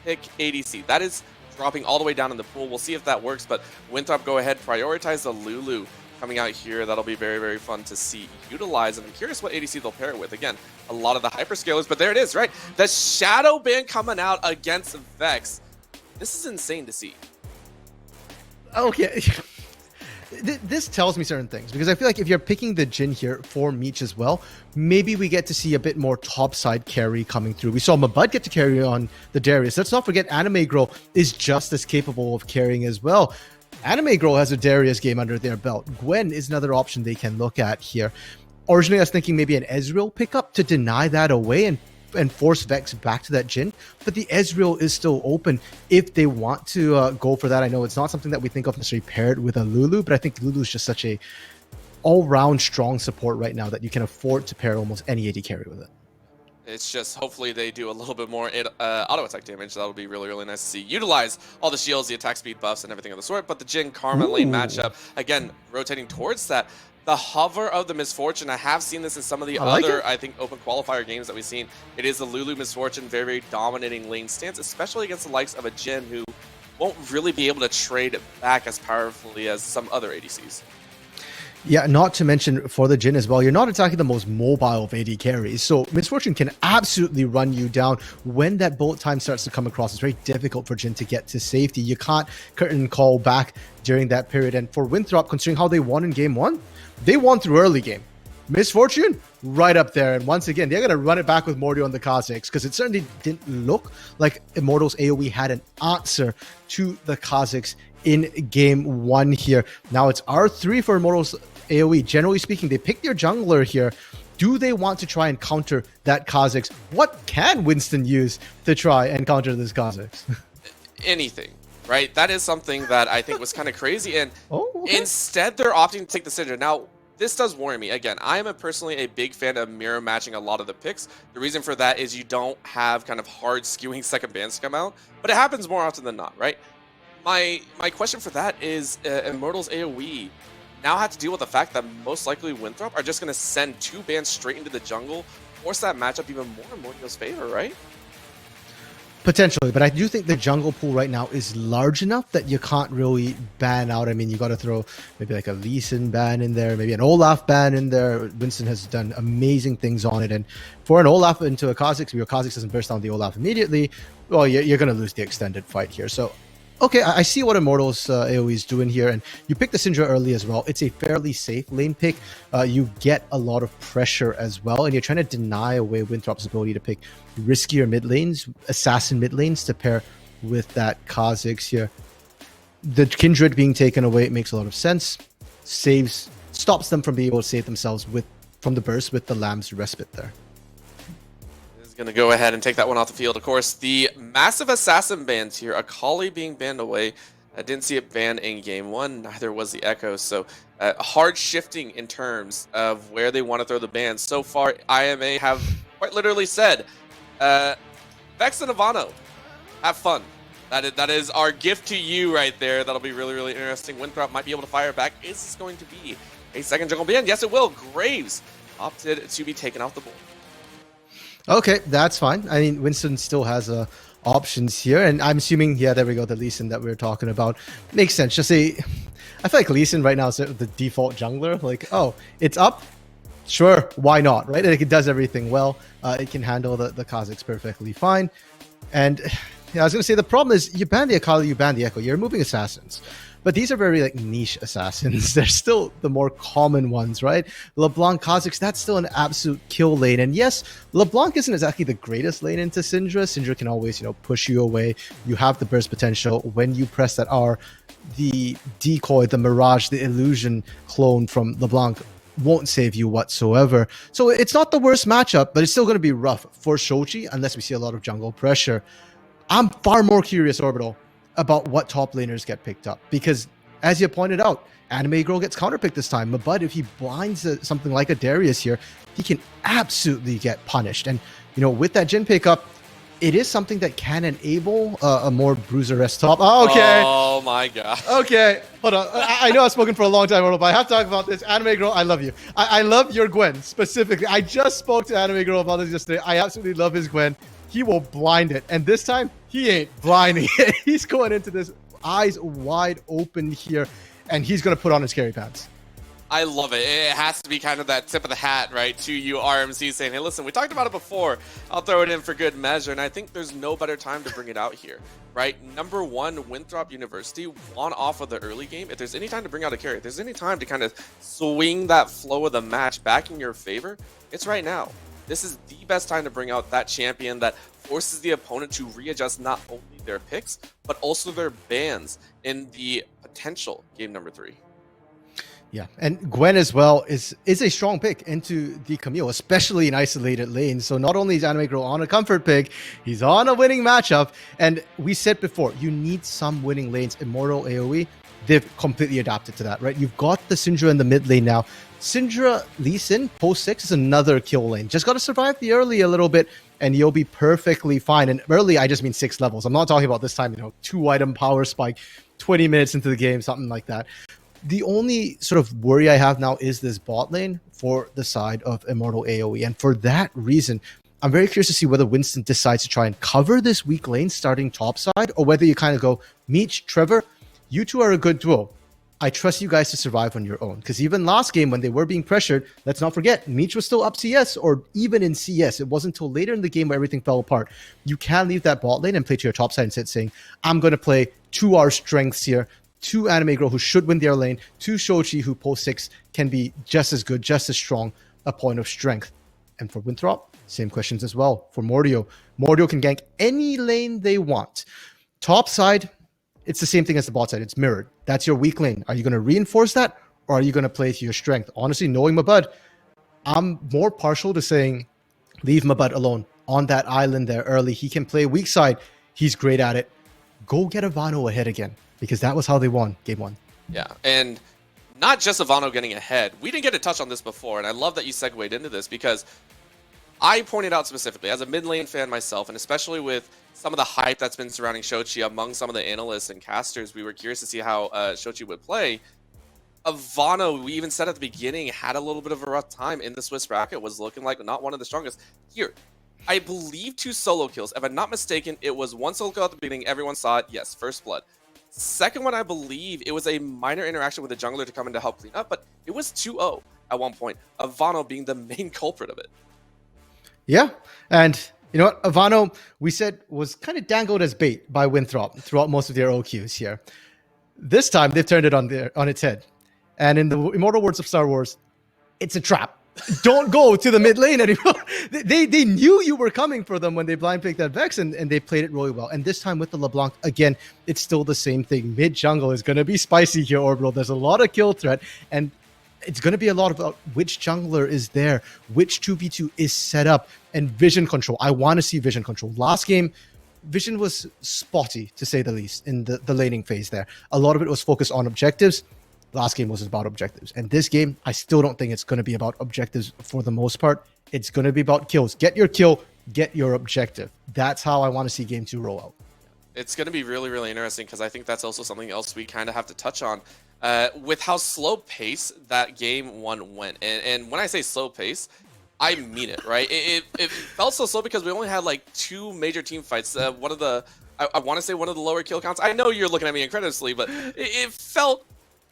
pick ADC. That is dropping all the way down in the pool. We'll see if that works. But Winthrop, go ahead. Prioritize the Lulu coming out here. That'll be very, very fun to see utilize. And I'm curious what ADC they'll pair it with. Again, a lot of the hyperscalers, but there it is, right? The shadow ban coming out against Vex. This is insane to see. Okay. This tells me certain things, because I feel like if you're picking the Jin here for Meech as well, maybe we get to see a bit more topside carry coming through. We saw Mabud get to carry on the Darius. Let's not forget Anime Girl is just as capable of carrying as well. Anime Girl has a Darius game under their belt. Gwen is another option they can look at here. Originally, I was thinking maybe an Ezreal pickup to deny that away and force Vex back to that Jin. But the Ezreal is still open if they want to go for that. I know it's not something that we think of necessarily paired with a Lulu, but I think Lulu is just such a all-round strong support right now that you can afford to pair almost any AD carry with it. It's just hopefully they do a little bit more auto attack damage. That'll be really, really nice to see. Utilize all the shields, the attack speed buffs, and everything of the sort. But the Jin Karma lane matchup, again, rotating towards that. The hover of the Misfortune, I have seen this in some of the I think, open qualifier games that we've seen. It is the Lulu Misfortune, very, very dominating lane stance, especially against the likes of a Jin who won't really be able to trade back as powerfully as some other ADCs. Yeah, not to mention for the Jin as well, you're not attacking the most mobile of AD carries, so Misfortune can absolutely run you down. When that bullet time starts to come across, it's very difficult for Jin to get to safety. You can't curtain call back during that period, and for Winthrop, considering how they won in game 1, they won through early game. Misfortune, right up there, and once again, they're going to run it back with Mordio on the Kazakhs, because it certainly didn't look like Immortals AOE had an answer to the Kazakhs in game 1 here. Now it's R3 for Immortals AOE. Generally speaking, they pick their jungler here. Do they want to try and counter that Kazakhs? What can Winston use to try and counter this Kazakhs? Anything, right? That is something that I think was kind of crazy, and instead they're opting to take the Syndra. Now, this does worry me. Again, I am personally a big fan of mirror matching a lot of the picks. The reason for that is you don't have kind of hard skewing second bans come out, but it happens more often than not, right? My question for that is Immortals AOE now have to deal with the fact that most likely Winthrop are just going to send 2 bans straight into the jungle, force that matchup even more in Mordio's favor, right? Potentially, but I do think the jungle pool right now is large enough that you can't really ban out. I mean, you got to throw maybe like a Lee Sin ban in there, maybe an Olaf ban in there. Winston has done amazing things on it, and for an Olaf into a Kha'Zix, if your Kha'Zix doesn't burst down the Olaf immediately, well, you're going to lose the extended fight here. So, okay, I see what Immortals AoE is doing here, and you pick the Syndra early as well. It's a fairly safe lane pick. You get a lot of pressure as well, and you're trying to deny away Winthrop's ability to pick riskier mid lanes, assassin mid lanes to pair with that Kha'Zix here. The Kindred being taken away, it makes a lot of sense. Stops them from being able to save themselves from the burst with the Lamb's respite there. Going to go ahead and take that one off the field. Of course, the massive assassin bans here. Akali being banned away. I didn't see it banned in game 1. Neither was the Echo. So hard shifting in terms of where they want to throw the bans. So far, IMA have quite literally said, Vex and Ivano, have fun. That is our gift to you right there. That'll be really, really interesting. Winthrop might be able to fire back. Is this going to be a second jungle ban? Yes, it will. Graves opted to be taken off the board. Okay, that's fine. I mean, Winston still has options here, and I'm assuming, yeah, there we go, the Lee Sin that we were talking about. Makes sense. I feel like Lee Sin right now is the default jungler. Like, oh, it's up, Sure, why not, right? Like, it does everything well. It can handle the Kazakhs perfectly fine. And yeah, I was going to say, the problem is you ban the Akali, you ban the Echo. You're removing assassins. But these are very like niche assassins. They're still the more common ones, right? LeBlanc, Kazakhs, that's still an absolute kill lane. And yes, LeBlanc isn't exactly the greatest lane into Syndra. Syndra can always, push you away. You have the burst potential. When you press that R, the decoy, the mirage, the illusion clone from LeBlanc won't save you whatsoever. So it's not the worst matchup, but it's still going to be rough for Shochi unless we see a lot of jungle pressure. I'm far more curious, Orbital, about what top laners get picked up. Because, as you pointed out, Anime Girl gets counterpicked this time. But if he blinds something like a Darius here, he can absolutely get punished. And, with that Jhin pickup, it is something that can enable a more bruiser-esque top. Oh, okay. Oh my god. Okay, hold on. I know I've spoken for a long time, Orbital, but I have to talk about this. Anime Girl, I love you. I love your Gwen, specifically. I just spoke to Anime Girl about this yesterday. I absolutely love his Gwen. He will blind it. And this time, he ain't blinding it. He's going into this eyes wide open here, and he's going to put on his carry pants. I love it. It has to be kind of that tip of the hat, right, to you RMC saying, hey, listen, we talked about it before. I'll throw it in for good measure, and I think there's no better time to bring it out here, right? Number one, Winthrop University won off of the early game. If there's any time to bring out a carry, if there's any time to kind of swing that flow of the match back in your favor, it's right now. This is the best time to bring out that champion that forces the opponent to readjust not only their picks, but also their bans in the potential game number 3. Yeah, and Gwen as well is a strong pick into the Camille, especially in isolated lanes. So not only is Anime Girl on a comfort pick, he's on a winning matchup. And we said before, you need some winning lanes. Immortal AOE, they've completely adapted to that, right? You've got the Syndra in the mid lane now. Syndra Lee Sin, post 6 is another kill lane. Just got to survive the early a little bit, and you'll be perfectly fine. And early, I just mean 6 levels. I'm not talking about this time, 2-item power spike, 20 minutes into the game, something like that. The only sort of worry I have now is this bot lane for the side of Immortal AOE. And for that reason, I'm very curious to see whether Winston decides to try and cover this weak lane starting top side, or whether you kind of go, Meech, Trevor, you two are a good duo. I trust you guys to survive on your own. Because even last game, when they were being pressured, let's not forget, Meech was still up CS, or even in CS. It wasn't until later in the game where everything fell apart. You can leave that bot lane and play to your top side and sit saying, I'm going to play to our strengths here. 2 Anime Girl who should win their lane, 2 Shochi who post 6 can be just as good, just as strong, a point of strength. And for Winthrop, same questions as well. For Mordio, Mordio can gank any lane they want. Top side, it's the same thing as the bot side. It's mirrored. That's your weak lane. Are you going to reinforce that, or are you going to play to your strength? Honestly, knowing Mabud, I'm more partial to saying leave Mabud alone on that island there early. He can play weak side. He's great at it. Go get Ivano ahead again, because that was how they won game 1. Yeah, and not just Ivano getting ahead. We didn't get to touch on this before, and I love that you segued into this, because I pointed out specifically, as a mid lane fan myself, and especially with some of the hype that's been surrounding Shochi among some of the analysts and casters, we were curious to see how Shochi would play. Ivano, we even said at the beginning, had a little bit of a rough time in the Swiss bracket, was looking like not one of the strongest. Here, I believe 2 solo kills. If I'm not mistaken, it was 1 solo kill at the beginning. Everyone saw it. Yes, first blood. Second one, I believe it was a minor interaction with the jungler to come in to help clean up, but it was 2-0 at one point. Ivano being the main culprit of it. Yeah, and you know what? Ivano, we said, was kind of dangled as bait by Winthrop throughout most of their OQs here. This time, they've turned it on its head. And in the immortal words of Star Wars, it's a trap. Don't go to the mid lane anymore. They knew you were coming for them when they blind picked that Vex, and they played it really well. And this time with the LeBlanc, again, it's still the same thing. Mid jungle is going to be spicy here, Orbital. There's a lot of kill threat, and it's going to be a lot about which jungler is there, which 2v2 is set up, and vision control. I want to see vision control. Last game, vision was spotty, to say the least, in the laning phase there. A lot of it was focused on objectives. Last game was about objectives. And this game, I still don't think it's going to be about objectives for the most part. It's going to be about kills. Get your kill, get your objective. That's how I want to see game 2 roll out. It's going to be really, really interesting, because I think that's also something else we kind of have to touch on with how slow pace that game 1 went. And when I say slow pace, I mean it, right? It felt so slow because we only had like 2 major team fights. One of the, I want to say one of the lower kill counts. I know you're looking at me incredulously, but it felt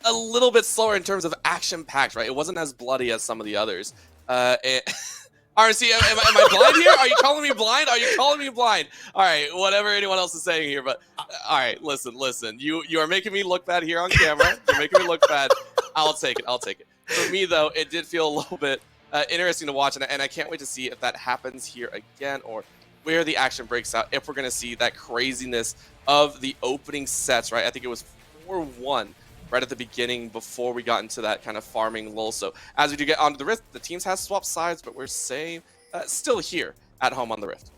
a little bit slower in terms of action-packed, right? It wasn't as bloody as some of the others. RC, am I blind here? Are you calling me blind? Are you calling me blind? All right, whatever anyone else is saying here, but all right, listen. You are making me look bad here on camera. You're making me look bad. I'll take it. For me though, it did feel a little bit interesting to watch, and I can't wait to see if that happens here again, or where the action breaks out. If we're gonna see that craziness of the opening sets, right? I think it was 4-1. Right at the beginning before we got into that kind of farming lull. So as we do get onto the Rift, the teams have swapped sides, but we're saying still here at home on the Rift.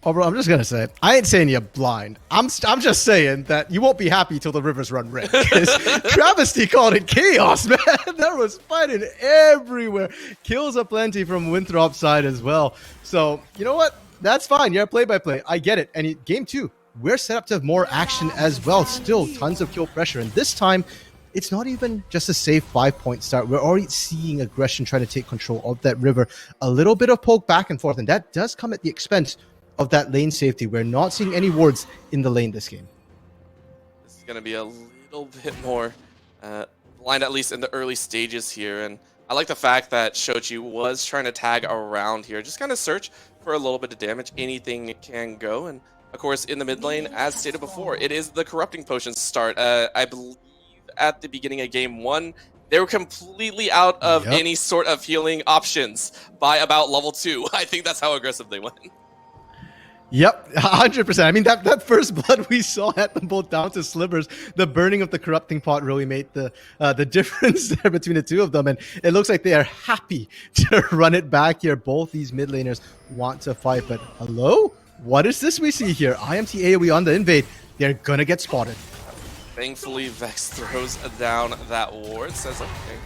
Oh, bro, I'm just gonna say, I ain't saying you're blind. I'm just saying that you won't be happy till the rivers run red. Because Travesty called it chaos, man. There was fighting everywhere. Kills aplenty from Winthrop's side as well. So you know what? That's fine. You're play-by-play. I get it. And game 2. We're set up to have more action as well. Still tons of kill pressure. And this time, it's not even just a safe 5-point start. We're already seeing aggression trying to take control of that river. A little bit of poke back and forth. And that does come at the expense of that lane safety. We're not seeing any wards in the lane this game. This is going to be a little bit more blind, at least in the early stages here. And I like the fact that Shochi was trying to tag around here. Just kind of search for a little bit of damage. Anything can go. And of course, in the mid lane, as stated before, it is the Corrupting Potions start. I believe at the beginning of game 1, they were completely out of any sort of healing options by about level 2. I think that's how aggressive they went. Yep, 100%. I mean, that first blood we saw had them both down to slivers. The burning of the Corrupting Pot really made the difference there between the two of them. And it looks like they are happy to run it back here. Both these mid laners want to fight. But hello? What is this we see here? IMT AOE on the invade. They're gonna get spotted. Thankfully, Vex throws down that ward. Says, okay,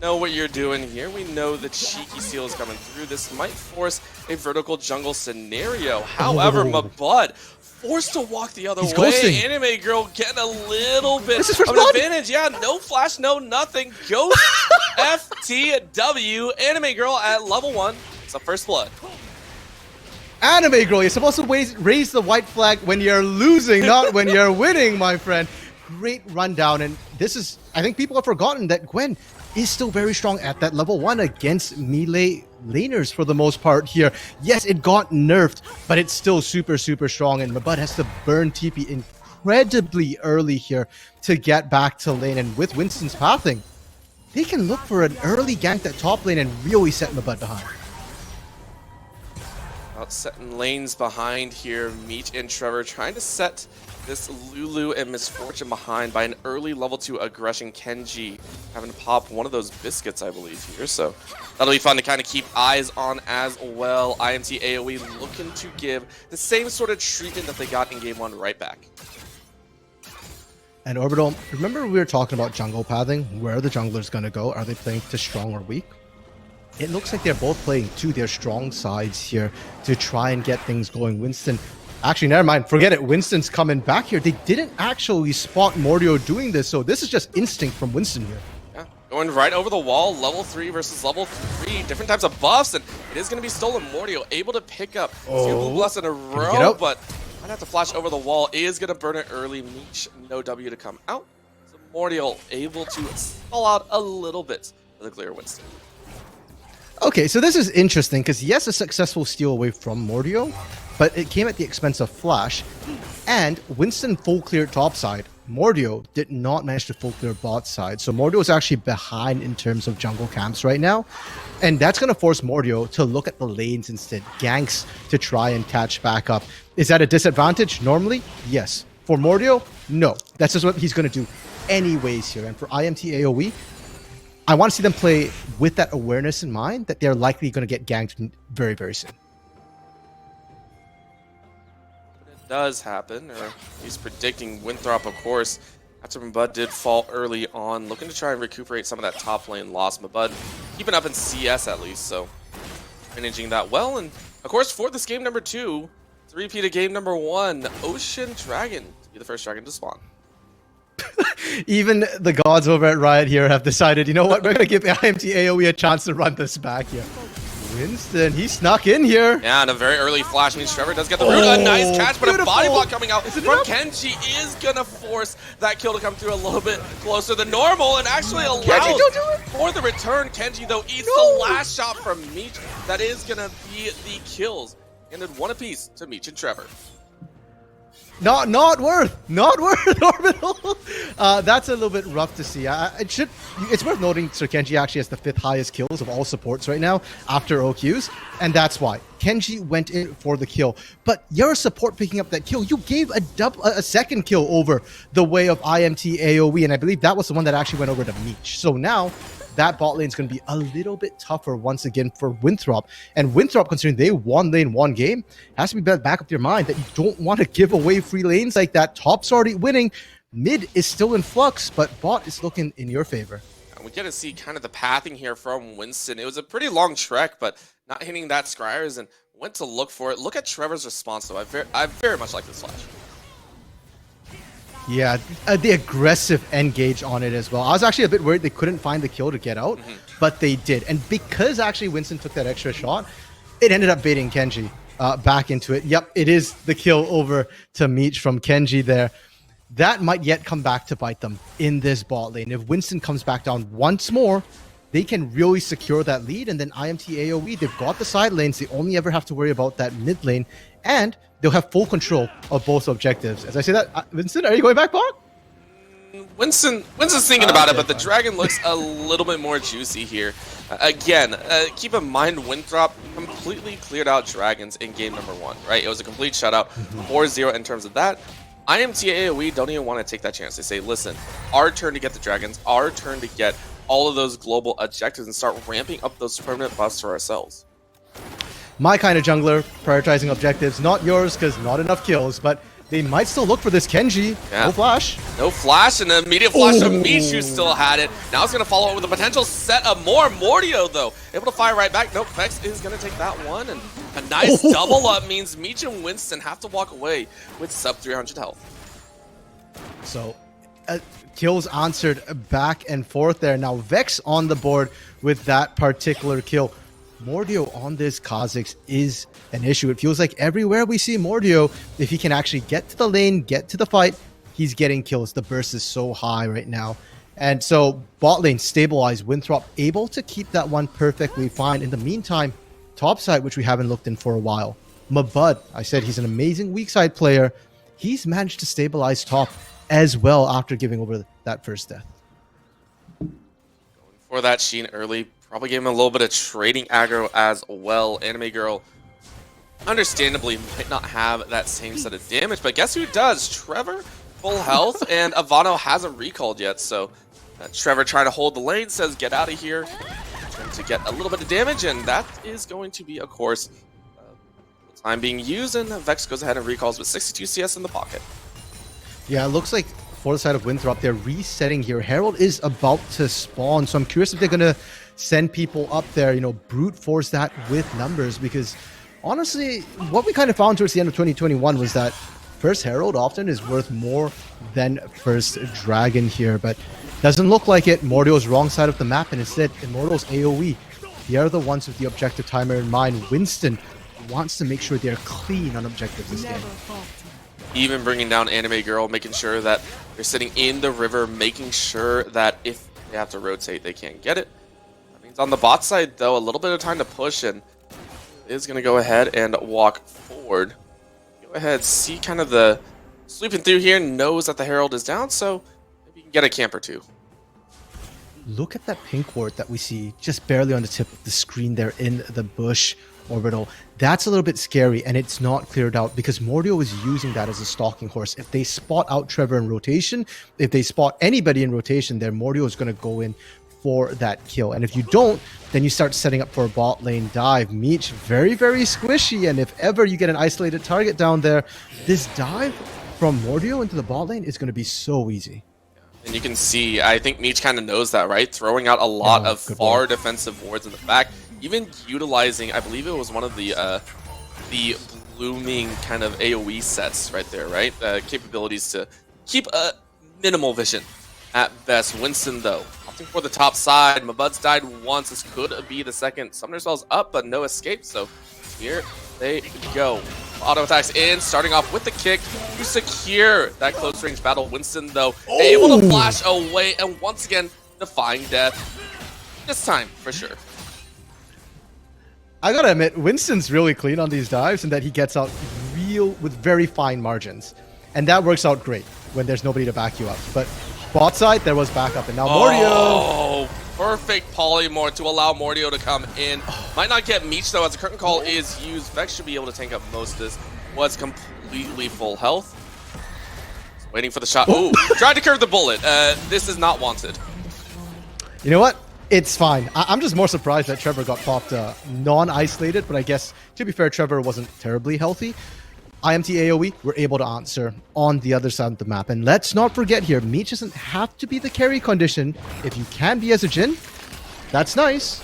know what you're doing here. We know the cheeky seal is coming through. This might force a vertical jungle scenario. However, Mabud forced to walk the other way. Ghosting. Anime Girl getting a little bit This is of first an blood. advantage. Yeah, no flash, no nothing. Ghost FTW. Anime Girl at level 1. It's a first blood. Anime Girl, you're supposed to raise the white flag when you're losing, not when you're winning, my friend. Great rundown. And this is, I think people have forgotten that Gwen is still very strong at that level 1 against melee laners for the most part here. Yes, it got nerfed, but it's still super, super strong. And Mabud has to burn TP incredibly early here to get back to lane. And with Winston's pathing, they can look for an early gank that top lane and really set Mabud behind. Out setting lanes behind here. Meech and Trevor trying to set this Lulu and Misfortune behind by an early level 2 aggression. Kenji having to pop one of those biscuits, I believe, here. So that'll be fun to kind of keep eyes on as well. IMT AOE looking to give the same sort of treatment that they got in game 1 right back. And Orbital, remember we were talking about jungle pathing? Where are the junglers going to go? Are they playing to strong or weak? It looks like they're both playing to their strong sides here to try and get things going. Winston, actually, never mind. Forget it. Winston's coming back here. They didn't actually spot Mordio doing this, so this is just instinct from Winston here. Yeah, going right over the wall. Level 3 versus level 3. Different types of buffs, and it is going to be stolen. Mordio able to pick up 2 Blue Bloods in a row, but might have to flash over the wall. Is going to burn it early. Meech, no W to come out. So Mordio able to stall out a little bit for the clear Winston. Okay, so this is interesting because yes, a successful steal away from Mordio, but it came at the expense of Flash, and Winston full clear top side. Mordio did not manage to full clear bot side, so Mordio is actually behind in terms of jungle camps right now, and that's going to force Mordio to look at the lanes instead, ganks to try and catch back up. Is that a disadvantage? Normally, yes. For Mordio, no. That's just what he's going to do anyways here, and for IMT AOE, I want to see them play with that awareness in mind that they're likely going to get ganked very, very soon. It does happen, or he's predicting Winthrop, of course, after Mabud did fall early on, looking to try and recuperate some of that top lane loss. Mabud keeping up in CS at least, so managing that well. And of course, for this game number 2, repeat of game number 1, Ocean Dragon to be the first dragon to spawn. Even the gods over at Riot here have decided, you know what, we're going to give IMT AOE a chance to run this back here. Winston, he snuck in here. Yeah, and a very early flash means Trevor does get the root. A nice catch, but a body block coming out from Kenji is going to force that kill to come through a little bit closer than normal and actually allows for the return. Kenji, though, eats the last shot from Meech. That is going to be the kills. Ended 1 apiece to Meech and Trevor. Not worth Orbital. That's a little bit rough to see. It's worth noting Sir Kenji actually has the 5th highest kills of all supports right now after OQs, and that's why Kenji went in for the kill. But your support picking up that kill, you gave a second kill over the way of IMT AOE, and I believe that was the one that actually went over to Meech. So now that bot lane is going to be a little bit tougher once again for Winthrop. And Winthrop, considering they won lane 1 game, has to be back up your mind that you don't want to give away free lanes like that. Top's already winning. Mid is still in flux, but bot is looking in your favor. We get to see kind of the pathing here from Winston. It was a pretty long trek, but not hitting that Scryers and went to look for it. Look at Trevor's response, though. I very much like this flash. Yeah, the aggressive engage on it as well. I was actually a bit worried they couldn't find the kill to get out, but they did. And because actually Winston took that extra shot, it ended up baiting Kenji back into it. Yep, it is the kill over to Meech from Kenji there. That might yet come back to bite them in this bot lane. If Winston comes back down once more, they can really secure that lead. And then IMT AOE, they've got the side lanes. They only ever have to worry about that mid lane. And they'll have full control of both objectives. As I say that, Winston, are you going back bot? Winston's thinking about it, but the dragon looks a little bit more juicy here. Again, keep in mind Winthrop completely cleared out dragons in game number 1, right? It was a complete shutout, 4-0 in terms of that. IMT AOE don't even want to take that chance. They say, listen, our turn to get the dragons, our turn to get all of those global objectives and start ramping up those permanent buffs for ourselves. My kind of jungler, prioritizing objectives, not yours because not enough kills, but they might still look for this Kenji. Yeah. No flash. No flash, and an immediate flash to Meech, who still had it. Now it's going to follow up with a potential set of more. Mordio, though, able to fire right back. Nope, Vex is going to take that one, and a nice double up means Meech and Winston have to walk away with sub 300 health. So, kills answered back and forth there. Now Vex on the board with that particular kill. Mordio on this Kha'Zix is an issue. It feels like everywhere we see Mordio, if he can actually get to the lane, get to the fight, he's getting kills. The burst is so high right now. And so bot lane stabilized. Winthrop able to keep that one perfectly fine. In the meantime, top side, which we haven't looked in for a while. Mabud, I said he's an amazing weak side player. He's managed to stabilize top as well after giving over that first death. Going for that Sheen early. Probably gave him a little bit of trading aggro as well. Anime Girl, understandably, might not have that same set of damage, but guess who does? Trevor, full health, and Ivano hasn't recalled yet, so Trevor trying to hold the lane, says get out of here. Trying to get a little bit of damage, and that is going to be, of course, time being used, and Vex goes ahead and recalls with 62 CS in the pocket. Yeah, it looks like for the side of Winthrop, they're resetting here. Herald is about to spawn, so I'm curious if they're going to send people up there, brute force that with numbers, because honestly, what we kind of found towards the end of 2021 was that first Herald often is worth more than first Dragon here, but doesn't look like it. Mordio's wrong side of the map, and instead, Immortals AOE, they are the ones with the objective timer in mind. Winston wants to make sure they're clean on objectives this game. Even bringing down Anime Girl, making sure that they're sitting in the river, making sure that if they have to rotate, they can't get it. On the bot side, though, a little bit of time to push, and is going to go ahead and walk forward. Go ahead, see kind of the sweeping through here, knows that the Herald is down, so maybe you can get a camp or two. Look at that pink ward that we see just barely on the tip of the screen there in the bush orbital. That's a little bit scary, and it's not cleared out because Mordio is using that as a stalking horse. If they spot out Trevor in rotation, if they spot anybody in rotation there, Mordio is going to go in for that kill. And if you don't, then you start setting up for a bot lane dive. Meech, very, very squishy, and if ever you get an isolated target down there, this dive from Mordio into the bot lane is going to be so easy. And you can see, I think Meech kind of knows that, right? Throwing out a lot of far defensive wards in the back, even utilizing, I believe it was one of the blooming kind of AoE sets right there, right? Capabilities to keep a minimal vision at best. Winston, though, Opting for the top side. Mabud's died once. This could be the second. Summoner spell's up, but no escape. So here they go. Auto attacks in, starting off with the kick to secure that close range battle. Winston, though, able to flash away and once again defying death. This time, for sure. I gotta admit, Winston's really clean on these dives, and that he gets out with very fine margins, and that works out great when there's nobody to back you up. But bot side, there was backup, and now Mordio. Oh, perfect polymorph to allow Mordio to come in. Might not get Meech though, as the curtain call is used. Vex should be able to tank up most of this. Was completely full health. Just waiting for the shot. Ooh, tried to curve the bullet. This is not wanted. You know what? It's fine. I'm just more surprised that Trevor got popped non-isolated, but I guess, to be fair, Trevor wasn't terribly healthy. IMT AOE were able to answer on the other side of the map. And let's not forget here, Meech doesn't have to be the carry condition. If you can be as a Jhin, that's nice.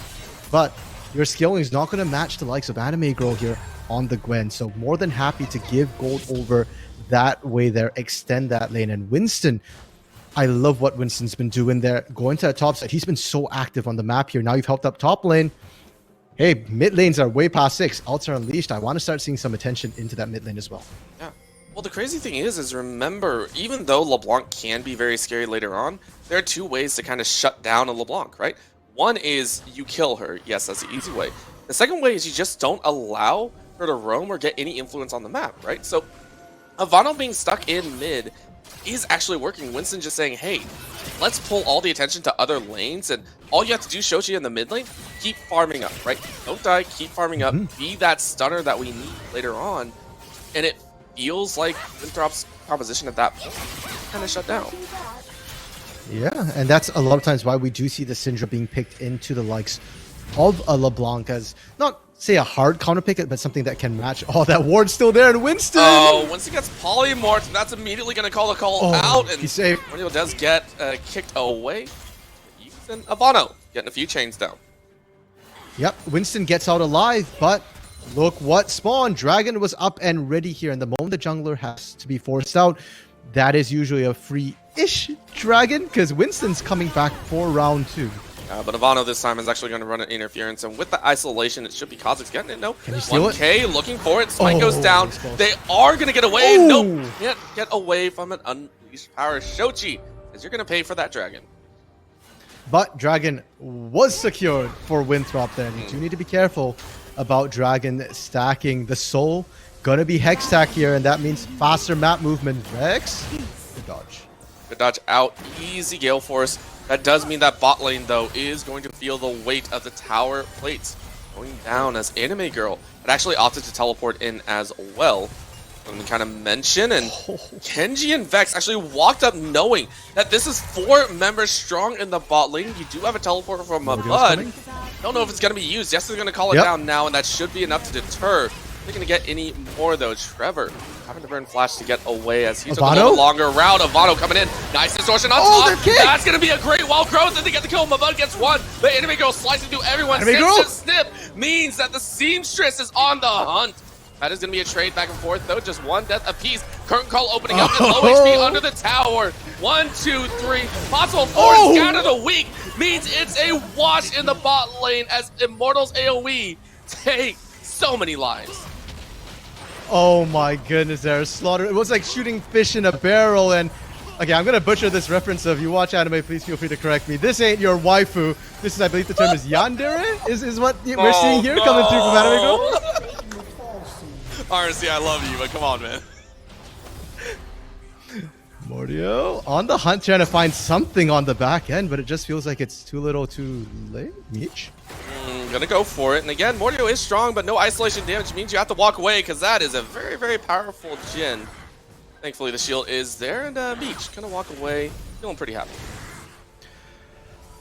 But your skilling is not going to match the likes of Anime Girl here on the Gwen. So more than happy to give gold over that way there, extend that lane. And Winston, I love what Winston's been doing there. Going to the top side, he's been so active on the map here. Now you've helped up top lane. Hey, mid lanes are way past 6. Ults are unleashed. I want to start seeing some attention into that mid lane as well. Yeah. Well, the crazy thing is remember, even though LeBlanc can be very scary later on, there are two ways to kind of shut down a LeBlanc, right? One is you kill her. Yes, that's the easy way. The second way is you just don't allow her to roam or get any influence on the map, right? So, Ivano being stuck in mid is actually working. Winston just saying, hey, let's pull all the attention to other lanes, and all you have to do, Shochi, in the mid lane, keep farming up, right? Don't die, keep farming up, be that stunner that we need later on, and it feels like Winthrop's proposition at that point kind of shut down. Yeah, and that's a lot of times why we do see the Syndra being picked into the likes of a LeBlanc as, not say a hard counter pick it, but something that can match. Oh, that ward's still there, and Winston! Oh, Winston gets polymorphed, that's immediately going to call the call out, and he's safe. Mordio does get kicked away. And Ivano getting a few chains down. Yep, Winston gets out alive, but look what spawned. Dragon was up and ready here, and the moment the jungler has to be forced out, that is usually a free-ish Dragon, because Winston's coming back for round 2. But Ivano this time is actually going to run an interference, and with the isolation, it should be Kha'Zix getting it. Nope. Can he steal 1K looking for it. Smite goes down. They are going to get away. Nope. Can't get away from an unleashed power. Shochi, because you're going to pay for that Dragon. But Dragon was secured for Winthrop there. You do need to be careful about Dragon stacking the soul. Gonna be Hex stack here, and that means faster map movement. Rex, good dodge. Good dodge out. Easy Gale Force. That does mean that bot lane, though, is going to feel the weight of the tower plates going down as Anime Girl had actually opted to teleport in as well. Let me kind of mention, and Kenji and Vex actually walked up knowing that this is 4 members strong in the bot lane. You do have a teleport from a Bud. Don't know if it's going to be used. Yes, they're going to call it down now, and that should be enough to deter. They're going to get any more, though. Trevor having to burn flash to get away as he took a little longer route. Ivano coming in. Nice distortion on top. That's going to be a great wild growth, and they get the kill. Mabud gets one. The Anime Girl slicing through everyone. Snip means that the Seamstress is on the hunt. That is going to be a trade back and forth, though. Just one death apiece. Curtain call opening up and low HP under the tower. 1, 2, 3. Possible force out of the week means it's a wash in the bot lane as Immortals AOE take so many lives. Oh my goodness, there's slaughter. It was like shooting fish in a barrel. And okay, I'm going to butcher this reference. So if you watch anime, please feel free to correct me. This ain't your waifu. This is, I believe the term is yandere, is what we're seeing here coming through from Anime Girl. RC, I love you, but come on, man. Mordio on the hunt, trying to find something on the back end, but it just feels like it's too little too late. Meech? Gonna go for it. And again, Mordio is strong, but no isolation damage means you have to walk away, because that is a very, very powerful Jhin. Thankfully, the shield is there, and Meech gonna walk away. Feeling pretty happy.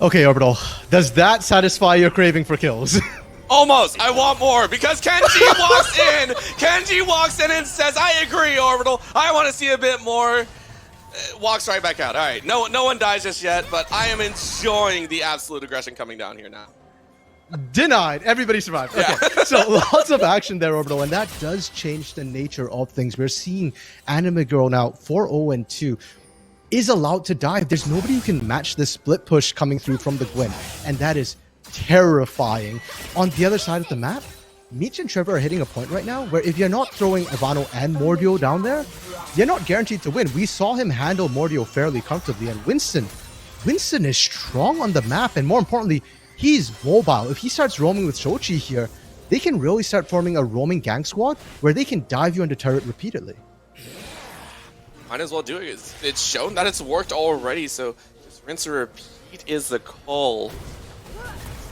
Okay, Orbital. Does that satisfy your craving for kills? Almost. I want more, because Kenji walks in. Kenji walks in and says, I agree, Orbital. I want to see a bit more. Walks right back out. All right. No one dies just yet, but I am enjoying the absolute aggression coming down here now. Denied. Everybody survived. Okay. Yeah. So lots of action there, Orbital, and that does change the nature of things. We're seeing Anime Girl now 4-0-2. is allowed to dive. There's nobody who can match this split push coming through from the Gwen, and that is terrifying. On the other side of the map, Meech and Trevor are hitting a point right now where if you're not throwing Ivano and Mordio down there, you're not guaranteed to win. We saw him handle Mordio fairly comfortably, and Winston is strong on the map, and more importantly, he's mobile. If he starts roaming with Shochi here, they can really start forming a roaming gang squad where they can dive you into turret repeatedly. Might as well do it. It's shown that it's worked already, so just rinse and repeat is the call.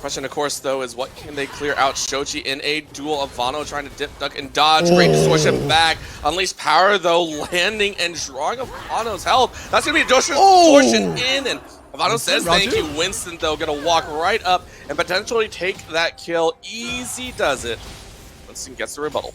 Question, of course, though, is what can they clear out Shochi in a duel? Ivano trying to dip, duck, and dodge. Great distortion back. Unleashed power, though, landing and drawing Ivano's health. That's going to be a distortion in, and Ivano says thank you. Winston, though, going to walk right up and potentially take that kill. Easy does it. Winston gets the rebuttal.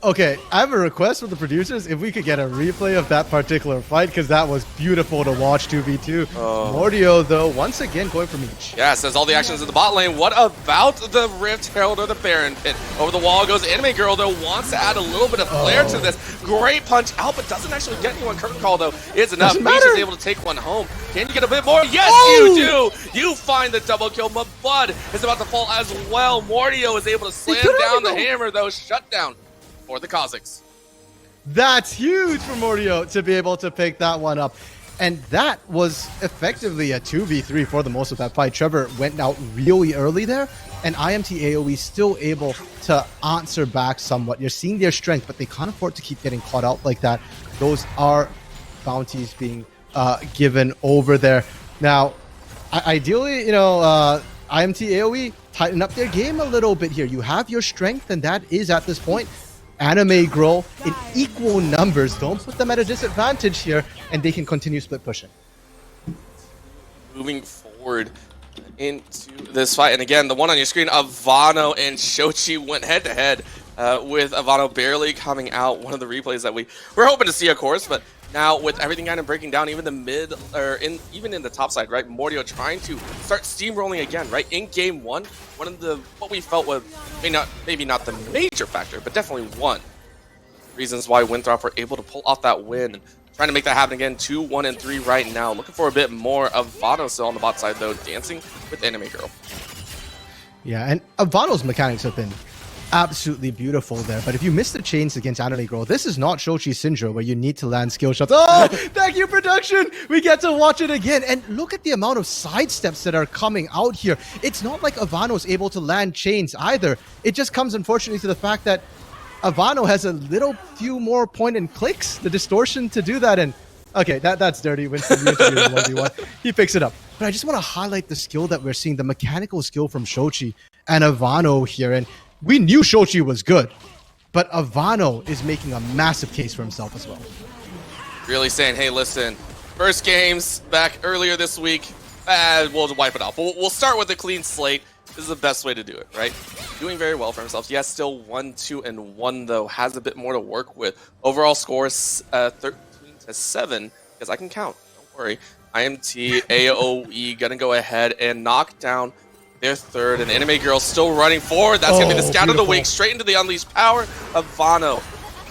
Okay, I have a request from the producers if we could get a replay of that particular fight, because that was beautiful to watch 2v2. Mordio, though, once again going for Meech. Yeah, says all the actions in the bot lane. What about the Rift Herald or the Baron Pit? Over the wall goes Anime Girl, though, wants to add a little bit of flair to this. Great punch out, but doesn't actually get anyone. Curtain Call, though, is enough. Meech is able to take one home. Can you get a bit more? Yes, you do! You find the double kill. Mabud is about to fall as well. Mordio is able to slam down the hammer, though. Shut down for the Kazakhs. That's huge for Mordio to be able to pick that one up. And that was effectively a 2v3 for the most of that fight. Trevor went out really early there, and IMT AOE still able to answer back somewhat. You're seeing their strength, but they can't afford to keep getting caught out like that. Those are bounties being given over there. Now, ideally, you know, IMT AOE tighten up their game a little bit here. You have your strength, and that is at this point Anime Girl in equal numbers. Don't put them at a disadvantage here, and they can continue split pushing. Moving forward into this fight, and again, the one on your screen, Ivano and Shochi went head to head with Ivano barely coming out. One of the replays that we're hoping to see, of course, but now with everything kind of breaking down, even the mid, or even in the top side, right? Mordio trying to start steamrolling again, right? In game one, one of the, what we felt was maybe not the major factor, but definitely one reasons why Winthrop were able to pull off that win. Trying to make that happen again, 2, 1, and 3 right now. Looking for a bit more of Ivano still on the bot side, though, dancing with Anime Girl. Yeah, and Ivano's mechanics have been absolutely beautiful there, but if you miss the chains against Anime Girl, this is not Shochi Syndrome where you need to land skill shots. Oh, thank you, production! We get to watch it again, and look at the amount of sidesteps that are coming out here. It's not like Ivano's able to land chains either. It just comes, unfortunately, to the fact that Ivano has a little few more point and clicks, the distortion to do that, and okay, that's dirty. Winston, 1v1. He picks it up. But I just want to highlight the skill that we're seeing, the mechanical skill from Shochi and Ivano here, and we knew Shochi was good, but Ivano is making a massive case for himself as well. Really saying, hey, listen, first games back earlier this week, we'll wipe it off. We'll start with a clean slate. This is the best way to do it, right? Doing very well for himself. Yes, still 1, 2, and 1, though. Has a bit more to work with. Overall score is 13-7, because I can count. Don't worry. IMT, AOE, gonna go ahead and knock down their third, and Anime Girl still running forward. That's going to be the Scout of the Week, straight into the Unleashed Power of Ivano.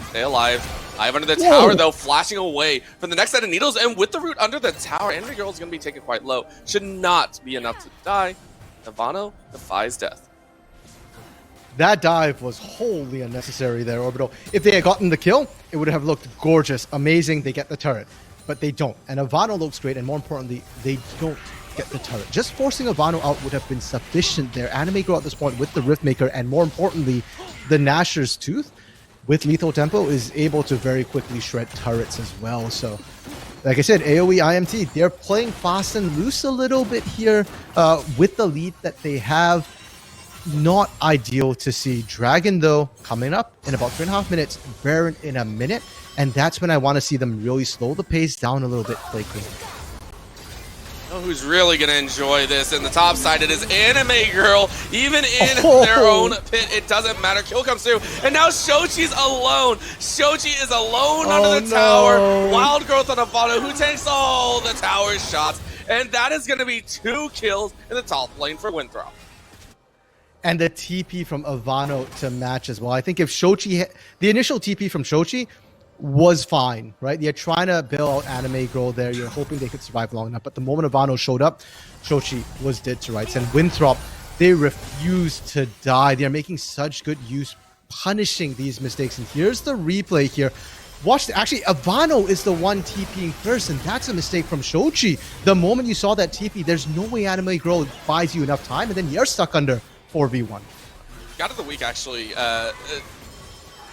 Stay alive. Dive under the tower, though, flashing away from the next set of needles, and with the root under the tower, Anime Girl is going to be taken quite low. Should not be enough to die. Ivano defies death. That dive was wholly unnecessary there, Orbital. If they had gotten the kill, it would have looked gorgeous, amazing. They get the turret, but they don't. And Ivano looks great, and more importantly, they don't get the turret. Just forcing Ivano out would have been sufficient there. Anime Girl at this point with the Riftmaker, and more importantly, the Gnasher's Tooth with lethal tempo is able to very quickly shred turrets as well. So, like I said, AoE IMT, they're playing fast and loose a little bit here with the lead that they have. Not ideal to see. Dragon, though, coming up in about 3.5 minutes, Baron in a minute, and that's when I want to see them really slow the pace down a little bit, Flaky. Know who's really going to enjoy this in the top side? It is Anime Girl. Even in their own pit, it doesn't matter. Kill comes through, and now Shochi's alone. Shochi is alone under the tower. Wild Growth on Ivano, who takes all the tower shots, and that is going to be 2 kills in the top lane for Winthrop. And the TP from Ivano to match as well. I think if Shochi, the initial TP from Shochi was fine, right? You're trying to bail out Anime Girl there. You're hoping they could survive long enough. But the moment Ivano showed up, Shochi was dead to rights. And Winthrop, they refused to die. They're making such good use, punishing these mistakes. And here's the replay here. Watch, actually, Ivano is the one TPing first, and that's a mistake from Shochi. The moment you saw that TP, there's no way Anime Girl buys you enough time, and then you're stuck under 4v1. God of the week actually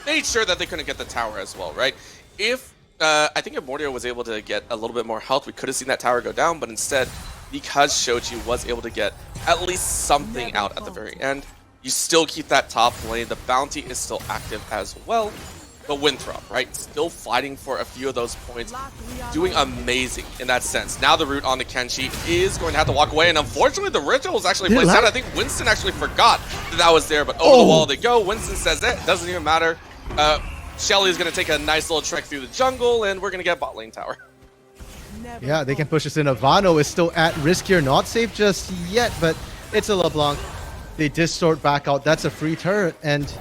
made sure that they couldn't get the tower as well, right? If I think if Mordio was able to get a little bit more health, we could have seen that tower go down, but instead, because Shochi was able to get at least something out at the very end, you still keep that top lane. The bounty is still active as well. But Winthrop, right? Still fighting for a few of those points. Doing amazing in that sense. Now the root on the Kenshi is going to have to walk away. And unfortunately, the ritual was actually placed out. I think Winston actually forgot that that was there. But over the wall they go. Winston says it. Doesn't even matter. Shelly is going to take a nice little trek through the jungle. And we're going to get bot lane tower. Yeah, they can push us in. Ivano is still at risk here. Not safe just yet, but it's a LeBlanc. They distort back out. That's a free turret. And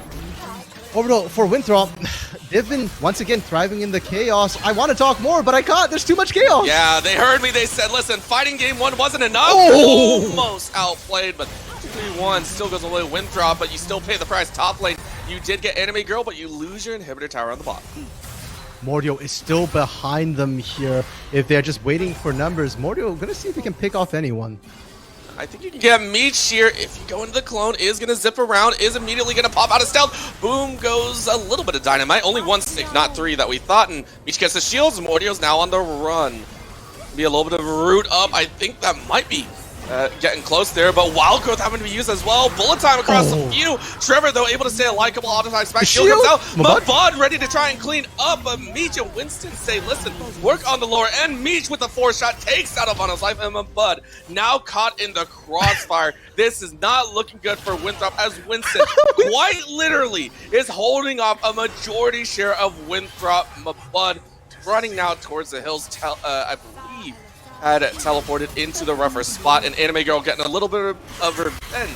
overall, for Winthrop, they've been, once again, thriving in the chaos. I want to talk more, but I can't. There's too much chaos. Yeah, they heard me. They said, listen, fighting game 1 wasn't enough. Oh! Almost outplayed, but 3-1 still goes away Winthrop, but you still pay the price. Top lane, you did get Anime Girl, but you lose your inhibitor tower on the bottom. Mordio is still behind them here. If they're just waiting for numbers, Mordio going to see if he can pick off anyone. I think you can get Meech here. If you go into the clone, is going to zip around, is immediately going to pop out of stealth. Boom goes a little bit of dynamite. Only 1 stick, not 3 that we thought. And Meech gets the shields. Mordio's now on the run. Be a little bit of root up. I think that might be getting close there, but Wild Growth having to be used as well. Bullet time across a few. Trevor, though, able to stay alive. Couple auto-time smack. Shield comes out. Mabud ready to try and clean up. But Meech and Winston say, listen, work on the lower end. Meech with the 4-shot takes out Ivano's life. And Mabud now caught in the crossfire. This is not looking good for Winthrop, as Winston quite literally is holding off a majority share of Winthrop. Mabud running now towards the hills. I believe had teleported into the rougher spot, and Anime Girl getting a little bit of revenge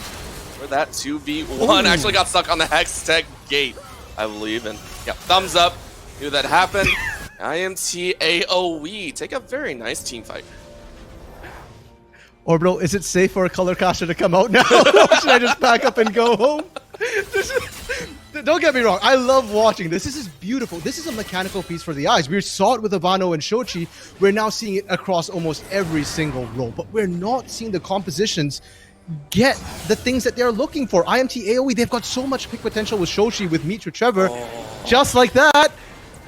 for that 2v1. Actually got stuck on the Hextech gate, I believe, and yeah, thumbs up. Knew that happened. IMT AOE take a very nice team fight. Orbital, is it safe for a color caster to come out now? Or should I just pack up and go home? Don't get me wrong, I love watching this. This is beautiful. This is a mechanical piece for the eyes. We saw it with Ivano and Shochi. We're now seeing it across almost every single role, but we're not seeing the compositions get the things that they're looking for. IMT AOE, they've got so much pick potential with Shochi, with Meech, with Trevor, just like that,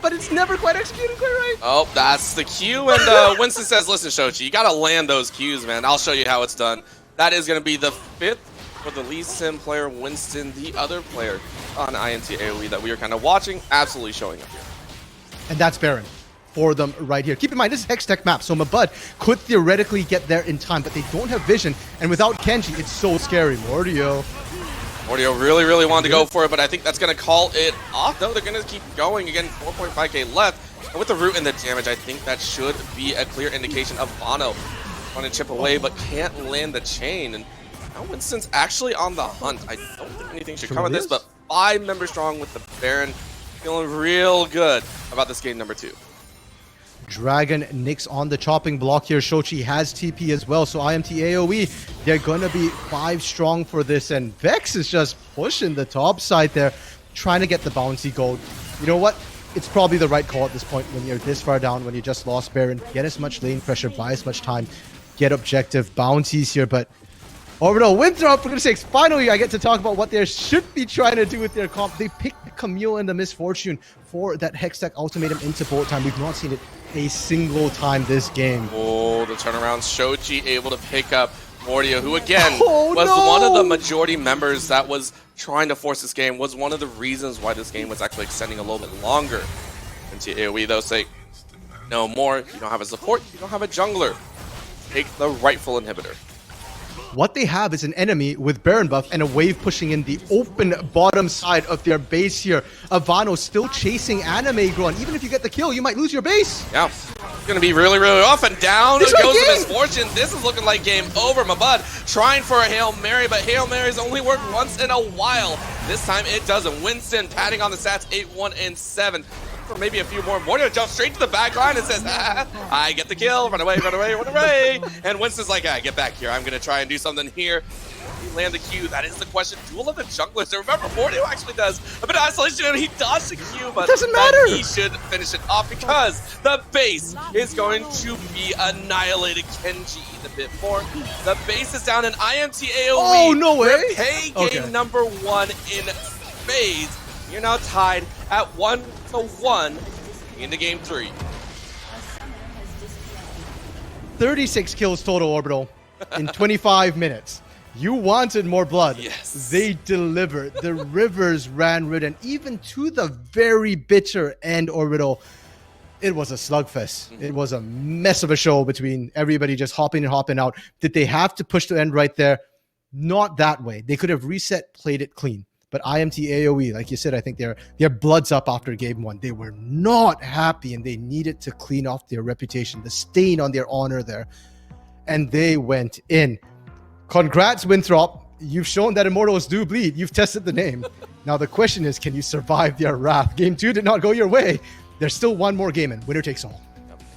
but it's never quite executed quite right. Oh, that's the Q, and Winston says, listen, Shochi, you gotta land those Qs, man. I'll show you how it's done. That is gonna be the 5th for the Lee Sin player, Winston, the other player on INT AOE that we are kind of watching, absolutely showing up here. And that's Baron for them right here. Keep in mind, this is Hextech map, so Mabud could theoretically get there in time, but they don't have vision, and without Kenji, it's so scary. Mordio really wanted to go for it, but I think that's going to call it off, though. They're going to keep going. Again, 4.5k left, and with the root and the damage, I think that should be a clear indication of Bono trying to chip away, but can't land the chain, and now Winston's actually on the hunt. I don't think anything should come of this, but 5 members strong with the Baron. Feeling real good about this game number 2. Dragon Nyx on the chopping block here. Shochi has TP as well, so IMT AOE, they're gonna be 5 strong for this, and Vex is just pushing the top side there, trying to get the bouncy gold. You know what? It's probably the right call at this point when you're this far down, when you just lost Baron. Get as much lane pressure, buy as much time, get objective bounties here, but Orbital Winthrop, for goodness sakes, finally I get to talk about what they should be trying to do with their comp. They picked the Camille and the Misfortune for that Hextech ultimatum into bullet time. We've not seen it a single time this game. Oh, the turnaround. Shochi able to pick up Mordio, who again was one of the majority members that was trying to force this game, was one of the reasons why this game was actually extending a little bit longer. Into AoE though say, no more, you don't have a support, you don't have a jungler. Take the rightful inhibitor. What they have is an enemy with Baron buff and a wave pushing in the open bottom side of their base here. Ivano still chasing Anime Girl, and even if you get the kill, you might lose your base. Yeah, it's going to be really off, and down goes the Misfortune. This is looking like game over. Mabud trying for a Hail Mary, but Hail Marys only work once in a while. This time it doesn't. Winston patting on the stats, 8-1 and 7. for maybe a few more. Mortar jumps straight to the back line and says, I get the kill, run away, run away, run away. And Winston's like, get back here. I'm going to try and do something here. You land the Q, that is the question. Duel of the junglers. Remember, Mortar actually does a bit of isolation and he dodged the Q, but doesn't matter. He should finish it off because the base is going to be annihilated. Kenji the bit more. The base is down in IMT AOE. Oh, no way. Repay game number 1 in phase. You're now tied at 1-1 into game 3. 36 kills total, Orbital, in 25 minutes. You wanted more blood. Yes. They delivered. The rivers ran red, and even to the very bitter end, Orbital, it was a slugfest. It was a mess of a show between everybody just hopping and hopping out. Did they have to push the end right there? Not that way. They could have reset, played it clean. But IMT AOE, like you said, I think their blood's up after game 1. They were not happy, and they needed to clean off their reputation, the stain on their honor there. And they went in. Congrats, Winthrop. You've shown that Immortals do bleed. You've tested the name. Now the question is, can you survive their wrath? Game 2 did not go your way. There's still one more game, and winner takes all.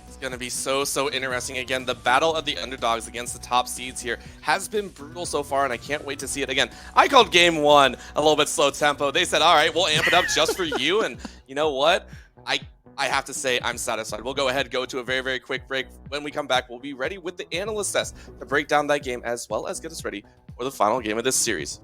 It's going to be so interesting. Again, the battle of the underdogs against the top seeds here has been brutal so far, and I can't wait to see it again. I called game 1 a little bit slow tempo. They said, all right, we'll amp it up just for you. And you know what? I have to say I'm satisfied. We'll go ahead, go to a very quick break. When we come back, we'll be ready with the analyst test to break down that game as well as get us ready for the final game of this series.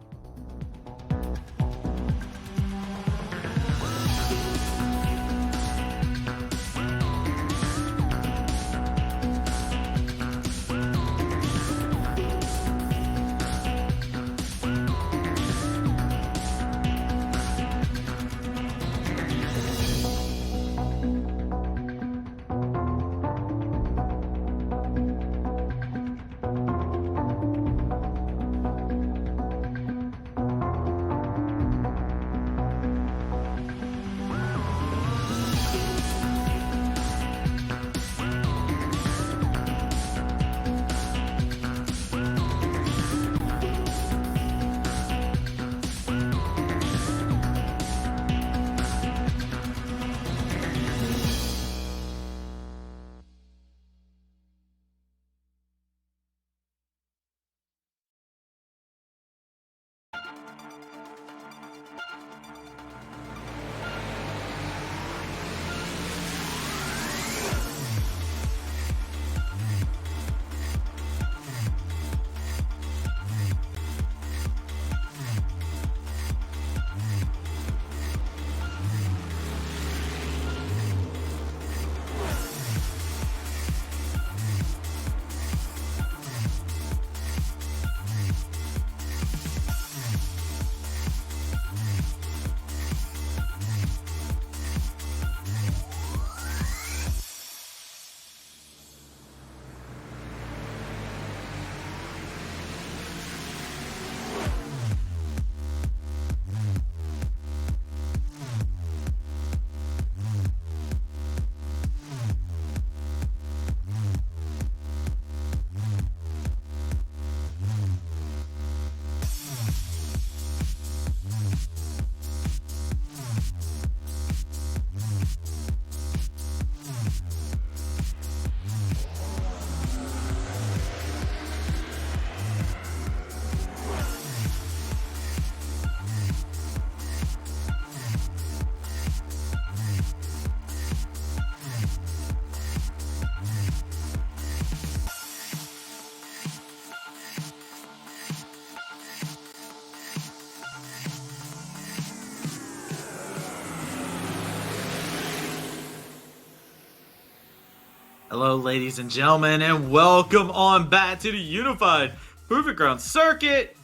Hello, ladies and gentlemen, and welcome on back to the Unified Proving Ground Circuit.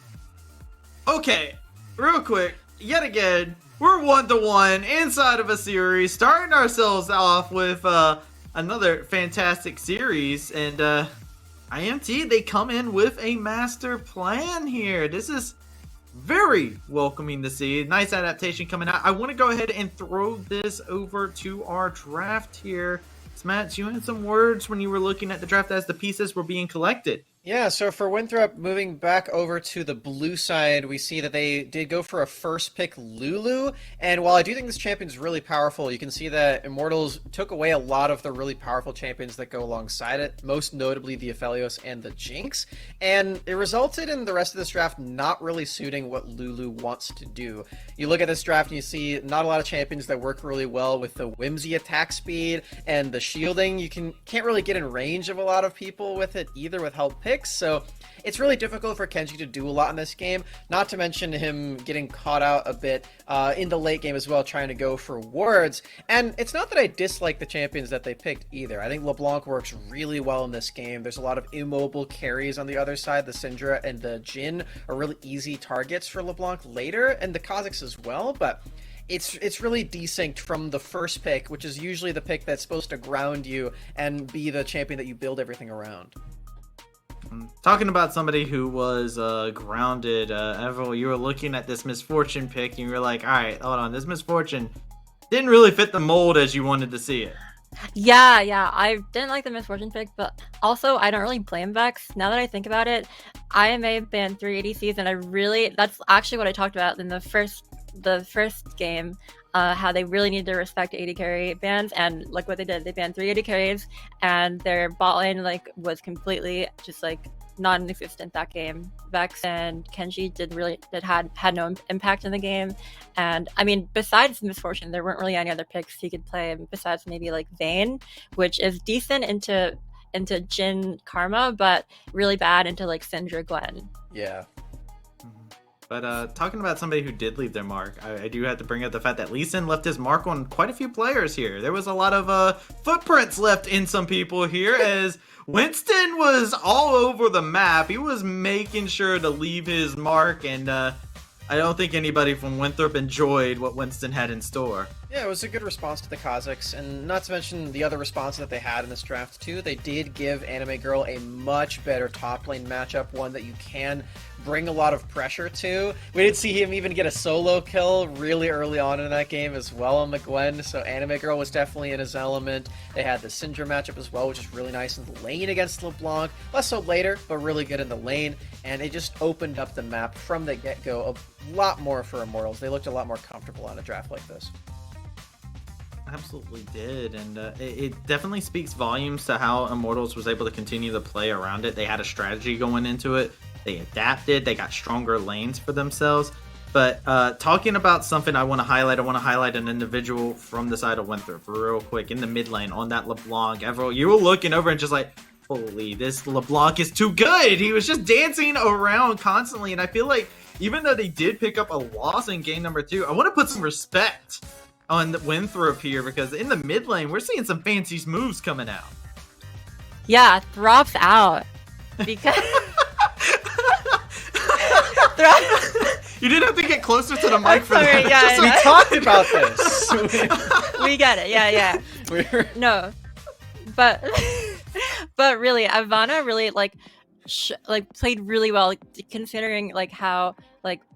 Okay, real quick, yet again, we're 1-1 inside of a series, starting ourselves off with another fantastic series, and IMT, they come in with a master plan here. This is very welcoming to see. Nice adaptation coming out. I want to go ahead and throw this over to our draft here. Smats, you had some words when you were looking at the draft as the pieces were being collected. Yeah, so for Winthrop, moving back over to the blue side, we see that they did go for a first pick Lulu. And while I do think this champion is really powerful, you can see that Immortals took away a lot of the really powerful champions that go alongside it, most notably the Aphelios and the Jinx. And it resulted in the rest of this draft not really suiting what Lulu wants to do. You look at this draft and you see not a lot of champions that work really well with the whimsy attack speed and the shielding. You can't really get in range of a lot of people with it either with help picks. So it's really difficult for Kenji to do a lot in this game, not to mention him getting caught out a bit in the late game as well, trying to go for wards. And it's not that I dislike the champions that they picked either. I think LeBlanc works really well in this game. There's a lot of immobile carries on the other side. The Syndra and the Jhin are really easy targets for LeBlanc later, and the Kha'Zix as well, but it's really desynced from the first pick, which is usually the pick that's supposed to ground you and be the champion that you build everything around. Talking about somebody who was grounded, Everett, you were looking at this Misfortune pick and you were like, all right, hold on, this Misfortune didn't really fit the mold as you wanted to see it. Yeah, I didn't like the Misfortune pick, but also I don't really blame Vex. Now that I think about it, IMA banned 3 ADCs, and that's actually what I talked about in the first game, how they really need to respect AD carry bans, and like what they did, they banned 3 AD carries, and their bot lane was completely just non-existent that game. Vex and Kenji had no impact in the game, and I mean, besides Misfortune, there weren't really any other picks he could play besides maybe Vayne, which is decent into Jhin Karma, but really bad into Syndra Gwen. Yeah. But talking about somebody who did leave their mark, I do have to bring up the fact that Lee Sin left his mark on quite a few players here. There was a lot of footprints left in some people here, as Winston was all over the map. He was making sure to leave his mark, and I don't think anybody from Winthrop enjoyed what Winston had in store. Yeah, it was a good response to the Kha'Zix, and not to mention the other responses that they had in this draft too. They did give Anime Girl a much better top lane matchup, one that you can bring a lot of pressure to. We did see him even get a solo kill really early on in that game as well on the Gwen, so Anime Girl was definitely in his element. They had the Syndra matchup as well, which is really nice in the lane against LeBlanc. Less so later, but really good in the lane, and it just opened up the map from the get-go a lot more for Immortals. They looked a lot more comfortable on a draft like this. Absolutely did, and it definitely speaks volumes to how Immortals was able to continue to play around it. They had a strategy going into it. They adapted. They got stronger lanes for themselves. But talking about something I want to highlight an individual from the side of Winthrop real quick in the mid lane on that LeBlanc. Everett, you were looking over and just like, holy, this LeBlanc is too good. He was just dancing around constantly, and I feel like even though they did pick up a loss in game number 2, I want to put some respect on Winthrop here, because in the mid lane, we're seeing some fancy moves coming out. Yeah, Throp's out. Because... You didn't have to get closer to the mic for that. Yeah, we talked about this. We get it. Yeah. No, but really, Ivana really played really well, considering how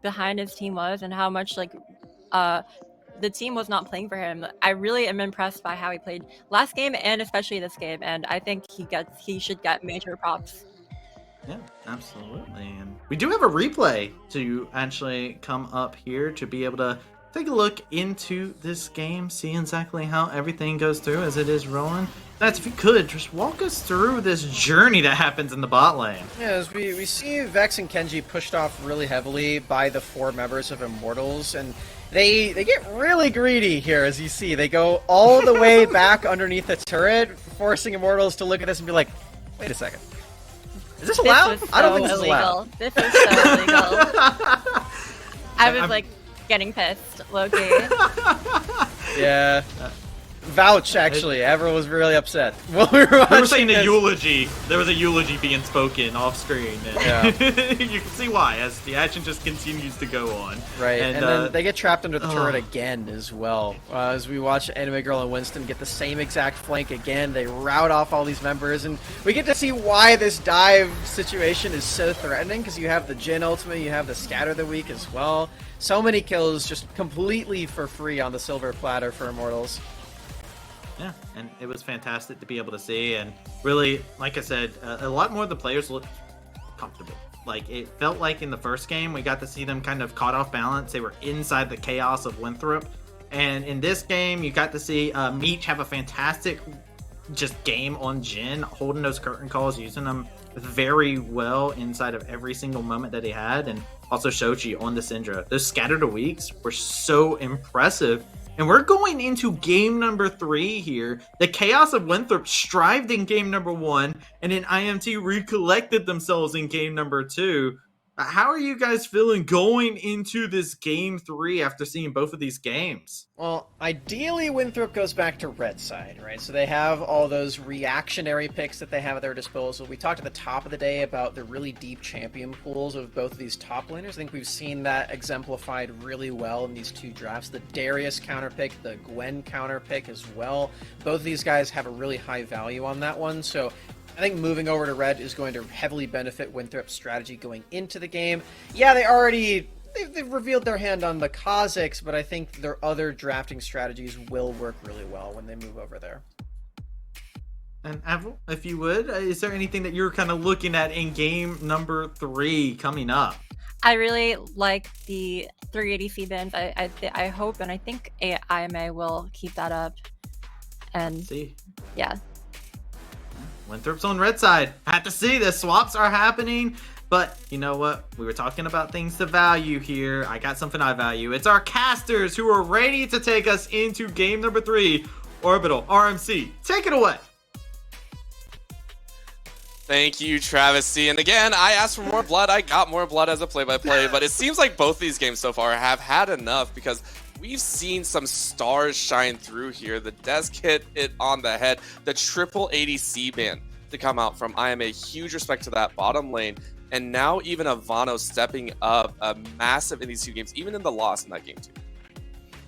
behind his team was and how much the team was not playing for him. I really am impressed by how he played last game and especially this game, and I think he should get major props. Yeah, absolutely. And we do have a replay to actually come up here to be able to take a look into this game, see exactly how everything goes through as it is rolling. That's, if you could, just walk us through this journey that happens in the bot lane. Yeah, as we see Vex and Kenji pushed off really heavily by the 4 members of Immortals, and they get really greedy here, as you see. They go all the way back underneath the turret, forcing Immortals to look at this and be like, wait a second. Is this allowed? I don't think this is allowed. This is so illegal. I was getting pissed, low-key. Yeah. Vouch, actually. Everyone was really upset. Well, we were saying a eulogy. There was a eulogy being spoken off screen. And yeah. You can see why, as the action just continues to go on. Right, and then they get trapped under the turret again as well. As we watch Anime Girl and Winston get the same exact flank again, they rout off all these members, and we get to see why this dive situation is so threatening, because you have the Jhin ultimate, you have the Scatter the Weak as well. So many kills just completely for free on the silver platter for Immortals. Yeah, and it was fantastic to be able to see, and really, like I said, a lot more of the players looked Like, it felt like in the first game, we got to see them kind of caught off balance. They were inside the chaos of Winthrop. And in this game, you got to see Meech have a fantastic just game on Jhin, holding those curtain calls, using them very well inside of every single moment that he had. And also Shochi on the Syndra. Those scattered weeks were so impressive. And we're going into game number 3 here. The Chaos of Winthrop strived in game number 1, and then IMT recollected themselves in game number 2. How are you guys feeling going into this game 3 after seeing both of these games? Well, ideally Winthrop goes back to red side, right? So they have all those reactionary picks that they have at their disposal. We talked at the top of the day about the really deep champion pools of both of these top laners. I think we've seen that exemplified really well in these 2 drafts. The Darius counter pick, the Gwen counter pick as well. Both of these guys have a really high value on that one. So I think moving over to red is going to heavily benefit Winthrop's strategy going into the game. Yeah, they've revealed their hand on the Kha'Zix, but I think their other drafting strategies will work really well when they move over there. And Avril, if you would, is there anything that you're kind of looking at in game number 3 coming up? I really like the 380 bans. I hope and I think IMA will keep that up. And See, yeah. Winthrop's on red side. Had to see this. Swaps are happening. But you know what? We were talking about things to value here. I got something I value. It's our casters who are ready to take us into game number 3. Orbital, RMC, take it away. Thank you, Travis C. And again, I asked for more blood. I got more blood as a play-by-play, but it seems like both these games so far have had enough because we've seen some stars shine through here. The desk hit it on the head. The triple ADC ban to come out from IMA. Huge respect to that bottom lane. And now even Ivano stepping up massive in these 2 games, even in the loss in that game too.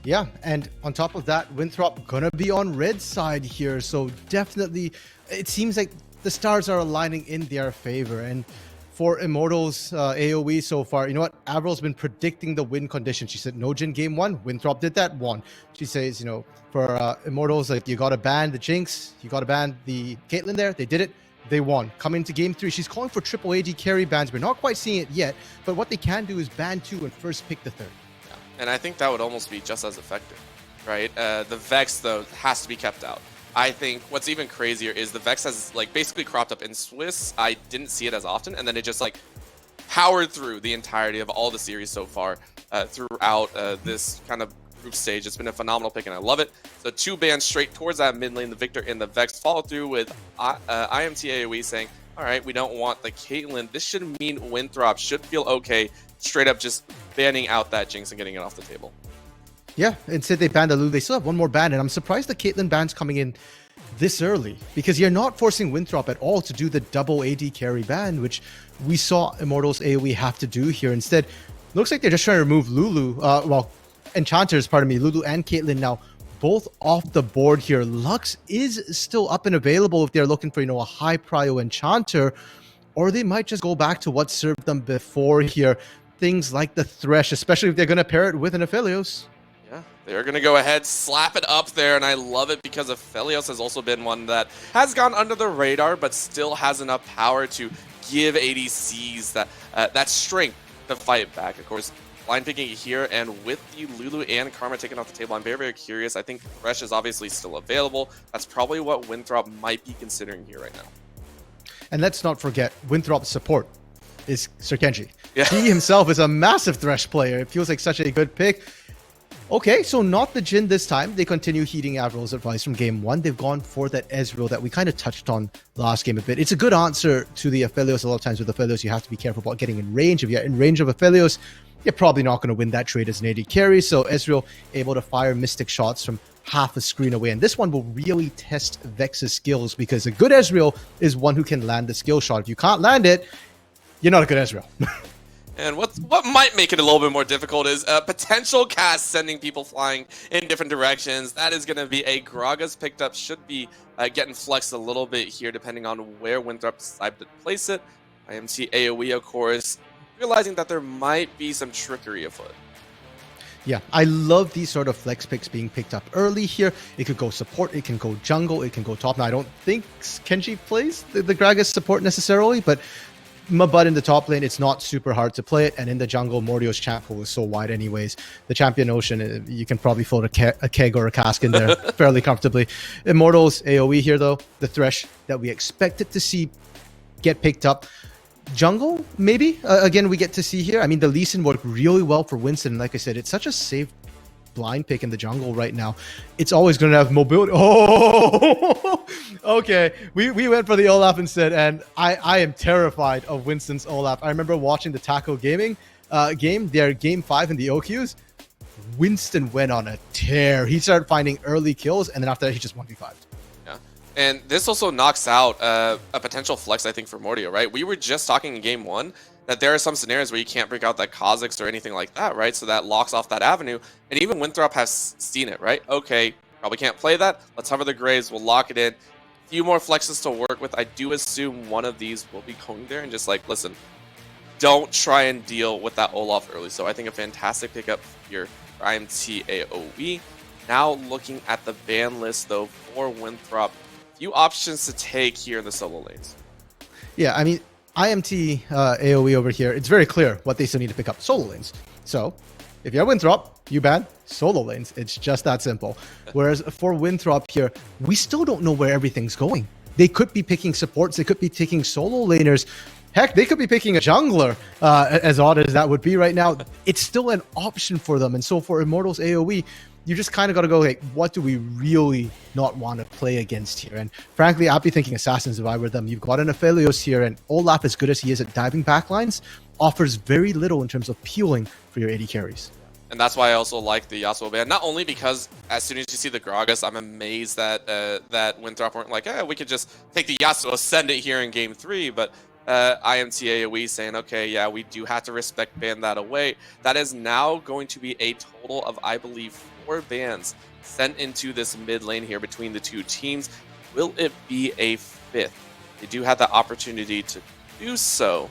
Yeah, and on top of that, Winthrop gonna be on red side here. So definitely, it seems like the stars are aligning in their favor. And for Immortals AOE so far, you know what? Avril's been predicting the win condition. She said no Jhin game 1. Winthrop did that, won. She says, you know, for Immortals, like, you gotta ban the Jinx, you gotta ban the Caitlyn there. They did it. They won. Coming into game 3, she's calling for triple AD carry bans. We're not quite seeing it yet, but what they can do is ban 2 and first pick the 3rd. Yeah. And I think that would almost be just as effective, right? The Vex, though, has to be kept out. I think what's even crazier is the Vex has like basically cropped up in Swiss. I didn't see it as often, and then it just like powered through the entirety of all the series so far throughout this kind of group stage. It's been a phenomenal pick, and I love it. So 2 bans straight towards that mid lane. The Victor and the Vex follow through with IMT AOE saying, all right, we don't want the Caitlyn. This should mean Winthrop should feel okay, straight up just banning out that Jinx and getting it off the table. Yeah, instead they banned the Lulu. They still have one more ban, and I'm surprised the Caitlyn ban's coming in this early because you're not forcing Winthrop at all to do the double AD carry ban, which we saw Immortals AOE have to do here. Instead, looks like they're just trying to remove Lulu, Enchanters, pardon me, Lulu and Caitlyn now both off the board here. Lux is still up and available if they're looking for, you know, a high prio Enchanter, or they might just go back to what served them before here. Things like the Thresh, especially if they're going to pair it with an Aphelios. Yeah, they're going to go ahead, slap it up there, and I love it because Aphelios has also been one that has gone under the radar, but still has enough power to give ADCs that strength to fight back. Of course, line picking here, and with the Lulu and Karma taken off the table, I'm very, very curious. I think Thresh is obviously still available. That's probably what Winthrop might be considering here right now. And let's not forget, Winthrop's support is Sir Kenji. Yeah. He himself is a massive Thresh player. It feels like such a good pick. Okay, so not the Jhin this time. They continue heeding Avril's advice from game 1. They've gone for that Ezreal that we kind of touched on last game a bit. It's a good answer to the Aphelios. A lot of times with Aphelios, you have to be careful about getting in range. If you're in range of Aphelios, you're probably not going to win that trade as an AD carry. So Ezreal able to fire mystic shots from half a screen away. And this one will really test Vex's skills because a good Ezreal is one who can land the skill shot. If you can't land it, you're not a good Ezreal. And what might make it a little bit more difficult is a potential cast sending people flying in different directions. That is going to be a Gragas picked up. Should be getting flexed a little bit here depending on where Winthrop decides to place it. IMT AOE, of course, realizing that there might be some trickery afoot. Yeah, I love these sort of flex picks being picked up early here. It could go support, it can go jungle, it can go top. Now, I don't think Kenji plays the Gragas support necessarily, but Mabud in the top lane, it's not super hard to play it, and in the jungle, Mordio's champ pool is so wide anyways. The Champion Ocean, you can probably float a keg or a cask in there fairly comfortably. Immortals AOE here, though, the Thresh that we expected to see get picked up. Jungle, maybe? Again, we get to see here. I mean, the Lee Sin worked really well for Winston. Like I said, it's such a safe blind pick in the jungle right now. It's always going to have mobility. Oh, okay. We went for the Olaf instead, and I am terrified of Winston's Olaf. I remember watching the Taco Gaming game, their game 5 in the OQs. Winston went on a tear. He started finding early kills, and then after that, he just 1v5'd. And this also knocks out a potential flex, I think, for Mordio, right? We were just talking in game 1 that there are some scenarios where you can't break out that Kha'Zix or anything like that, right? So that locks off that avenue. And even Winthrop has seen it, right? Okay, probably can't play that. Let's hover the Graves. We'll lock it in. A few more flexes to work with. I do assume one of these will be going there and just like, listen, don't try and deal with that Olaf early. So I think a fantastic pickup here for IMT AOE. Now looking at the ban list, though, for Winthrop. Few options to take here in the solo lanes. Yeah, I mean, IMT AOE over here, it's very clear what they still need to pick up: solo lanes. So if you have Winthrop, you ban solo lanes. It's just that simple. Whereas for Winthrop here, we still don't know where everything's going. They could be picking supports. They could be taking solo laners. Heck, they could be picking a jungler, as odd as that would be right now. It's still an option for them. And so for Immortals AOE, you just kind of got to go, like, what do we really not want to play against here? And frankly, I'd be thinking Assassins if I were them. You've got an Aphelios here, and Olaf, as good as he is at diving backlines, offers very little in terms of peeling for your AD carries. And that's why I also like the Yasuo ban. Not only because as soon as you see the Gragas, I'm amazed that that Winthrop weren't like, we could just take the Yasuo, send it here in game 3, but IMT AOE saying, okay, yeah, we do have to respect ban that away. That is now going to be a total of, I believe, 4 bans sent into this mid lane here between the two teams. Will it be a 5th? They do have the opportunity to do so.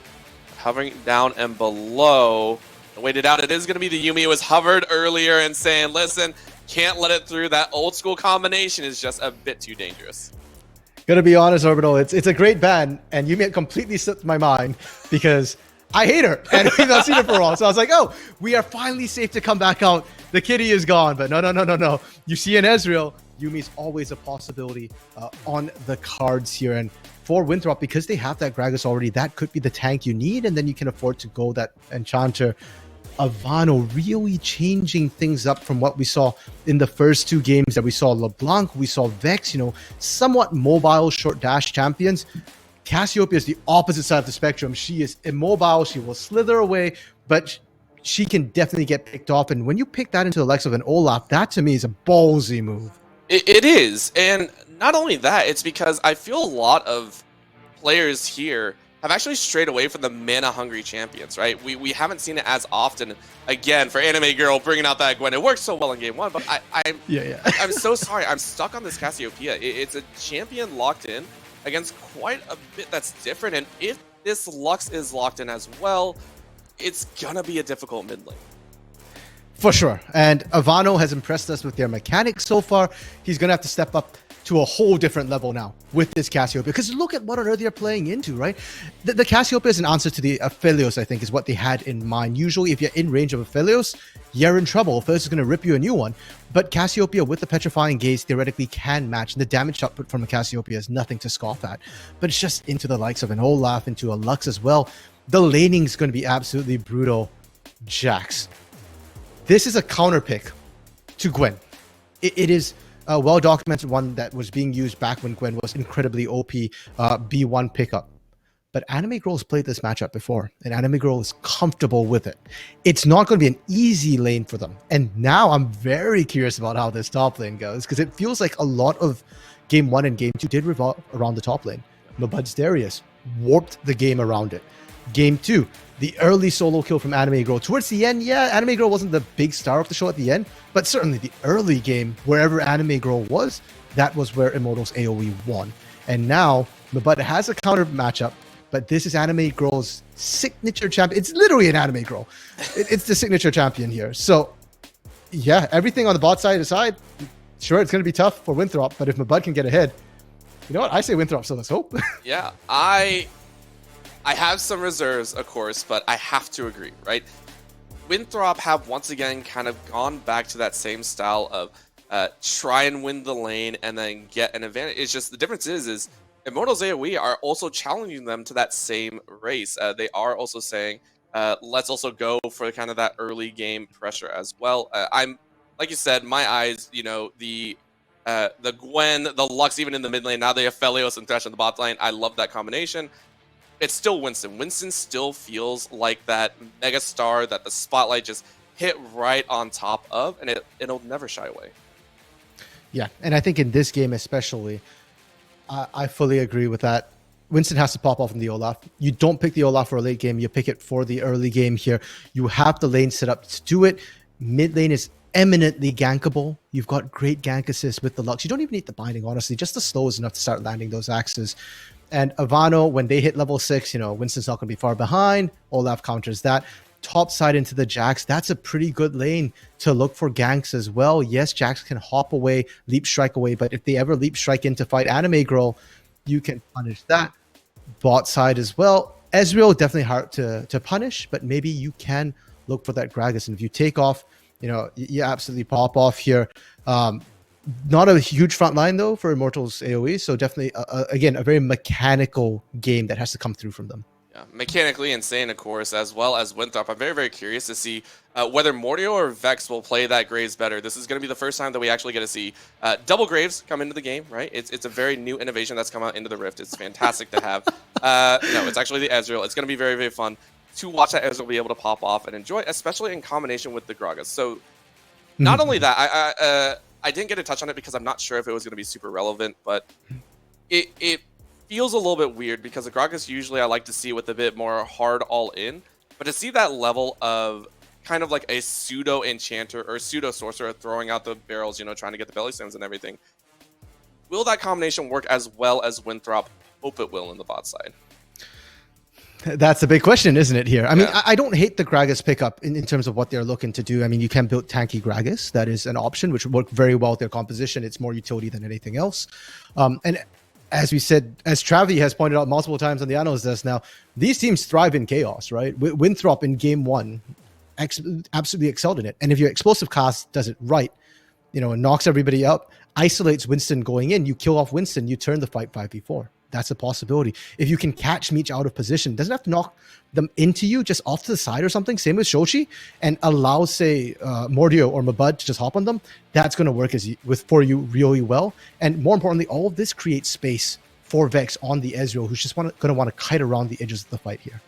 Hovering down and below. Wait it out. It is going to be the Yuumi who was hovered earlier and saying, listen, can't let it through. That old school combination is just a bit too dangerous. Gotta be honest, Orbital, it's a great ban, and Yuumi completely slipped my mind because I hate her, and we've not seen her for a while. So I was like, oh, we are finally safe to come back out. The kitty is gone, but no. You see an Ezreal, Yumi's always a possibility on the cards here. And for Winthrop, because they have that Gragas already, that could be the tank you need, and then you can afford to go that Enchanter. Ivano really changing things up from what we saw in the first 2 games that we saw LeBlanc, we saw Vex, somewhat mobile short dash champions. Cassiopeia is the opposite side of the spectrum. She is immobile, she will slither away, but she can definitely get picked off. And when you pick that into the likes of an Olaf, that to me is a ballsy move. It is, and not only that, it's because I feel a lot of players here have actually strayed away from the mana-hungry champions, right? We haven't seen it as often. Again, for Anime Girl bringing out that Gwen, it worked so well in game 1, but I'm so sorry. I'm stuck on this Cassiopeia. It's a champion locked in against quite a bit that's different, and if this Lux is locked in as well, it's gonna be a difficult mid lane. For sure. And Ivano has impressed us with their mechanics so far. He's gonna have to step up to a whole different level now with this Cassiopeia, because look at what on earth they're playing into, right? The Cassiopeia is an answer to the Aphelios, I think, is what they had in mind. Usually, if you're in range of Aphelios, you're in trouble. Aphelios is going to rip you a new one. But Cassiopeia with the Petrifying Gaze theoretically can match. And the damage output from a Cassiopeia is nothing to scoff at. But it's just into the likes of an Olaf, into a Lux as well. The laning is going to be absolutely brutal. Jax. This is a counter pick to Gwen. It is a well-documented one that was being used back when Gwen was incredibly OP B1 pickup. But Anime Girl has played this matchup before, and Anime Girl is comfortable with it. It's not going to be an easy lane for them. And now I'm very curious about how this top lane goes, because it feels like a lot of Game 1 and Game 2 did revolve around the top lane. Mabud's Darius warped the game around it. Game 2, the early solo kill from Anime Girl. Towards the end, yeah, Anime Girl wasn't the big star of the show at the end, but certainly the early game, wherever Anime Girl was, that was where Immortals AOE won. And now, Mabud has a counter matchup, but this is Anime Girl's signature champion. It's literally an Anime Girl. It's the signature champion here. So, yeah, everything on the bot side aside, sure, it's going to be tough for Winthrop, but if Mabud can get ahead, you know what? I say Winthrop, so let's hope. Yeah, I I have some reserves, of course, but I have to agree, right? Winthrop have once again kind of gone back to that same style of try and win the lane and then get an advantage. It's just the difference is Immortals AOE are also challenging them to that same race. They are also saying, let's also go for kind of that early game pressure as well. I'm, like you said, my eyes, you know, the Gwen, the Lux even in the mid lane. Now they have Felios and Thresh in the bot lane. I love that combination. It's still Winston. Winston still feels like that mega star that the spotlight just hit right on top of, and it'll never shy away. Yeah, and I think in this game especially, I fully agree with that. Winston has to pop off from the Olaf. You don't pick the Olaf for a late game. You pick it for the early game here. You have the lane set up to do it. Mid lane is eminently gankable. You've got great gank assists with the Lux. You don't even need the binding, honestly. Just the slow is enough to start landing those axes. And Ivano, when they hit level 6, you know, Winston's not going to be far behind. Olaf counters that. Top side into the Jax. That's a pretty good lane to look for ganks as well. Yes, Jax can hop away, leap strike away, but if they ever leap strike in to fight Anime Girl, you can punish that. Bot side as well. Ezreal, definitely hard to punish, but maybe you can look for that Gragas. And if you take off, you know, you absolutely pop off here. Not a huge front line, though, for Immortals AOE. So definitely, again, a very mechanical game that has to come through from them. Yeah, mechanically insane, of course, as well as Winthrop. I'm very, very curious to see whether Mordio or Vex will play that Graves better. This is going to be the first time that we actually get to see double Graves come into the game, right? It's a very new innovation that's come out into the Rift. It's fantastic to have. No, it's actually the Ezreal. It's going to be very, very fun to watch that Ezreal be able to pop off and enjoy, especially in combination with the Gragas. So not only that, I didn't get a touch on it because I'm not sure if it was going to be super relevant, but it feels a little bit weird because the Gragas usually I like to see with a bit more hard all in, but to see that level of kind of like a pseudo enchanter or pseudo sorcerer throwing out the barrels, you know, trying to get the belly stands and everything, will that combination work as well as Winthrop? Hope it will in the bot side. That's the big question, isn't it, here? I mean, I don't hate the Gragas pickup in terms of what they're looking to do. I mean, you can build tanky Gragas. That is an option, which would work very well with their composition. It's more utility than anything else. And as we said, as Travi has pointed out multiple times on the analyst desk now, these teams thrive in chaos, right? Winthrop in game 1 absolutely excelled in it. And if your explosive cast does it right, you know, and knocks everybody up, isolates Winston going in, you kill off Winston, you turn the fight 5v4. That's a possibility. If you can catch Meech out of position, doesn't have to knock them into you, just off to the side or something. Same with Shoshi, and allow, say, Mordio or Mabud to just hop on them. That's going to work for you really well. And more importantly, all of this creates space for Vex on the Ezreal, who's just going to want to kite around the edges of the fight here.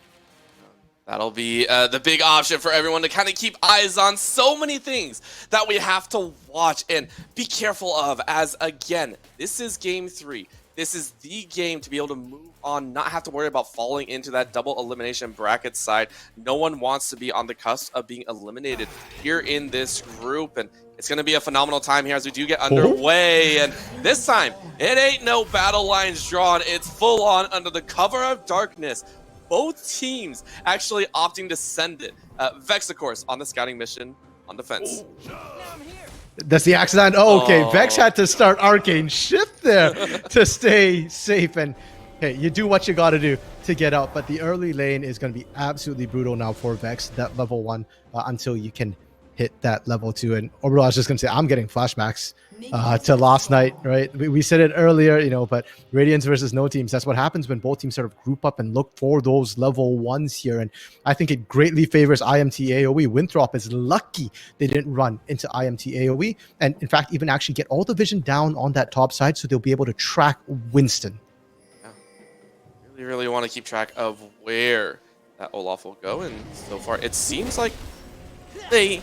That'll be the big option for everyone to kind of keep eyes on. So many things that we have to watch and be careful of, as again, this is game 3. This is the game to be able to move on, not have to worry about falling into that double elimination bracket side. No one wants to be on the cusp of being eliminated here in this group, and it's going to be a phenomenal time here as we do get underway. And this time, it ain't no battle lines drawn. It's full on under the cover of darkness. Both teams actually opting to send it. Vex, of course, on the scouting mission on defense. That's the accident. Oh, okay. Vex had to start Arcane Shift there to stay safe. And hey, you do what you got to do to get out. But the early lane is going to be absolutely brutal now for Vex, that level 1, until you can hit that level 2. And overall, I was just going to say, I'm getting flashbacks to last night, right? We said it earlier, you know, but Radiance versus no teams, that's what happens when both teams sort of group up and look for those level 1s here. And I think it greatly favors IMT AOE. Winthrop is lucky they didn't run into IMT AOE. And in fact, even actually get all the vision down on that top side so they'll be able to track Winston. Yeah. Really want to keep track of where that Olaf will go. And so far, it seems like they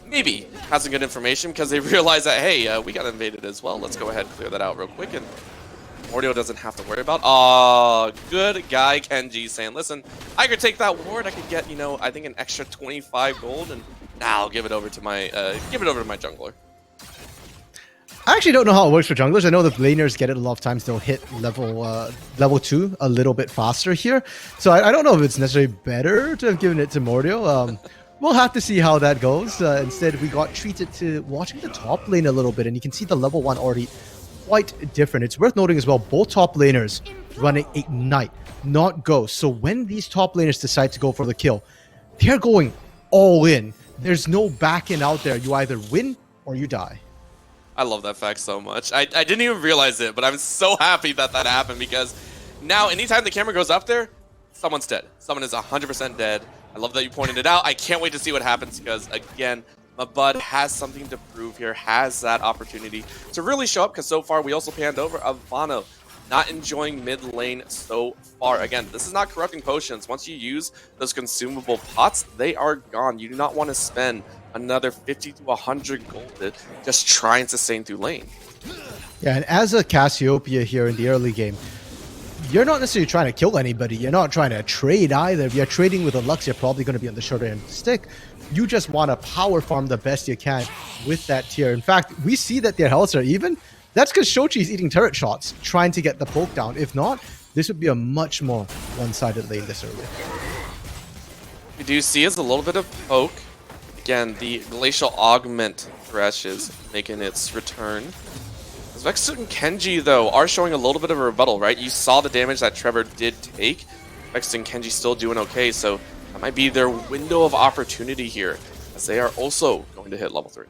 maybe have some good information because they realize that, hey, we got invaded as well. Let's go ahead and clear that out real quick. And Mordio doesn't have to worry about. Good guy Kenji saying, listen, I could take that ward. I could get, you know, I think an extra 25 gold, and now I'll give it over to my jungler. I actually don't know how it works for junglers. I know the laners get it a lot of times. They'll hit level 2 a little bit faster here. So I don't know if it's necessarily better to have given it to Mordio. We'll have to see how that goes. Instead, we got treated to watching the top lane a little bit, and you can see the level 1 already quite different. It's worth noting as well, both top laners running Ignite, not Ghost. So when these top laners decide to go for the kill, they're going all in. There's no backing out there. You either win or you die. I love that fact so much. I didn't even realize it, but I'm so happy that that happened because now anytime the camera goes up there, someone's dead. Someone is 100% dead. I love that you pointed it out. I can't wait to see what happens because, again, Mabud has something to prove here, has that opportunity to really show up because so far we also panned over Ivano. Not enjoying mid lane so far. Again, this is not corrupting potions. Once you use those consumable pots, they are gone. You do not want to spend another 50 to 100 gold just trying to sustain through lane. Yeah, and as a Cassiopeia here in the early game, you're not necessarily trying to kill anybody. You're not trying to trade either. If you're trading with a Lux, you're probably going to be on the shorter end of the stick. You just want to power farm the best you can with that tier. In fact, we see that their healths are even. That's because Shochi is eating turret shots, trying to get the poke down. If not, this would be a much more one-sided lane this early. We do see is a little bit of poke. Again, the Glacial Augment Thresh is making its return. As Vex and Kenji, though, are showing a little bit of a rebuttal, right? You saw the damage that Trevor did take. Vex and Kenji still doing okay, so that might be their window of opportunity here, as they are also going to hit level 3.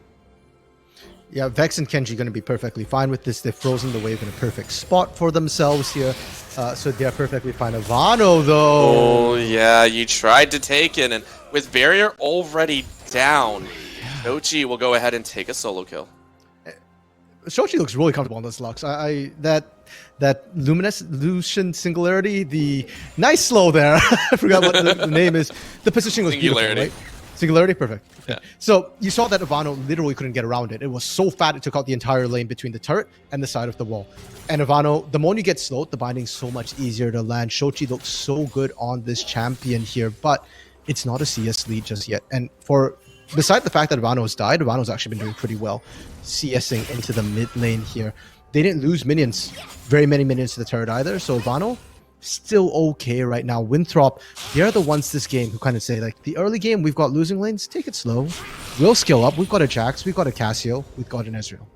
Yeah, Vex and Kenji going to be perfectly fine with this. They've frozen the wave in a perfect spot for themselves here, so they're perfectly fine. Ivano, though. Oh, yeah, you tried to take it, and with Barrier already down, Shochi will go ahead and take a solo kill. Shochi looks really comfortable on this Lux. That Lucian Singularity, the nice slow there. I forgot what the name is. The positioning was Singularity. beautiful, right? Singularity, perfect. Yeah. So you saw that Ivano literally couldn't get around it. It was so fat it took out the entire lane between the turret and the side of the wall. And Ivano, the moment you get slowed, the binding's so much easier to land. Shochi looks so good on this champion here, but it's not a CS lead just yet. And beside the fact that Ivano's died, Ivano's actually been doing pretty well CSing into the mid lane here. They didn't lose minions, very many minions to the turret either, so Ivano still okay right now. Winthrop, they're the ones this game who kind of say, like, the early game, we've got losing lanes, take it slow. We'll skill up. We've got a Jax, we've got a Cassio, we've got an Ezreal.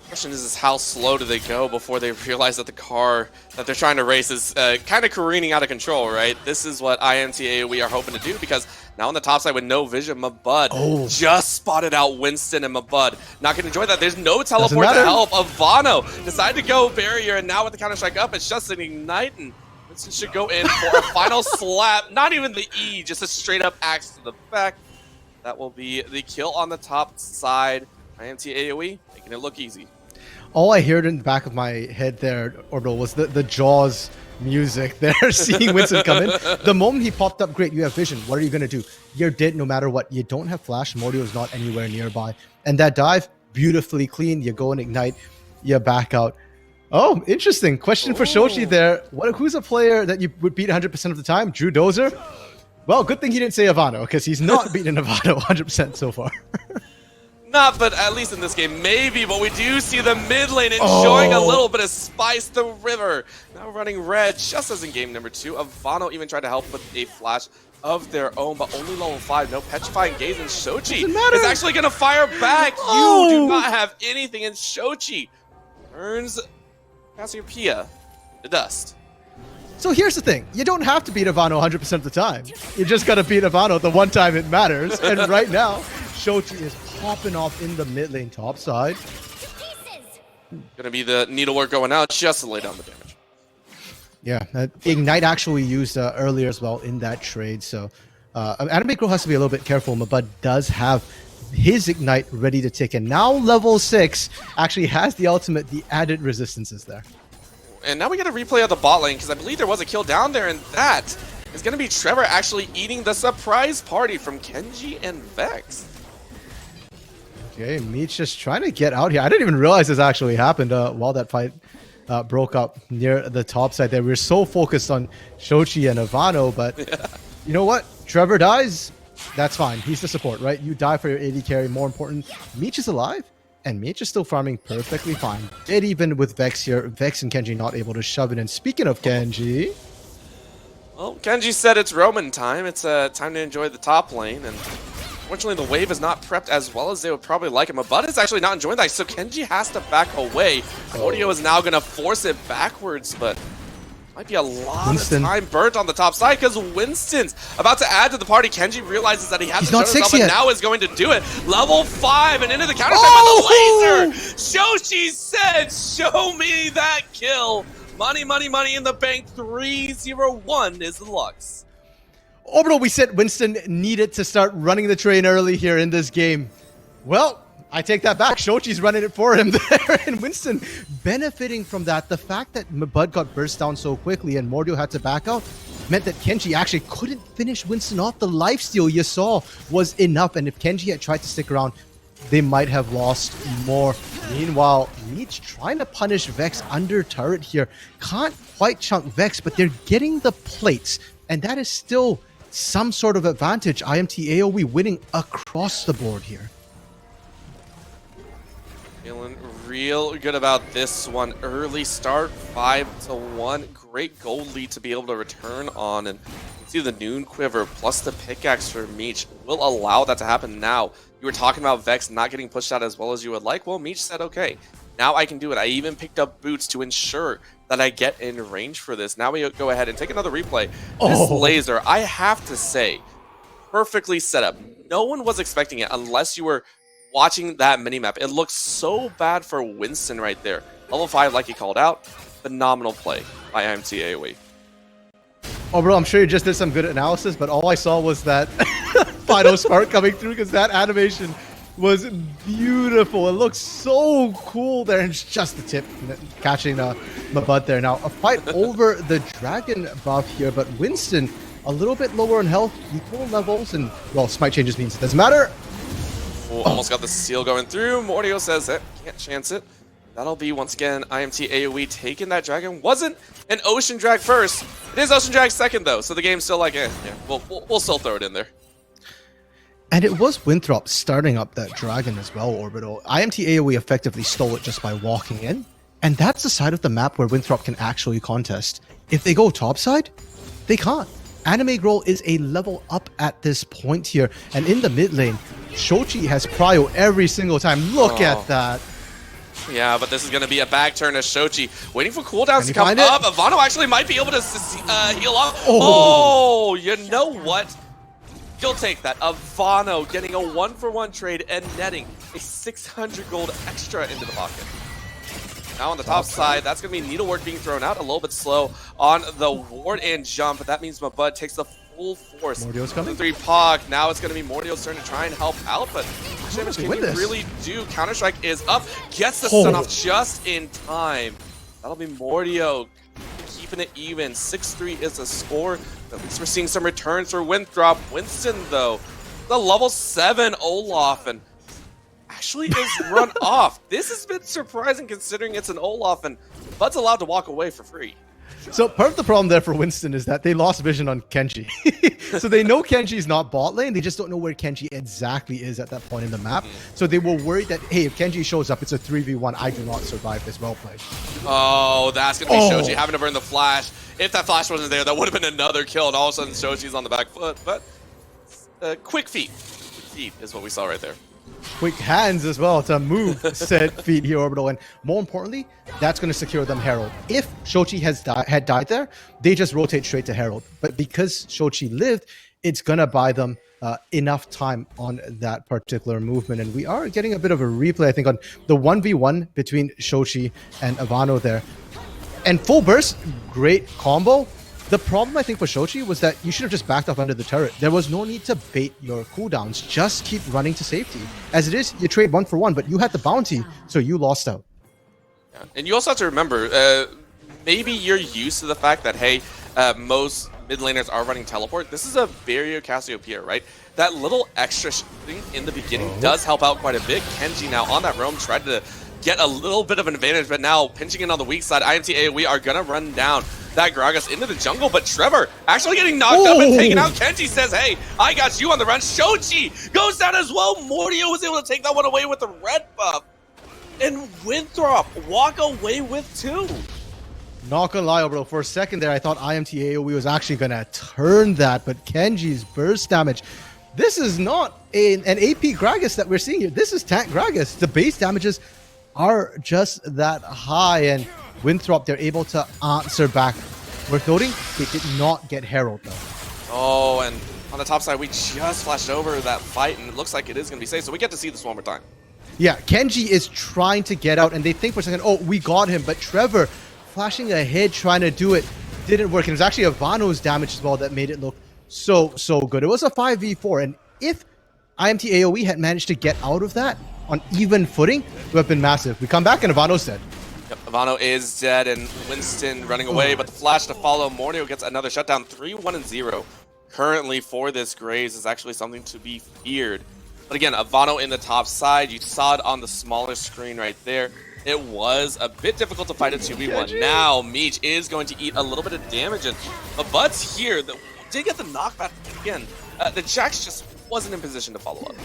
Question is how slow do they go before they realize that the car that they're trying to race is kind of careening out of control, right? This is what INT AOE are hoping to do because now on the top side with no vision, Mabud just spotted out Winston and Mabud. Not going to enjoy that. There's no teleport to help. Ivano decided to go Barrier, and now with the Counter-Strike up, it's just an Ignite, and Winston should go in for a final slap. Not even the E, just a straight-up axe to the back. That will be the kill on the top side. INT AOE making it look easy. All I heard in the back of my head there, Orbital, was the Jaws music there, seeing Winston come in. The moment he popped up, great, you have vision. What are you going to do? You're dead no matter what. You don't have flash. Mordio's not anywhere nearby. And that dive, beautifully clean. You go and ignite. You back out. Oh, interesting. Question for Shochi there. Who's a player that you would beat 100% of the time? Drew Dozer? Well, good thing he didn't say Ivano, because he's not beaten Ivano 100% so far. Not, but at least in this game, maybe. But we do see the mid lane enjoying a little bit of Spice the River. Now running red, just as in game number 2. Ivano even tried to help with a flash of their own, but only level 5. No Petrifying Gaze, and Shochi is actually going to fire back. You do not have anything, and Shochi turns Cassiopeia to dust. So here's the thing. You don't have to beat Ivano 100% of the time. You just got to beat Ivano the one time it matters. And right now, Shochi is popping off in the mid lane top side. Gonna be the needlework going out just to lay down the damage. Yeah, Ignite actually used earlier as well in that trade. So Anime Girl has to be a little bit careful. Mabud does have his Ignite ready to tick. And now level 6 actually has the ultimate, the added resistances there. And now we get a replay of the bot lane because I believe there was a kill down there, and that is going to be Trevor actually eating the surprise party from Kenji and Vex. Okay, Meech just trying to get out here. I didn't even realize this actually happened while that fight broke up near the top side there. We were so focused on Shochi and Ivano, but you know what? Trevor dies. That's fine. He's the support, right? You die for your AD carry. More important, Meech is alive, and Meech is still farming perfectly fine. Dead even with Vex here. Vex and Kenji not able to shove it in. Speaking of Kenji... Well, Kenji said it's Roman time. It's time to enjoy the top lane, and Unfortunately, the wave is not prepped as well as they would probably like him. Bud is actually not enjoying that, so Kenji has to back away. Mordio is now going to force it backwards, but might be a lot Winston. of time burnt on the top side because Winston's about to add to the party. Kenji realizes that he has He's to not shut 6 himself and yet. now is going to do it. Level 5 and into the counter with the laser. Shoshi said, show me that kill. Money, money, money in the bank. 3-0-1 is the Lux. Orbital, we said Winston needed to start running the train early here in this game. Well, I take that back. Shochi's running it for him there, and Winston benefiting from that. The fact that Mabud got burst down so quickly and Mordio had to back out meant that Kenji actually couldn't finish Winston off. The lifesteal you saw was enough, and if Kenji had tried to stick around, they might have lost more. Meanwhile, Meech trying to punish Vex under turret here. Can't quite chunk Vex, but they're getting the plates, and that is still some sort of advantage. IMT AOE winning across the board here. Feeling real good about this one. Early start, 5-1. Great gold lead to be able to return on. And you see the Noon Quiver plus the pickaxe for Meech will allow that to happen now. You were talking about Vex not getting pushed out as well as you would like. Well, Meech said, okay, now I can do it. I even picked up boots to ensure that I get in range for this. Now we go ahead and take another replay. This laser, I have to say, perfectly set up. No one was expecting it unless you were watching that minimap. It looks so bad for Winston right there. Level 5, like he called out, phenomenal play by IMT AOE. Oh, bro, I'm sure you just did some good analysis, but all I saw was that final spark coming through because that animation was beautiful. It looks so cool there, and it's just the tip catching Mabud there. Now, a fight over the dragon buff here, but Winston a little bit lower in health, equal levels, and, well, smite changes means it doesn't matter. Almost got the seal going through. Mordio says that can't chance it. That'll be, once again, IMT AOE taking that dragon. Wasn't an Ocean Drag first. It is Ocean Drag second, though, so the game's still like, yeah, we'll still throw it in there. And it was Winthrop starting up that dragon as well, Orbital. IMT AOE effectively stole it just by walking in. And that's the side of the map where Winthrop can actually contest. If they go topside, they can't. Anime Girl is a level up at this point here. And in the mid lane, Shochi has prio every single time. Look at that. Yeah, but this is going to be a back turn as Shochi waiting for cooldowns to come up. Ivano actually might be able to heal off. Oh, you know what? You'll take that. Ivano getting a 1-for-1 trade and netting a 600 gold extra into the pocket. Now on the top side, that's going to be Needlework being thrown out a little bit slow on the ward and jump. But that means Mabud takes the full force. Mordio's coming. 3 Pog. Now it's going to be Mordio's turn to try and help out. But how much damage can you really do? Counter-Strike is up. Gets the stun off just in time. That'll be Mordio keeping it even. 6-3 is the score. At least we're seeing some returns for Winthrop. Winston, though, the level 7 Olaf, and actually is run off. This has been surprising considering it's an Olaf, and Bud's allowed to walk away for free. So part of the problem there for Winston is that they lost vision on Kenji. So they know Kenji's not bot lane. They just don't know where Kenji exactly is at that point in the map. So they were worried that, hey, if Kenji shows up, it's a 3v1. I do not survive this. Well played. Oh, that's going to be Shoji having to burn the flash. If that flash wasn't there, that would have been another kill, and all of a sudden Shoji's on the back foot. But quick feet. Feet is what we saw right there. Quick hands as well to move said feet here, Orbital. And more importantly, that's going to secure them Herald. If Shochi had died there, they just rotate straight to Herald. But because Shochi lived, it's going to buy them enough time on that particular movement. And we are getting a bit of a replay, I think, on the 1v1 between Shochi and Ivano there. And full burst, great combo. The problem, I think, for Shochi was that you should have just backed up under the turret. There was no need to bait your cooldowns. Just keep running to safety. As it is, you trade 1-for-1, but you had the bounty, so you lost out. Yeah. And you also have to remember, maybe you're used to the fact that, hey, most mid laners are running teleport. This is a barrier Cassiopeia, right? That little extra thing in the beginning does help out quite a bit. Kenji now on that roam tried to get a little bit of an advantage, but now pinching in on the weak side, IMT AOE are going to run down that Gragas into the jungle, but Trevor actually getting knocked up and taken out. Kenji says, hey, I got you on the run. Shochi goes down as well. Mordio was able to take that one away with the red buff. And Winthrop walk away with 2. Not gonna lie, bro. For a second there, I thought IMT AOE was actually gonna turn that, but Kenji's burst damage this is not an AP Gragas that we're seeing here. This is tank Gragas. The base damages are just that high, and Winthrop, they're able to answer back. Worth noting, they did not get Herald though. Oh, and on the top side, we just flashed over that fight, and it looks like it is going to be safe, so we get to see this one more time. Yeah, Kenji is trying to get out, and they think for a second, oh, we got him, but Trevor flashing ahead, trying to do it, didn't work. And it was actually Ivano's damage as well that made it look so good. It was a 5v4, and if IMT AOE had managed to get out of that on even footing, it would have been massive. We come back, and Ivano's dead. Yep, Ivano is dead, and Winston running away, but the flash to follow. Mornio gets another shutdown, 3-1-0. Currently for this Graves is actually something to be feared. But again, Ivano in the top side, you saw it on the smaller screen right there. It was a bit difficult to fight a 2v1. Now, Meech is going to eat a little bit of damage, and Bud's here. Did get the knockback again. The Jax just wasn't in position to follow up.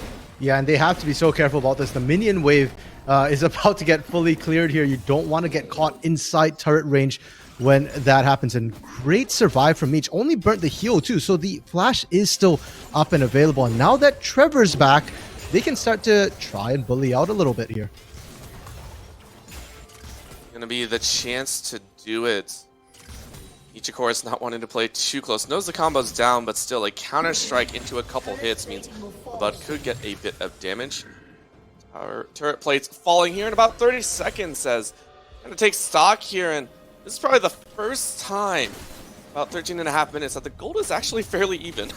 Yeah, and they have to be so careful about this. The minion wave is about to get fully cleared here. You don't want to get caught inside turret range when that happens. And great survive from Meech. Only burnt the heal too, so the flash is still up and available. And now that Trevor's back, they can start to try and bully out a little bit here. Gonna be the chance to do it. Meech, of course, not wanting to play too close. Knows the combo's down, but still a counter strike into a couple hits means Bud could get a bit of damage. Our turret plates falling here in about 30 seconds, says. Gonna take stock here, and this is probably the first time, about 13.5 minutes, that the gold is actually fairly even.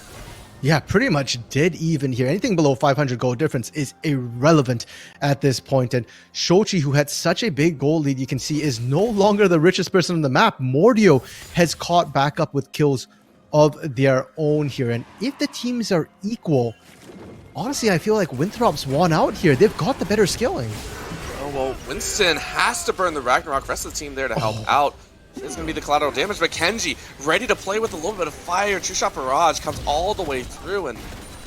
Yeah, pretty much dead even here. Anything below 500 gold difference is irrelevant at this point. And Shochi, who had such a big gold lead, you can see, is no longer the richest person on the map. Mordio has caught back up with kills of their own here. And if the teams are equal, honestly, I feel like Winthrop's won out here. They've got the better skilling. Oh, well, Winston has to burn the Ragnarok. Rest of the team there to help out. This is going to be the collateral damage, but Kenji ready to play with a little bit of fire. True Shot Barrage comes all the way through, and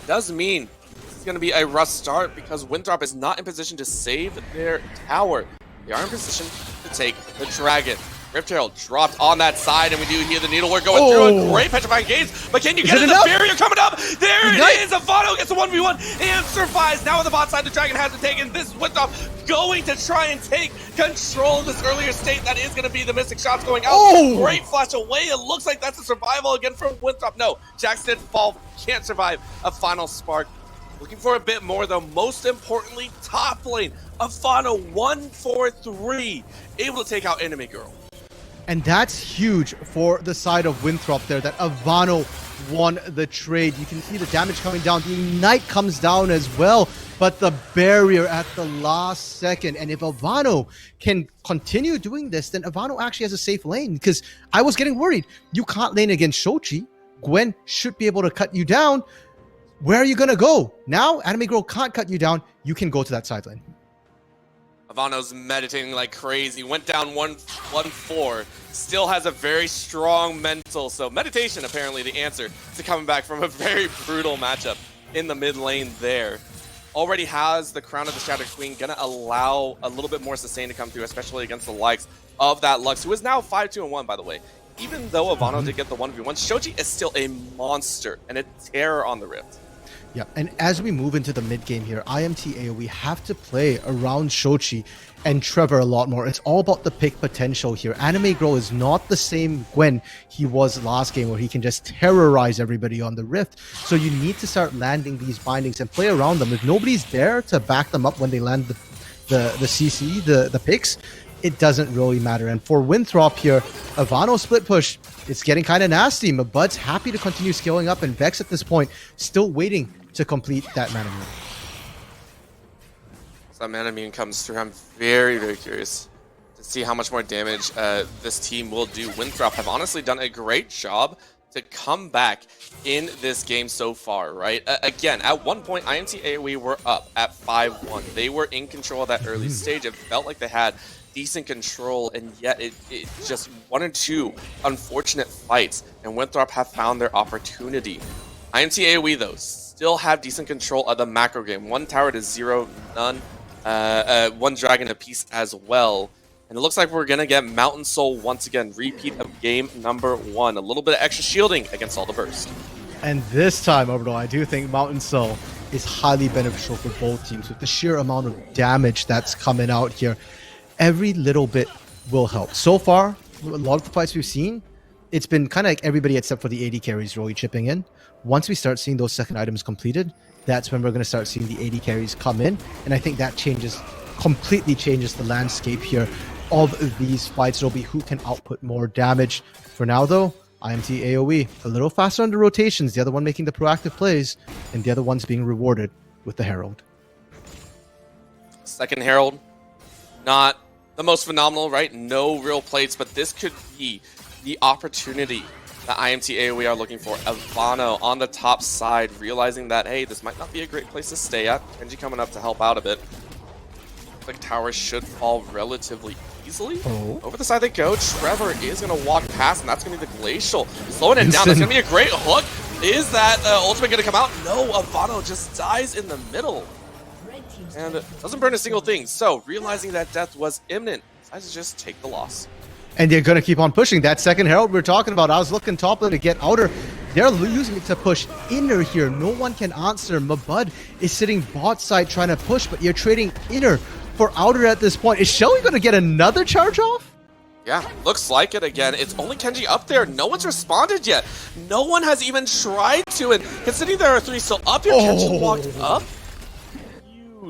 does mean this is going to be a rough start because Winthrop is not in position to save their tower. They are in position to take the dragon. Rift Herald dropped on that side, and we do hear the needlework going through. A great petrifying gaze, but can you get it? The barrier coming up? There it is! Ivano gets a 1v1 and survives. Now on the bot side, the dragon has it taken. This Winthrop going to try and take control of this earlier state. That is going to be the Mystic Shots going out. Great flash away. It looks like that's a survival again from Winthrop. No, Jax did fall. Can't survive a final spark. Looking for a bit more, though. Most importantly, top lane. Ivano 1-4-3. Able to take out Enemy Girl. And that's huge for the side of Winthrop there, that Ivano won the trade. You can see the damage coming down. The Ignite comes down as well, but the barrier at the last second. And if Ivano can continue doing this, then Ivano actually has a safe lane, because I was getting worried. You can't lane against Shochi. Gwen should be able to cut you down. Where are you going to go? Now, Anime Girl can't cut you down. You can go to that side lane. Ivano's meditating like crazy. Went down 1-4. Still has a very strong mental. So meditation apparently the answer to coming back from a very brutal matchup in the mid lane there. Already has the Crown of the Shattered Queen. Gonna allow a little bit more sustain to come through, especially against the likes of that Lux, who is now 5-2-1, by the way. Even though Ivano did get the 1v1, Shoji is still a monster and a terror on the Rift. Yeah, and as we move into the mid game here, IMT AOE have to play around Shochi and Trevor a lot more. It's all about the pick potential here. Anime Girl is not the same Gwen he was last game, where he can just terrorize everybody on the Rift. So you need to start landing these bindings and play around them. If nobody's there to back them up when they land the CC, the picks, it doesn't really matter. And for Winthrop here, Ivano split push, it's getting kind of nasty. Mabud's happy to continue scaling up, and Vex at this point still waiting to complete that mana mune. So that mana mune comes through. I'm very, very curious to see how much more damage this team will do. Winthrop have honestly done a great job to come back in this game so far, right? Again, at one point, IMT AOE were up at 5-1. They were in control of that early stage. It felt like they had decent control, and yet it just one or two unfortunate fights, and Winthrop have found their opportunity. IMT AOE, though, still have decent control of the macro game. One tower to 0, none. One dragon apiece as well. And it looks like we're going to get Mountain Soul once again. Repeat of game number 1. A little bit of extra shielding against all the burst. And this time, Orbital, I do think Mountain Soul is highly beneficial for both teams with the sheer amount of damage that's coming out here. Every little bit will help. So far, a lot of the fights we've seen, it's been kind of like everybody except for the AD carries really chipping in. Once we start seeing those second items completed, that's when we're going to start seeing the AD carries come in. And I think that completely changes the landscape here of these fights. It'll be who can output more damage. For now, though, IMT AOE, a little faster on the rotations, the other one making the proactive plays, and the other one's being rewarded with the Herald. Second Herald, not the most phenomenal, right? No real plates, but this could be the opportunity that IMT AOE are looking for. Ivano on the top side, realizing that, hey, this might not be a great place to stay at. Kenji coming up to help out a bit. Like towers should fall relatively easily. Over the side they go. Trevor is going to walk past, and that's going to be the Glacial. Slowing it down. That's going to be a great hook. Is that ultimate going to come out? No, Ivano just dies in the middle. And doesn't burn a single thing. So, realizing that death was imminent, decides to just take the loss. And they're going to keep on pushing. That second Herald we're talking about, I was looking top lane to get outer. They're using it to push inner here. No one can answer. Mabud is sitting bot side trying to push, but you're trading inner for outer at this point. Is Shelly going to get another charge off? Yeah, looks like it again. It's only Kenji up there. No one's responded yet. No one has even tried to. And considering there are three still up here, Kenji walked up.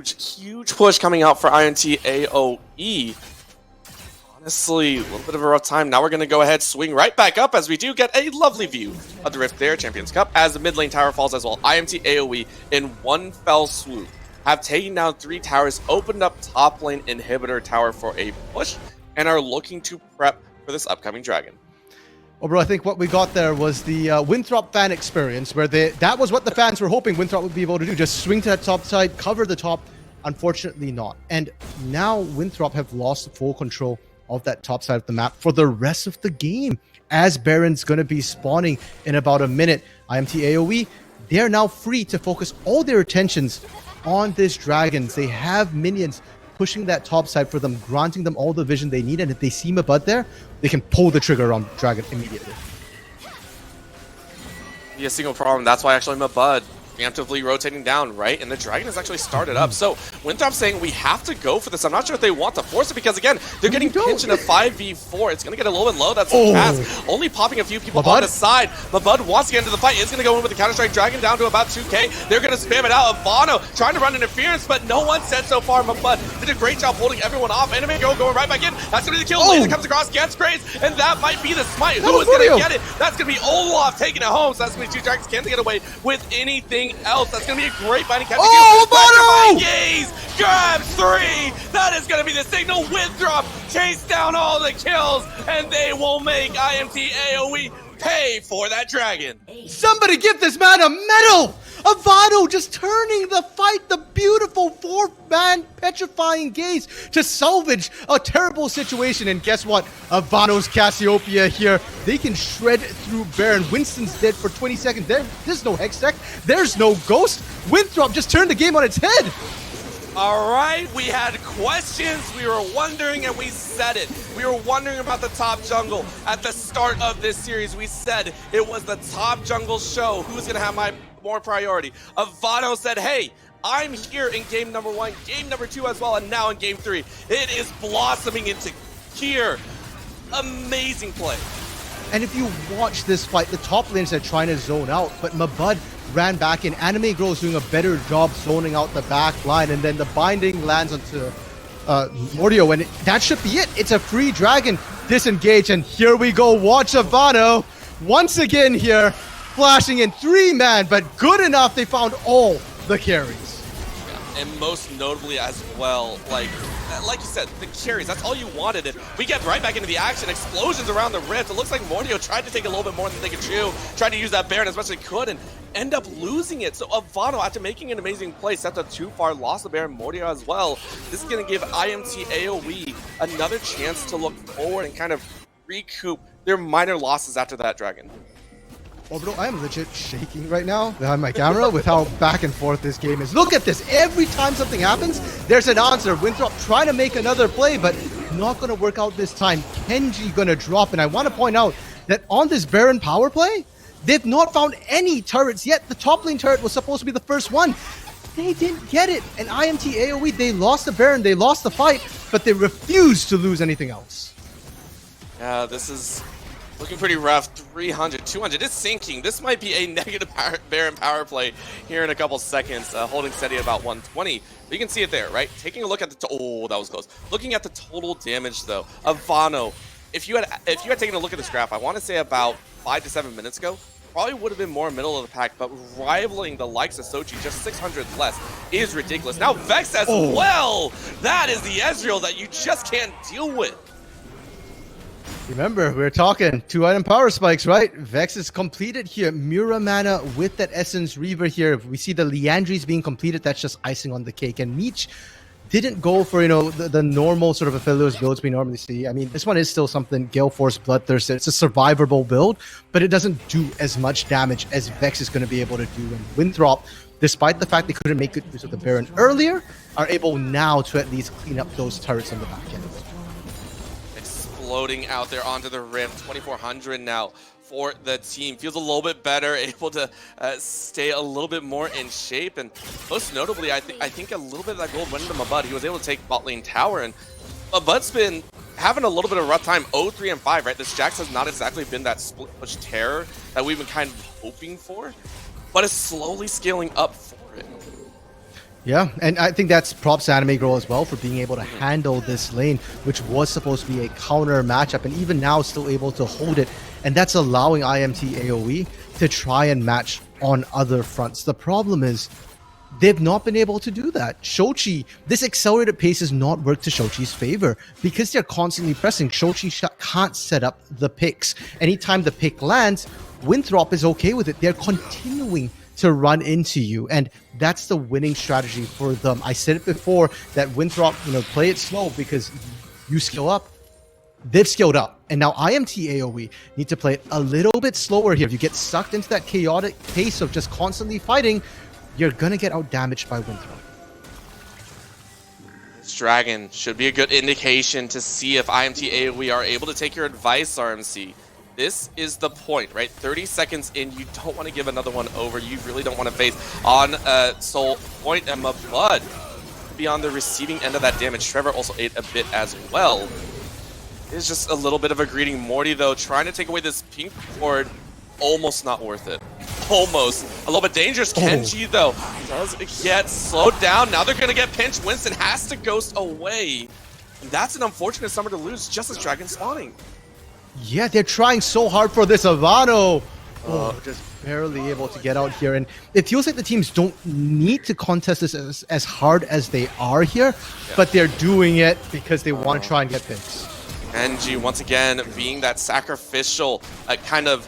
Huge push coming out for INT AOE. Honestly, a little bit of a rough time. Now we're going to go ahead, swing right back up as we do get a lovely view of the Rift there. Champions Cup as the mid lane tower falls as well. IMT AOE in one fell swoop have taken down 3 towers, opened up top lane inhibitor tower for a push, and are looking to prep for this upcoming dragon. Oh, bro, I think what we got there was the Winthrop fan experience, where that was what the fans were hoping Winthrop would be able to do. Just swing to that top side, cover the top. Unfortunately not. And now Winthrop have lost full control of that top side of the map for the rest of the game, as Baron's going to be spawning in about a minute. IMT AOE, they're now free to focus all their attentions on this Dragons. They have minions pushing that top side for them, granting them all the vision they need, and if they see Mabud there, they can pull the trigger on Dragon immediately. Be a single problem. That's why actually Mabud preemptively rotating down, right? And the Dragon has actually started up. So Winthrop saying we have to go for this. I'm not sure if they want to force it because, again, they're getting pinched in a 5v4. It's going to get a little bit low. That's a pass. Only popping a few people on the side. Mabud wants to get into the fight. Is going to go in with the Counter-Strike Dragon down to about 2k. They're going to spam it out. Ivano trying to run interference, but no one said so far. Mabud did a great job holding everyone off. Enemy Girl going right back in. That's going to be the kill. Laser comes across, gets Grace, and that might be the smite. Who is going to get it? That's going to be Olaf taking it home. So that's going to be 2 Dragons. Can't get away with anything else. That's going to be a great binding catch. Gaze grabs 3. That is going to be the signal. Winthrop chase down all the kills, and they will make IMT AOE pay for that dragon. Somebody give this man a medal! Ivano just turning the fight, the beautiful 4-man petrifying gaze to salvage a terrible situation. And guess what? Ivano's Cassiopeia here. They can shred through Baron. Winston's dead for 20 seconds. There's no Hextech. There's no Ghost. Winthrop just turned the game on its head. All right, we had questions, we were wondering, and we said it. We were wondering about the top jungle. At the start of this series, we said it was the top jungle show. Who's gonna have more priority? Ivano said, hey, I'm here in game number 1, game number 2 as well, and now in game 3. It is blossoming into here. Amazing play. And if you watch this fight, the top lanes are trying to zone out, but Mabud ran back in. Anime Girl is doing a better job zoning out the back line, and then the binding lands onto Mordio, and that should be it. It's a free dragon. Disengage, and here we go. Watch Ivano once again here, flashing in 3-man, but good enough. They found all the carries. Yeah, and most notably as well, like you said, the carries, that's all you wanted. And we get right back into the action. Explosions around the Rift. It looks like Mordio tried to take a little bit more than they could chew, tried to use that Baron as much as he could, and end up losing it. So Ivano, after making an amazing play, set up too far, lost the Baron. Mordio as well. This is going to give IMT AOE another chance to look forward and kind of recoup their minor losses after that dragon. Orbital, I am legit shaking right now behind my camera with how back and forth this game is. Look at this. Every time something happens, there's an answer. Winthrop trying to make another play, but not going to work out this time. Kenji going to drop, and I want to point out that on this Baron power play, They've not found any turrets yet. The top lane turret was supposed to be the first one. They didn't get it. And IMT AoE, they lost the Baron, they lost the fight, but they refused to lose anything else. Yeah, this is looking pretty rough. 300, 200, it's sinking. This might be a negative Baron power play here in a couple seconds, holding steady at about 120. But you can see it there, right? Taking a look at the, oh, that was close. Looking at the total damage though of Vano, if you had taken a look at this graph, I want to say about 5 to 7 minutes ago, probably would have been more middle of the pack, but rivaling the likes of Sochi, just 600 less, is ridiculous. Now Vex as well! That is the Ezreal that you just can't deal with. Remember, we're talking 2-item power spikes, right? Vex is completed here. Mura mana with that Essence Reaver here. We see the Liandry's being completed. That's just icing on the cake. And Meech didn't go for, you know, the normal sort of Aphelios builds we normally see. I mean, this one is still something Gale Force Bloodthirster. It's a survivable build, but it doesn't do as much damage as Vex is going to be able to do. And Winthrop, despite the fact they couldn't make good use of the Baron earlier, are able now to at least clean up those turrets on the back end. Exploding out there onto the rim, 2400 now for the team. Feels a little bit better, able to stay a little bit more in shape, and most notably, I think a little bit of that gold went into Mabud. He was able to take bot lane tower, and Mabud's been having a little bit of a rough time. 0-3 and 5, right? This Jax has not exactly been that split push terror that we've been kind of hoping for, but is slowly scaling up for it. Yeah, and I think that's props to Anime Girl as well for being able to handle this lane, which was supposed to be a counter matchup, and even now still able to hold it. And that's allowing IMT AoE to try and match on other fronts. The problem is they've not been able to do that. Shochi, this accelerated pace has not worked to Shochi's favor because they're constantly pressing. Shochi can't set up the picks. Anytime the pick lands, Winthrop is okay with it. They're continuing to run into you, and that's the winning strategy for them. I said it before that Winthrop, you know, play it slow because you skill up. They've skilled up, and now IMT AoE need to play it a little bit slower here. If you get sucked into that chaotic pace of just constantly fighting, you're gonna get out damaged by Winthrop. This dragon should be a good indication to see if IMT AoE are able to take your advice, RMC. This is the point, right? 30 seconds in, you don't want to give another one over. You really don't want to face on Soul Point and Mabud to be on the receiving end of that damage. Trevor also ate a bit as well. It's just a little bit of a greeting. Morty, though, trying to take away this pink ward, almost not worth it. Almost. A little bit dangerous. Kenji, though, does get slowed down. Now they're going to get pinched. Winston has to ghost away. And that's an unfortunate summer to lose just as Dragon spawning. Yeah, they're trying so hard for this. Avano, just barely able to get out here. And it feels like the teams don't need to contest this as hard as they are here, but they're doing it because they want to try and get picks. Kenji, once again, being that sacrificial kind of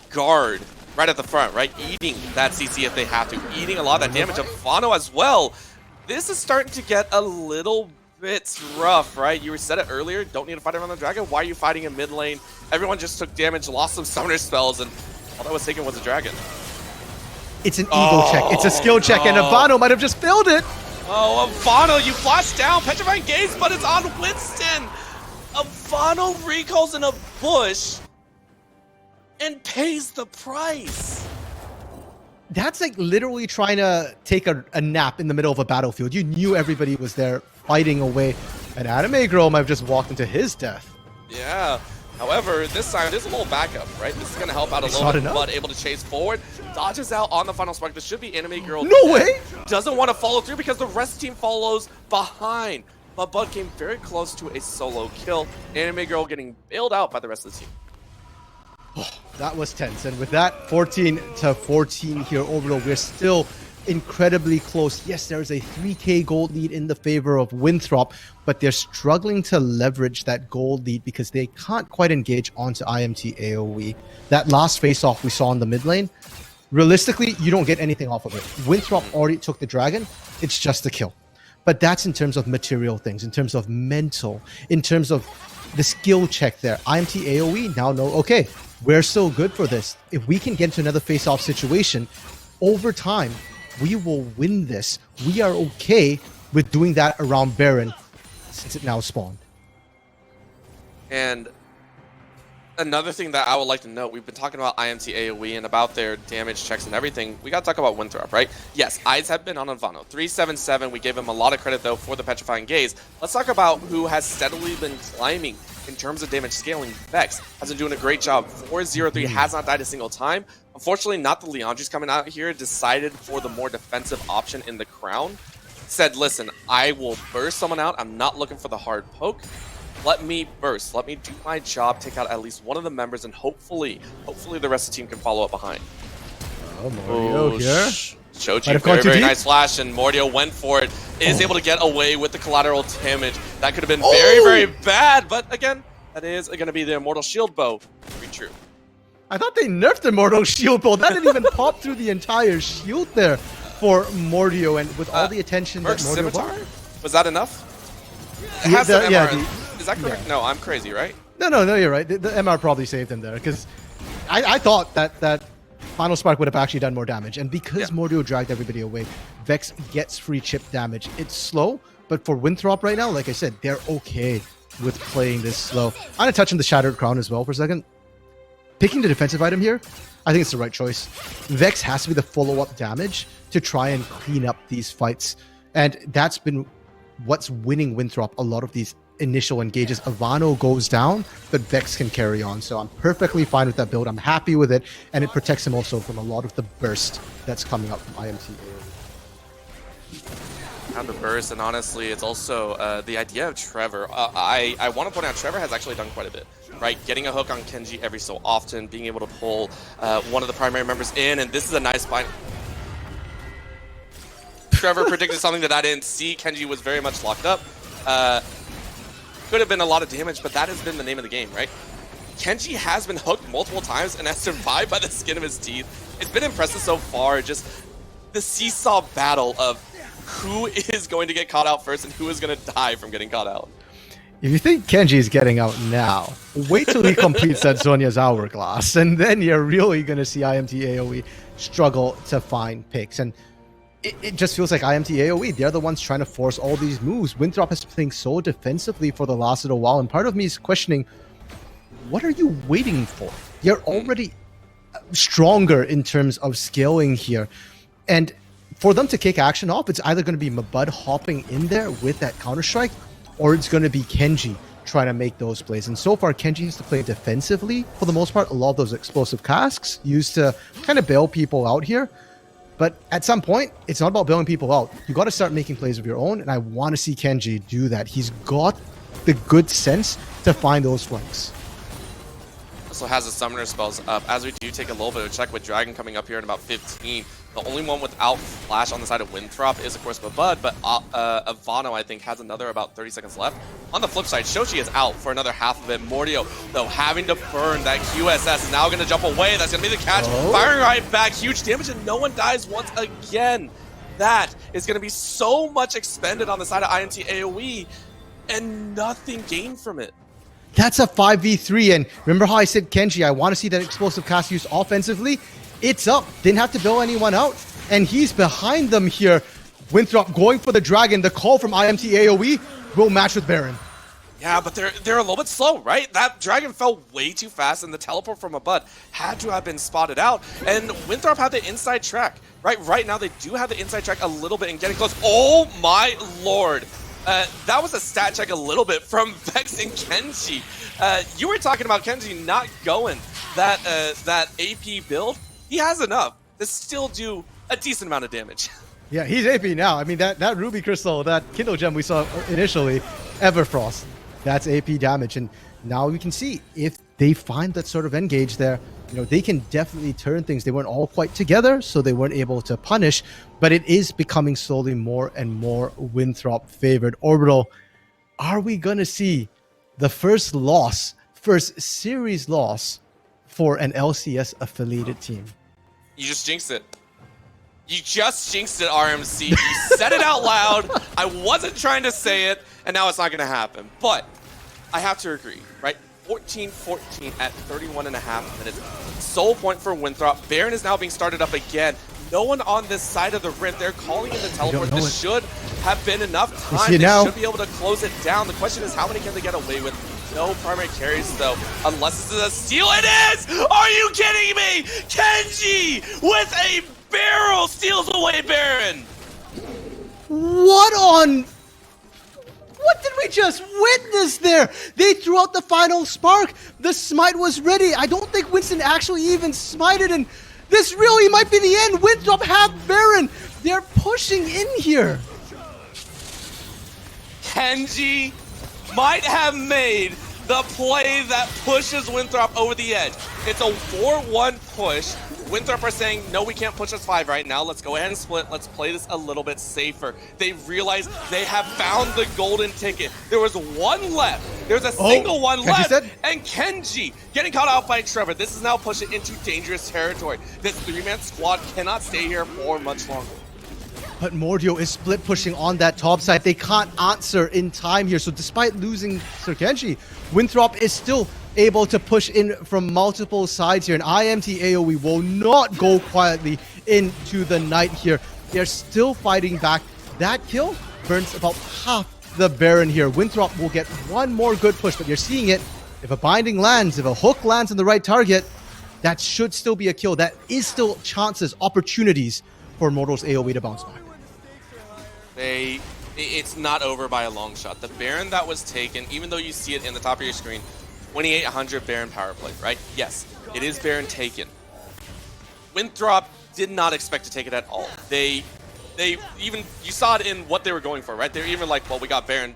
guard right at the front, right? Eating that CC if they have to. Eating a lot of that damage. Avano as well. This is starting to get a little it's rough, right? You said it earlier, don't need to fight around the dragon. Why are you fighting in mid lane? Everyone just took damage, lost some summoner spells, and all that was taken was a dragon. It's an ego check. It's a skill check, and Avano might have just filled it. Oh, Avano, you flash down. Petrifying Gaze, but it's on Winston. Avano recalls in a bush and pays the price. That's like literally trying to take a nap in the middle of a battlefield. You knew everybody was there fighting away. And Anime Girl might have just walked into his death. Yeah. However, this time, there's a little backup, right? This is going to help out a little bit. Bud able to chase forward. Dodges out on the final spark. This should be Anime Girl. No way! Doesn't want to follow through because the rest of the team follows behind. But Bud came very close to a solo kill. Anime Girl getting bailed out by the rest of the team. Oh, that was tense. And with that 14-14 here overall, we're still incredibly close. Yes, there is a 3k gold lead in the favor of Winthrop, but they're struggling to leverage that gold lead because they can't quite engage onto IMT AoE. That last face-off we saw in the mid lane, realistically, you don't get anything off of it. Winthrop already took the dragon. It's just a kill. But that's in terms of material things, in terms of mental, in terms of the skill check there. IMT AoE now know, okay, we're still good for this. If we can get into another face-off situation, over time, we will win this. We are okay with doing that around Baron since it now spawned. And Another thing that I would like to note, we've been talking about IMT AOE and about their damage checks and everything. We got to talk about Winthrop, right? Yes, eyes have been on Avano. 377, we gave him a lot of credit, though, for the Petrifying Gaze. Let's talk about who has steadily been climbing in terms of damage scaling. Vex has been doing a great job. 403 has not died a single time. Unfortunately, not the Leandri's coming out here. Decided for the more defensive option in the Crown. Said, listen, I will burst someone out. I'm not looking for the hard poke. Let me burst. Let me do my job, take out at least one of the members, and hopefully the rest of the team can follow up behind. Oh, Mordio here. Shoji, very nice flash, and Mordio went for it. Is able to get away with the collateral damage. That could have been very bad, but again, that is going to be the Immortal Shield Bow. Very true. I thought they nerfed Immortal Shield Bow. That didn't even pop through the entire shield there for Mordio, and with all the attention that Mordio got. Was that enough? It has some MR. Is that correct? Yeah. No, I'm crazy, right? No, you're right. The MR probably saved him there, because I thought that Final Spark would have actually done more damage. And because Mordio dragged everybody away, Vex gets free chip damage. It's slow, but for Winthrop right now, like I said, they're okay with playing this slow. I'm going to touch on the Shattered Crown as well for a second. Picking the defensive item here, I think it's the right choice. Vex has to be the follow-up damage to try and clean up these fights. And that's been what's winning Winthrop a lot of these initial engages. Avano goes down, but Vex can carry on. So I'm perfectly fine with that build. I'm happy with it, and it protects him also from a lot of the burst that's coming up from IMT AOE. And the burst, and honestly, it's also the idea of Trevor. I want to point out Trevor has actually done quite a bit, right? Getting a hook on Kenji every so often, being able to pull one of the primary members in, and this is a nice bind. Trevor predicted something that I didn't see. Kenji was very much locked up. Could have been a lot of damage, but that has been the name of the game, right? Kenji has been hooked multiple times and has survived by the skin of his teeth. It's been impressive so far, just the seesaw battle of who is going to get caught out first and who is going to die from getting caught out. If you think Kenji is getting out now, wait till he completes that Zhonya's Hourglass, and then you're really going to see IMT AOE struggle to find picks. And it just feels like IMT AOE, they're the ones trying to force all these moves. Winthrop has been playing so defensively for the last little while, and part of me is questioning, what are you waiting for? You're already stronger in terms of scaling here. And for them to kick action off, it's either going to be Mabud hopping in there with that Counter-Strike, or it's going to be Kenji trying to make those plays. And so far, Kenji used to play defensively for the most part. A lot of those explosive casks used to kind of bail people out here. But at some point, it's not about bailing people out. You got to start making plays of your own, and I want to see Kenji do that. He's got the good sense to find those flanks. Also has the summoner spells up. As we do take a little bit of a check with Dragon coming up here in about 15. The only one without flash on the side of Winthrop is, of course, Mabud, but Avano, I think, has another about 30 seconds left. On the flip side, Shoshi is out for another half of it. Mordio, though, having to burn that QSS, is now going to jump away. That's going to be the catch. Firing right back. Huge damage, and no one dies once again. That is going to be so much expended on the side of IMT AOE, and nothing gained from it. That's a 5v3, and remember how I said, Kenji, I want to see that explosive cast used offensively? It's up. Didn't have to bail anyone out, and he's behind them here. Winthrop going for the Dragon. The call from IMT AOE will match with Baron. Yeah, but they're a little bit slow, right? That Dragon fell way too fast, and the teleport from Mabud had to have been spotted out. And Winthrop had the inside track, right? Right now, they do have the inside track a little bit and getting close. Oh my lord. That was a stat check a little bit from Vex and Kenji. You were talking about Kenji not going that AP build. He has enough to still do a decent amount of damage. Yeah, he's AP now. I mean, that Ruby Crystal, that Kindle Gem we saw initially, Everfrost, that's AP damage. And now we can see if they find that sort of engage there, you know, they can definitely turn things. They weren't all quite together, so they weren't able to punish, but it is becoming slowly more and more Winthrop favored. Orbital, are we going to see the first series loss for an LCS affiliated team? You just jinxed it. You just jinxed it, RMC. You said it out loud. I wasn't trying to say it, and now it's not going to happen. But I have to agree, right? 14-14 at 31.5 minutes. Soul point for Winthrop. Baron is now being started up again. No one on this side of the rift. They're calling in the teleport. This should have been enough time. They should be able to close it down. The question is, how many can they get away with? no primary carries though, unless this is a steal. It is! Are you kidding me? Kenji with a barrel steals away Baron. What did we just witness there? They threw out the final spark. The smite was ready. I don't think Winston actually even smited, and this really might be the end. Winthrop have Baron. They're pushing in here. Kenji might have made the play that pushes Winthrop over the edge. It's a 4-1 push. Winthrop are saying, no, we can't push us 5 right now. Let's go ahead and split. Let's play this a little bit safer. They realize they have found the golden ticket. There was one left. There's a single one Kenji left. said? And Kenji getting caught out by Trevor. This is now pushing into dangerous territory. This 3-man squad cannot stay here for much longer. But Mordio is split pushing on that top side. They can't answer in time here. So despite losing Sir Kenji, Winthrop is still able to push in from multiple sides here. And IMT AOE will not go quietly into the night here. They're still fighting back. That kill burns about half the Baron here. Winthrop will get one more good push, but you're seeing it. If a binding lands, if a hook lands on the right target, that should still be a kill. That is still chances, opportunities for Immortals AOE to bounce back. It's not over by a long shot. The Baron that was taken, even though you see it in the top of your screen, 2800 Baron power play, right? Yes, it is Baron taken. Winthrop did not expect to take it at all. They even, you saw it in what they were going for, right? They're even like, well, we got Baron,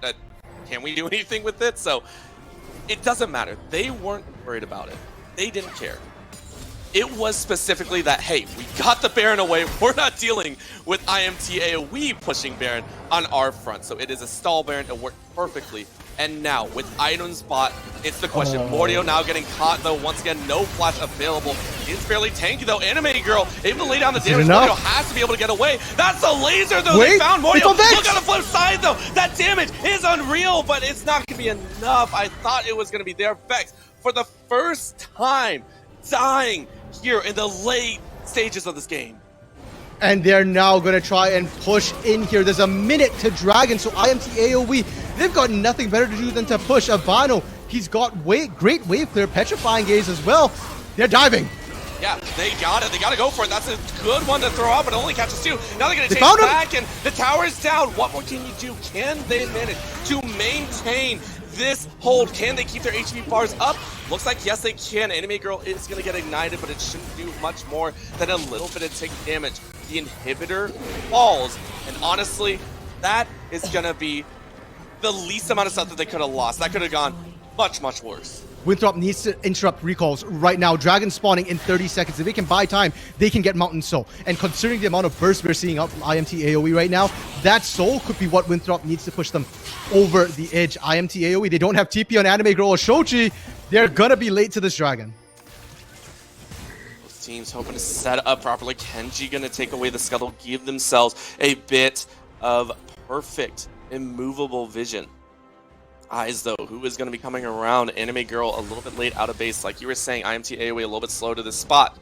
can we do anything with it? So it doesn't matter. They weren't worried about it. They didn't care. It was specifically that, hey, we got the Baron away. We're not dealing with IMT AOE pushing Baron on our front. So it is a stall Baron. It worked perfectly. And now, with items bought, it's the question. Mordio now getting caught, though. Once again, no flash available. It's fairly tanky, though. Anime Girl able to lay down the damage. Mordio has to be able to get away. That's the laser, though. They found Mordio. Look on the flip side, though. That damage is unreal, but it's not going to be enough. I thought it was going to be there. Vex, for the first time, dying here in the late stages of this game. And they're now going to try and push in here. There's a minute to Dragon, so IMT AOE, they've got nothing better to do than to push. Abano, he's got great wave clear, petrifying gaze as well. They're diving. Yeah, they got it. They got to go for it. That's a good one to throw out, but it only catches 2. Now they're going to chase back, and the tower's down. What more can you do? Can they manage to maintain this hold? Can they keep their HP bars up? Looks like yes, they can. Anime Girl is going to get ignited, but it shouldn't do much more than a little bit of tick damage. The inhibitor falls, and honestly, that is going to be the least amount of stuff that they could have lost. That could have gone much, much worse. Winthrop needs to interrupt recalls right now. Dragon spawning in 30 seconds. If they can buy time, they can get Mountain Soul. And considering the amount of burst we're seeing out from IMT AOE right now, that Soul could be what Winthrop needs to push them over the edge. IMT AOE, they don't have TP on Anime Girl or Shochi. They're gonna be late to this Dragon. Both teams hoping to set up properly. Kenji gonna take away the scuttle, give themselves a bit of perfect, immovable vision. Eyes, though, who is going to be coming around? Anime Girl a little bit late out of base. Like you were saying, IMT AOE a little bit slow to this spot.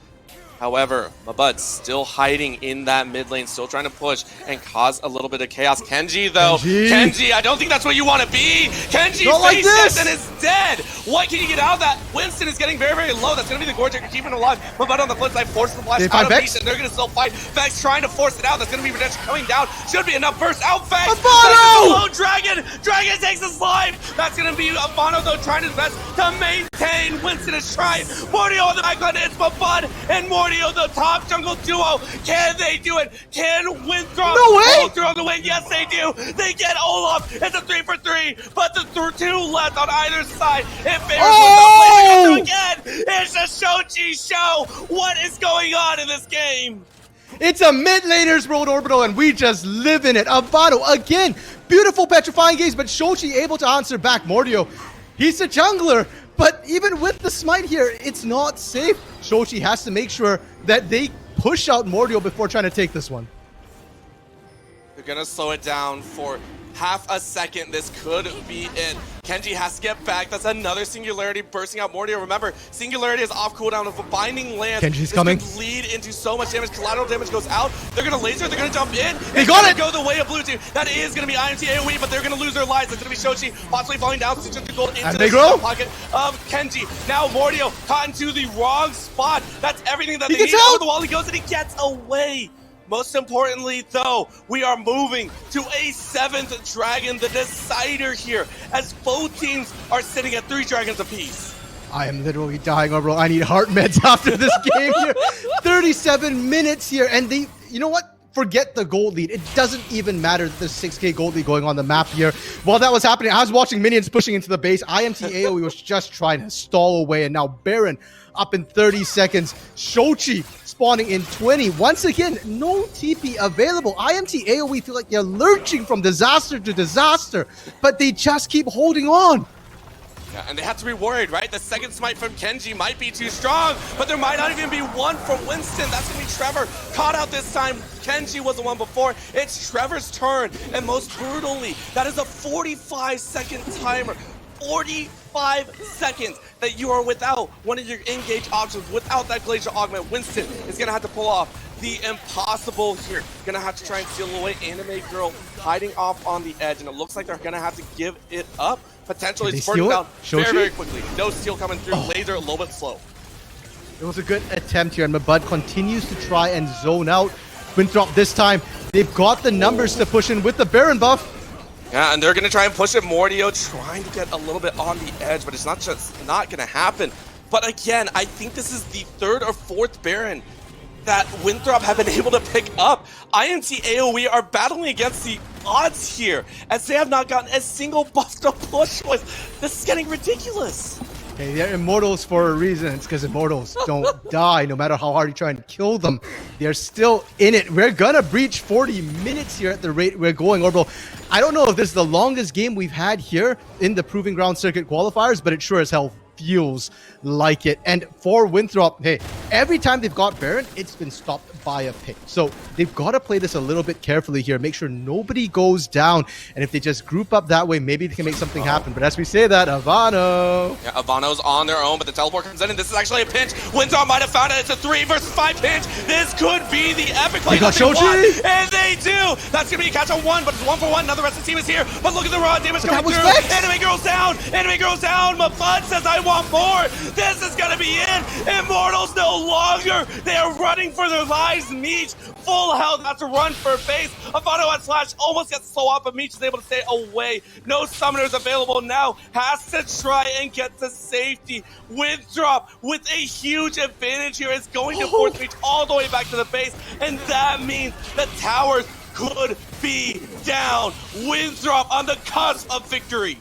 However, Mabud still hiding in that mid lane, still trying to push and cause a little bit of chaos. Kenji, though. Kenji, I don't think that's where you want to be. Kenji faced this and is dead. What can you get out of that? Winston is getting very, very low. That's going to be the Gorge keeping him alive. Mabud on the flip side forces the flash out of base, and they're going to still fight. Vex trying to force it out. That's going to be redemption coming down. Should be enough burst out. Vex. Low Dragon. Dragon takes his life. That's going to be Abano, though, trying his best to maintain. Winston is trying. Mordio on the backline. It's Mabud and Mordio, the top jungle duo. Can they do it? Can Winthrop hold through on the win? Yes, they do. They get Olaf. It's a 3 for 3, but the 2 left on either side. It favors Winthrop again. It's a Shochi show. What is going on in this game? It's a mid laner's world orbital, and we just live in it. Abano again, beautiful petrifying gaze, but Shochi able to answer back. Mordio, he's a jungler, but even with the smite here, it's not safe. Shochi has to make sure that they push out Mordio before trying to take this one. They're gonna slow it down for half a second. This could be it. Kenji has to get back. That's another Singularity bursting out Mordio. Remember, Singularity is off cooldown. If a Binding lands, Kenji's this coming. could lead into so much damage. Collateral damage goes out. They're going to laser. They're going to jump in. They It's got gonna it! go the way of blue team. That is going to be IMT AOE, but they're going to lose their lives. It's going to be Shochi possibly falling down. So just gold into And the they grow. pocket of Kenji. Now Mordio caught into the wrong spot. That's everything that He they gets need. out! Over the wall he goes and he gets away. Most importantly, though, we are moving to a 7th dragon, the decider here, as both teams are sitting at 3 dragons apiece. I am literally dying, bro. I need heart meds after this game here. 37 minutes here, and they, you know what? Forget the gold lead. It doesn't even matter that there's 6k gold lead going on the map here. While that was happening, I was watching minions pushing into the base. IMT AOE was just trying to stall away, and now Baron up in 30 seconds. Shochi spawning in 20. Once again, no TP available. IMT AOE feel like they're lurching from disaster to disaster, but they just keep holding on. Yeah, and they have to be worried, right? The second smite from Kenji might be too strong, but there might not even be one from Winston. That's going to be Trevor. Caught out this time. Kenji was the one before. It's Trevor's turn, and most brutally, that is a 45-second timer. 45 seconds that you are without one of your engage options, without that Glacial Augment. Winston is going to have to pull off the impossible here. Going to have to try and steal away Anime Girl hiding off on the edge, and it looks like they're going to have to give it up. Potentially Did they spurting steal it? down Shochi? very quickly. No steal coming through. Laser a little bit slow. It was a good attempt here, and Mabud continues to try and zone out Winthrop this time. They've got the numbers to push in with the Baron buff. Yeah, and they're going to try and push it. Mordio trying to get a little bit on the edge, but it's not going to happen. But again, I think this is the 3rd or 4th Baron that Winthrop have been able to pick up. IMT AOE are battling against the odds here, as they have not gotten a single buff to push with. This is getting ridiculous. Hey, they're immortals for a reason. It's because immortals don't die, no matter how hard you try and kill them. They're still in it. We're gonna breach 40 minutes here at the rate we're going, Orbital. I don't know if this is the longest game we've had here in the Proving Ground Circuit qualifiers, but it sure as hell feels like it. And for Winthrop, hey, every time they've got Baron, it's been stopped by a pick. So they've got to play this a little bit carefully here, make sure nobody goes down. And if they just group up that way, maybe they can make something happen. But as we say that, Avano. Yeah, Avano's on their own, but the teleport comes in, and this is actually a pinch. Winthrop might have found it. It's a 3 versus 5 pinch. This could be the epic play. They got that they Shochi! want, and they do. That's going to be a catch on 1, but it's 1 for 1. Now the rest of the team is here. But look at the raw damage coming through. Anime Girl's down. Anime Girl's down. Mabud says, I want more. This is going to be it. Immortals no longer. They are running for their lives. Meech, full health, has to run for base. Avano at slash almost gets slow up, but Meech is able to stay away. No summoners available now. Has to try and get to safety. Winthrop with a huge advantage here is going to force Meech all the way back to the base, and that means the towers could be down. Winthrop on the cusp of victory.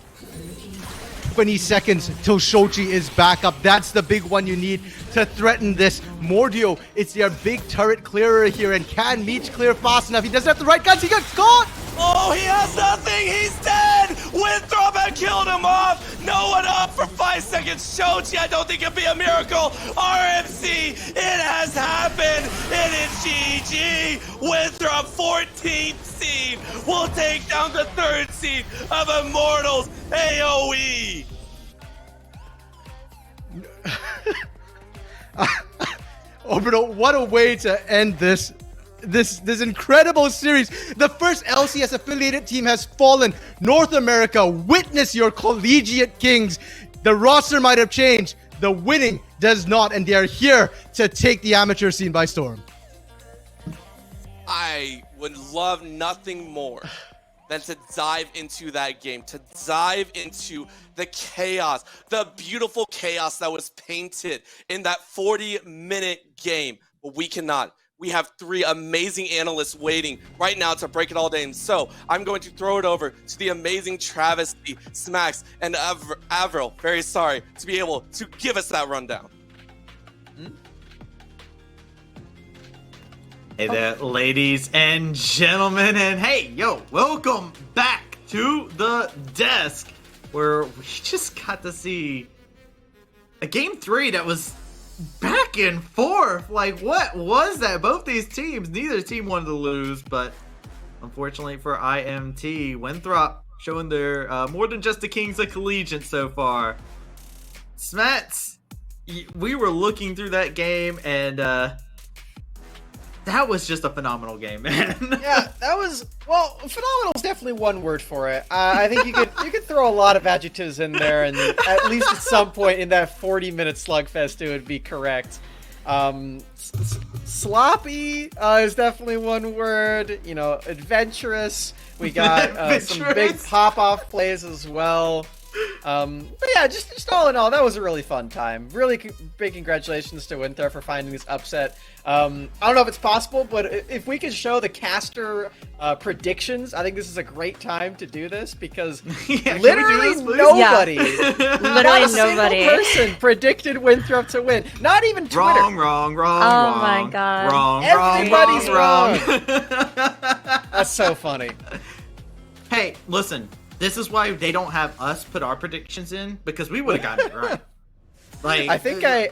20 seconds till Shochi is back up. That's the big one you need to threaten this. Mordio, it's their big turret clearer here, and can Meech clear fast enough? He doesn't have the right guns. He gets caught. Oh, he has nothing. He's dead. Winthrop had killed him off. No one up for 5 seconds. Shochi, I don't think it'd be a miracle. RMC, it has happened. It is GG. Winthrop, 14th seed, will take down the 3rd seed of Immortals AOE. Orbital, what a way to end this incredible series. The first LCS affiliated team has fallen. North America, witness your collegiate kings. The roster might have changed. The winning does not, and they are here to take the amateur scene by storm. I would love nothing more than to dive into that game, to dive into the chaos, the beautiful chaos that was painted in that 40-minute game. But we cannot. We have 3 amazing analysts waiting right now to break it all down. So I'm going to throw it over to the amazing Travesty, Smacks, and Avril, very sorry, to be able to give us that rundown. Hey there, ladies and gentlemen, and hey, yo, welcome back to the desk, where we just got to see a game 3 that was back and forth. Like, what was that? Both these teams, neither team wanted to lose, but unfortunately for IMT, Winthrop showing their more than just the Kings of Collegiate so far. Smets, we were looking through that game, and that was just a phenomenal game, man. Yeah, that was, well, phenomenal is definitely one word for it. I think you could throw a lot of adjectives in there, and at least at some point in that 40-minute slugfest, it would be correct. Sloppy is definitely one word. You know, adventurous. We got some big pop-off plays as well. But yeah, just all in all, that was a really fun time. Really big congratulations to Winthrop for finding this upset. I don't know if it's possible, but if we could show the caster predictions, I think this is a great time to do this because literally nobody, literally nobody person predicted Winthrop to win. Not even Twitter. Wrong. Oh my god. Everybody's wrong. That's so funny. Hey, listen. This is why they don't have us put our predictions in, because we would have gotten it right. Like, I think I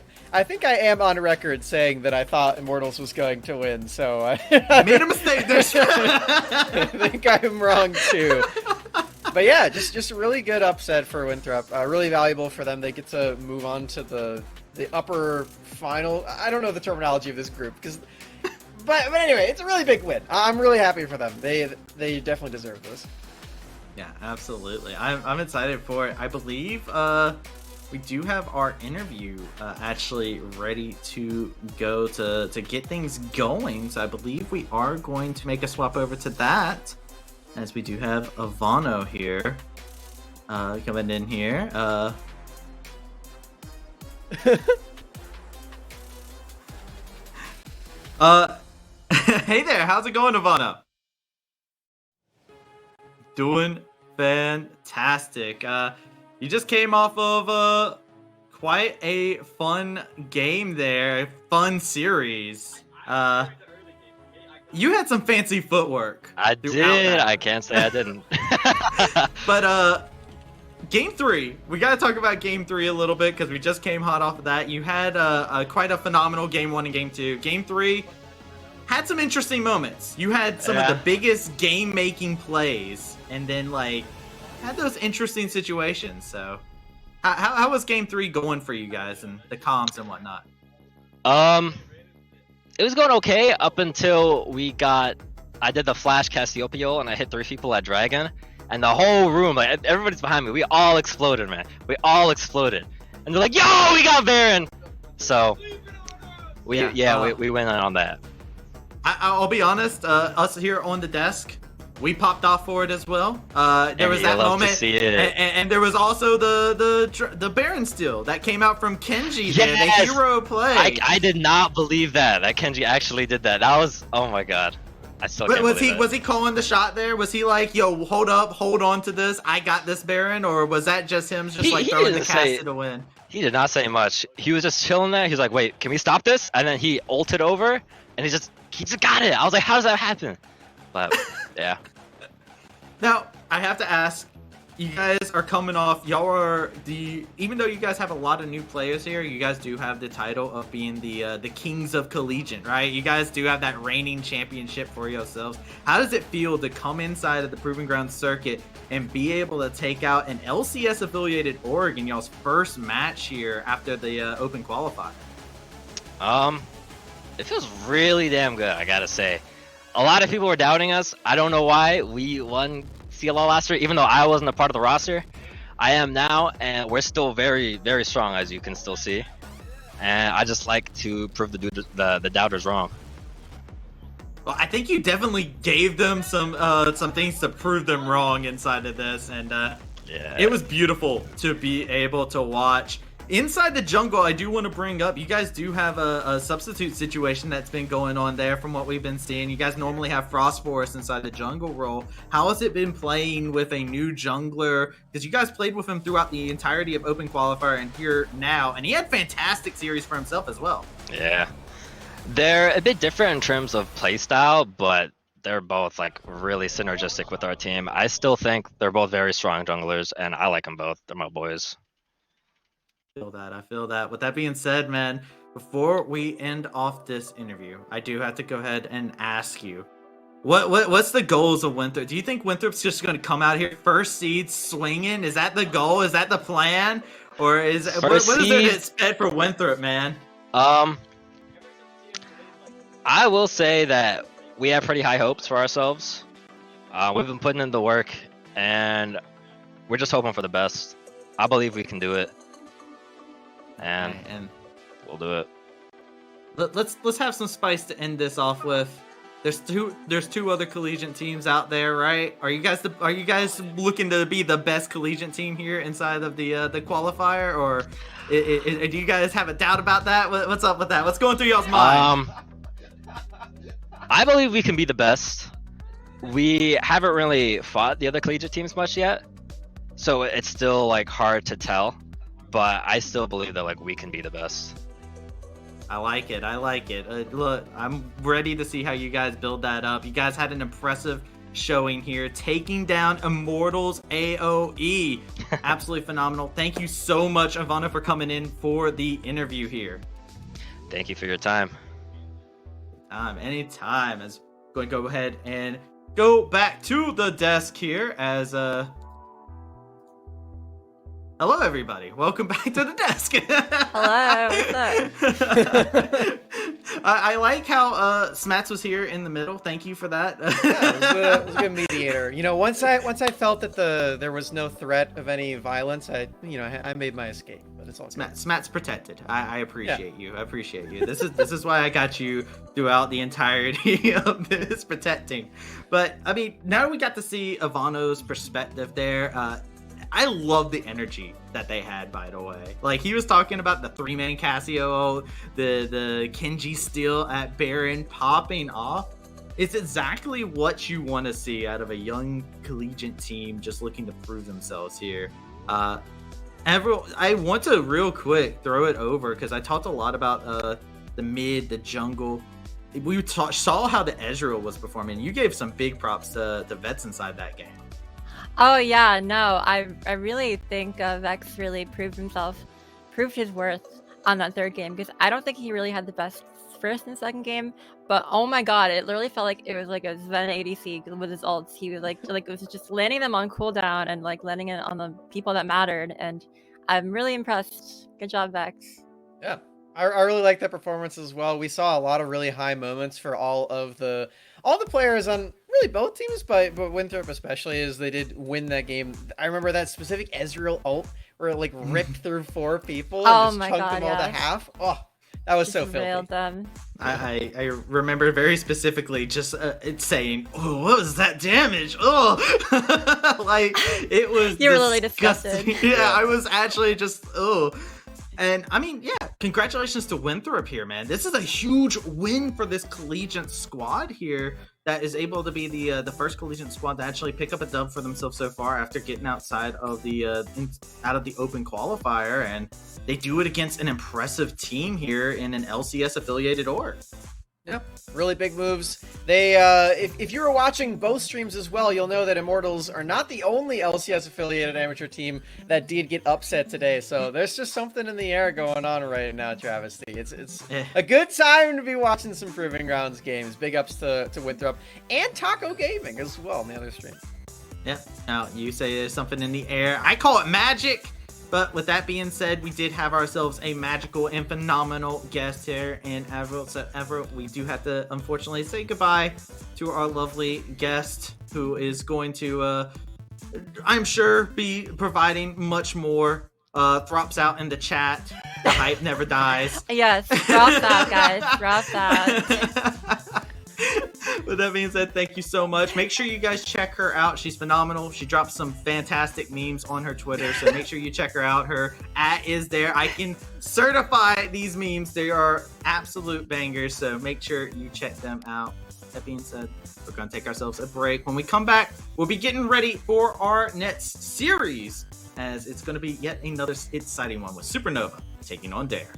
am on record saying that I thought Immortals was going to win, so I made a mistake there. I think I'm wrong too. But yeah, just a really good upset for Winthrop. Really valuable for them. They get to move on to the upper final. I don't know the terminology of this group, but anyway, it's a really big win. I'm really happy for them. They definitely deserve this. Yeah, absolutely. I'm excited for it. I believe we do have our interview actually ready to go to get things going. So I believe we are going to make a swap over to that, as we do have Ivano here coming in here. Hey there, how's it going, Ivano? Doing fantastic. You just came off of quite a fun game there, fun series. You had some fancy footwork. I did. I can't say I didn't. But game 3, we got to talk about game 3 a little bit because we just came hot off of that. You had quite a phenomenal game 1 and game 2. Game 3 had some interesting moments. You had some of the biggest game-making plays, and then like had those interesting situations. So, how was game 3 going for you guys and the comms and whatnot? It was going okay up until I did the flash Cassiopeia and I hit 3 people at Dragon, and the whole room, like everybody's behind me, we all exploded, man. We all exploded, and they're like, "Yo, we got Baron!" So we went on that. I'll be honest, us here on the desk, we popped off for it as well. There was that moment, to see it. And there was also the Baron steal that came out from Kenji there, the hero play. I did not believe that Kenji actually did that. That was, oh my god. I still can't believe it. Was he calling the shot there? Was he like, yo, hold on to this, I got this Baron? Or was that just him throwing the caster to win? He did not say much. He was just chilling there. He was like, wait, can we stop this? And then he ulted over, and he just got it. I was like, how does that happen? But yeah. Now, I have to ask, you guys are coming off, even though you guys have a lot of new players here, you guys do have the title of being the Kings of Collegiate, right? You guys do have that reigning championship for yourselves. How does it feel to come inside of the Proving Grounds circuit and be able to take out an LCS affiliated org in y'all's first match here after the open qualifier? It feels really damn good, I gotta say. A lot of people were doubting us. I don't know why. We won CLL last year, even though I wasn't a part of the roster. I am now, and we're still very, very strong, as you can still see. And I just like to prove the doubters wrong. Well, I think you definitely gave them some things to prove them wrong inside of this, and it was beautiful to be able to watch. Inside the jungle, I do want to bring up, you guys do have a substitute situation that's been going on there from what we've been seeing. You guys normally have Frost Forest inside the jungle role. How has it been playing with a new jungler? Because you guys played with him throughout the entirety of Open Qualifier and here now, and he had fantastic series for himself as well. Yeah. They're a bit different in terms of playstyle, but they're both like really synergistic with our team. I still think they're both very strong junglers, and I like them both. They're my boys. I feel that. With that being said, man, before we end off this interview, I do have to go ahead and ask you, What's the goals of Winthrop? Do you think Winthrop's just going to come out here first seed swinging? Is that the goal? Is that the plan? Or is what is there seed? that's fed for Winthrop, man? I will say that we have pretty high hopes for ourselves. We've been putting in the work, and we're just hoping for the best. I believe we can do it, and we'll do it. Let's have some spice to end this off with. There's two other collegiate teams out there, right? Are you guys looking to be the best collegiate team here inside of the qualifier, or do you guys have a doubt about that? What's up with that? What's going through y'all's mind? I believe we can be the best. We haven't really fought the other collegiate teams much yet, so it's still like hard to tell. But I still believe that like we can be the best. I like it. I like it. Look, I'm ready to see how you guys build that up. You guys had an impressive showing here, taking down Immortals AOE. Absolutely phenomenal. Thank you so much, Ivana, for coming in for the interview here. Thank you for your time. Anytime. As going to go ahead and go back to the desk here as hello everybody, welcome back to the desk. Hello, what's up? I like how Smats was here in the middle. Thank you for that. Yeah, it was a good mediator. You know, once I felt that there was no threat of any violence, I made my escape. But it's all good. Smats protected. I appreciate you. I appreciate you. This is why I got you throughout the entirety of this protecting. But I mean, now we got to see Ivano's perspective there. I love the energy that they had, by the way. Like, he was talking about the 3-man Casio, the Kenji steal at Baron popping off. It's exactly what you want to see out of a young collegiate team just looking to prove themselves here. I want to real quick throw it over because I talked a lot about the mid, the jungle. We saw how the Ezreal was performing. You gave some big props to vets inside that game. Oh yeah, no, I really think Vex really proved his worth on that third game, because I don't think he really had the best first and second game, but oh my god, it literally felt like it was like a Sven ADC with his ults. He was like it was just landing them on cooldown and like landing it on the people that mattered, and I'm really impressed. Good job, Vex. Yeah, I really like that performance as well. We saw a lot of really high moments for all the players on really both teams, but Winthrop especially, as they did win that game. I remember that specific Ezreal ult where it like ripped through 4 people and just chunked them all to half. Oh, that was so filthy. Them. I remember very specifically just it saying, "Oh, what was that damage?" Oh, like it was. You were really disgusted. Yeah, I was actually just And I mean, yeah, congratulations to Winthrop here, man. This is a huge win for this collegiate squad here that is able to be the first collegiate squad to actually pick up a dub for themselves so far after getting outside of the out of the open qualifier, and they do it against an impressive team here in an LCS affiliated org. Yep, really big moves. They, if you were watching both streams as well, you'll know that Immortals are not the only LCS affiliated amateur team that did get upset today. So there's just something in the air going on right now, Travesty. It's a good time to be watching some Proving Grounds games. Big ups to Winthrop and Taco Gaming as well on the other stream. Yeah. Now you say there's something in the air. I call it magic. But with that being said, we did have ourselves a magical and phenomenal guest here in Avril. So Avril, we do have to unfortunately say goodbye to our lovely guest, who is going to, I'm sure, be providing much more throps out in the chat. The hype never dies. Yes, drop that, guys. Drop that. With that being said, thank you so much. Make sure you guys check her out. She's phenomenal. She drops some fantastic memes on her Twitter, so make sure you check her out. Her @ is there. I can certify these memes. They are absolute bangers, so make sure you check them out. That being said, we're going to take ourselves a break. When we come back, we'll be getting ready for our next series, as it's going to be yet another exciting one with Supernova taking on Dare.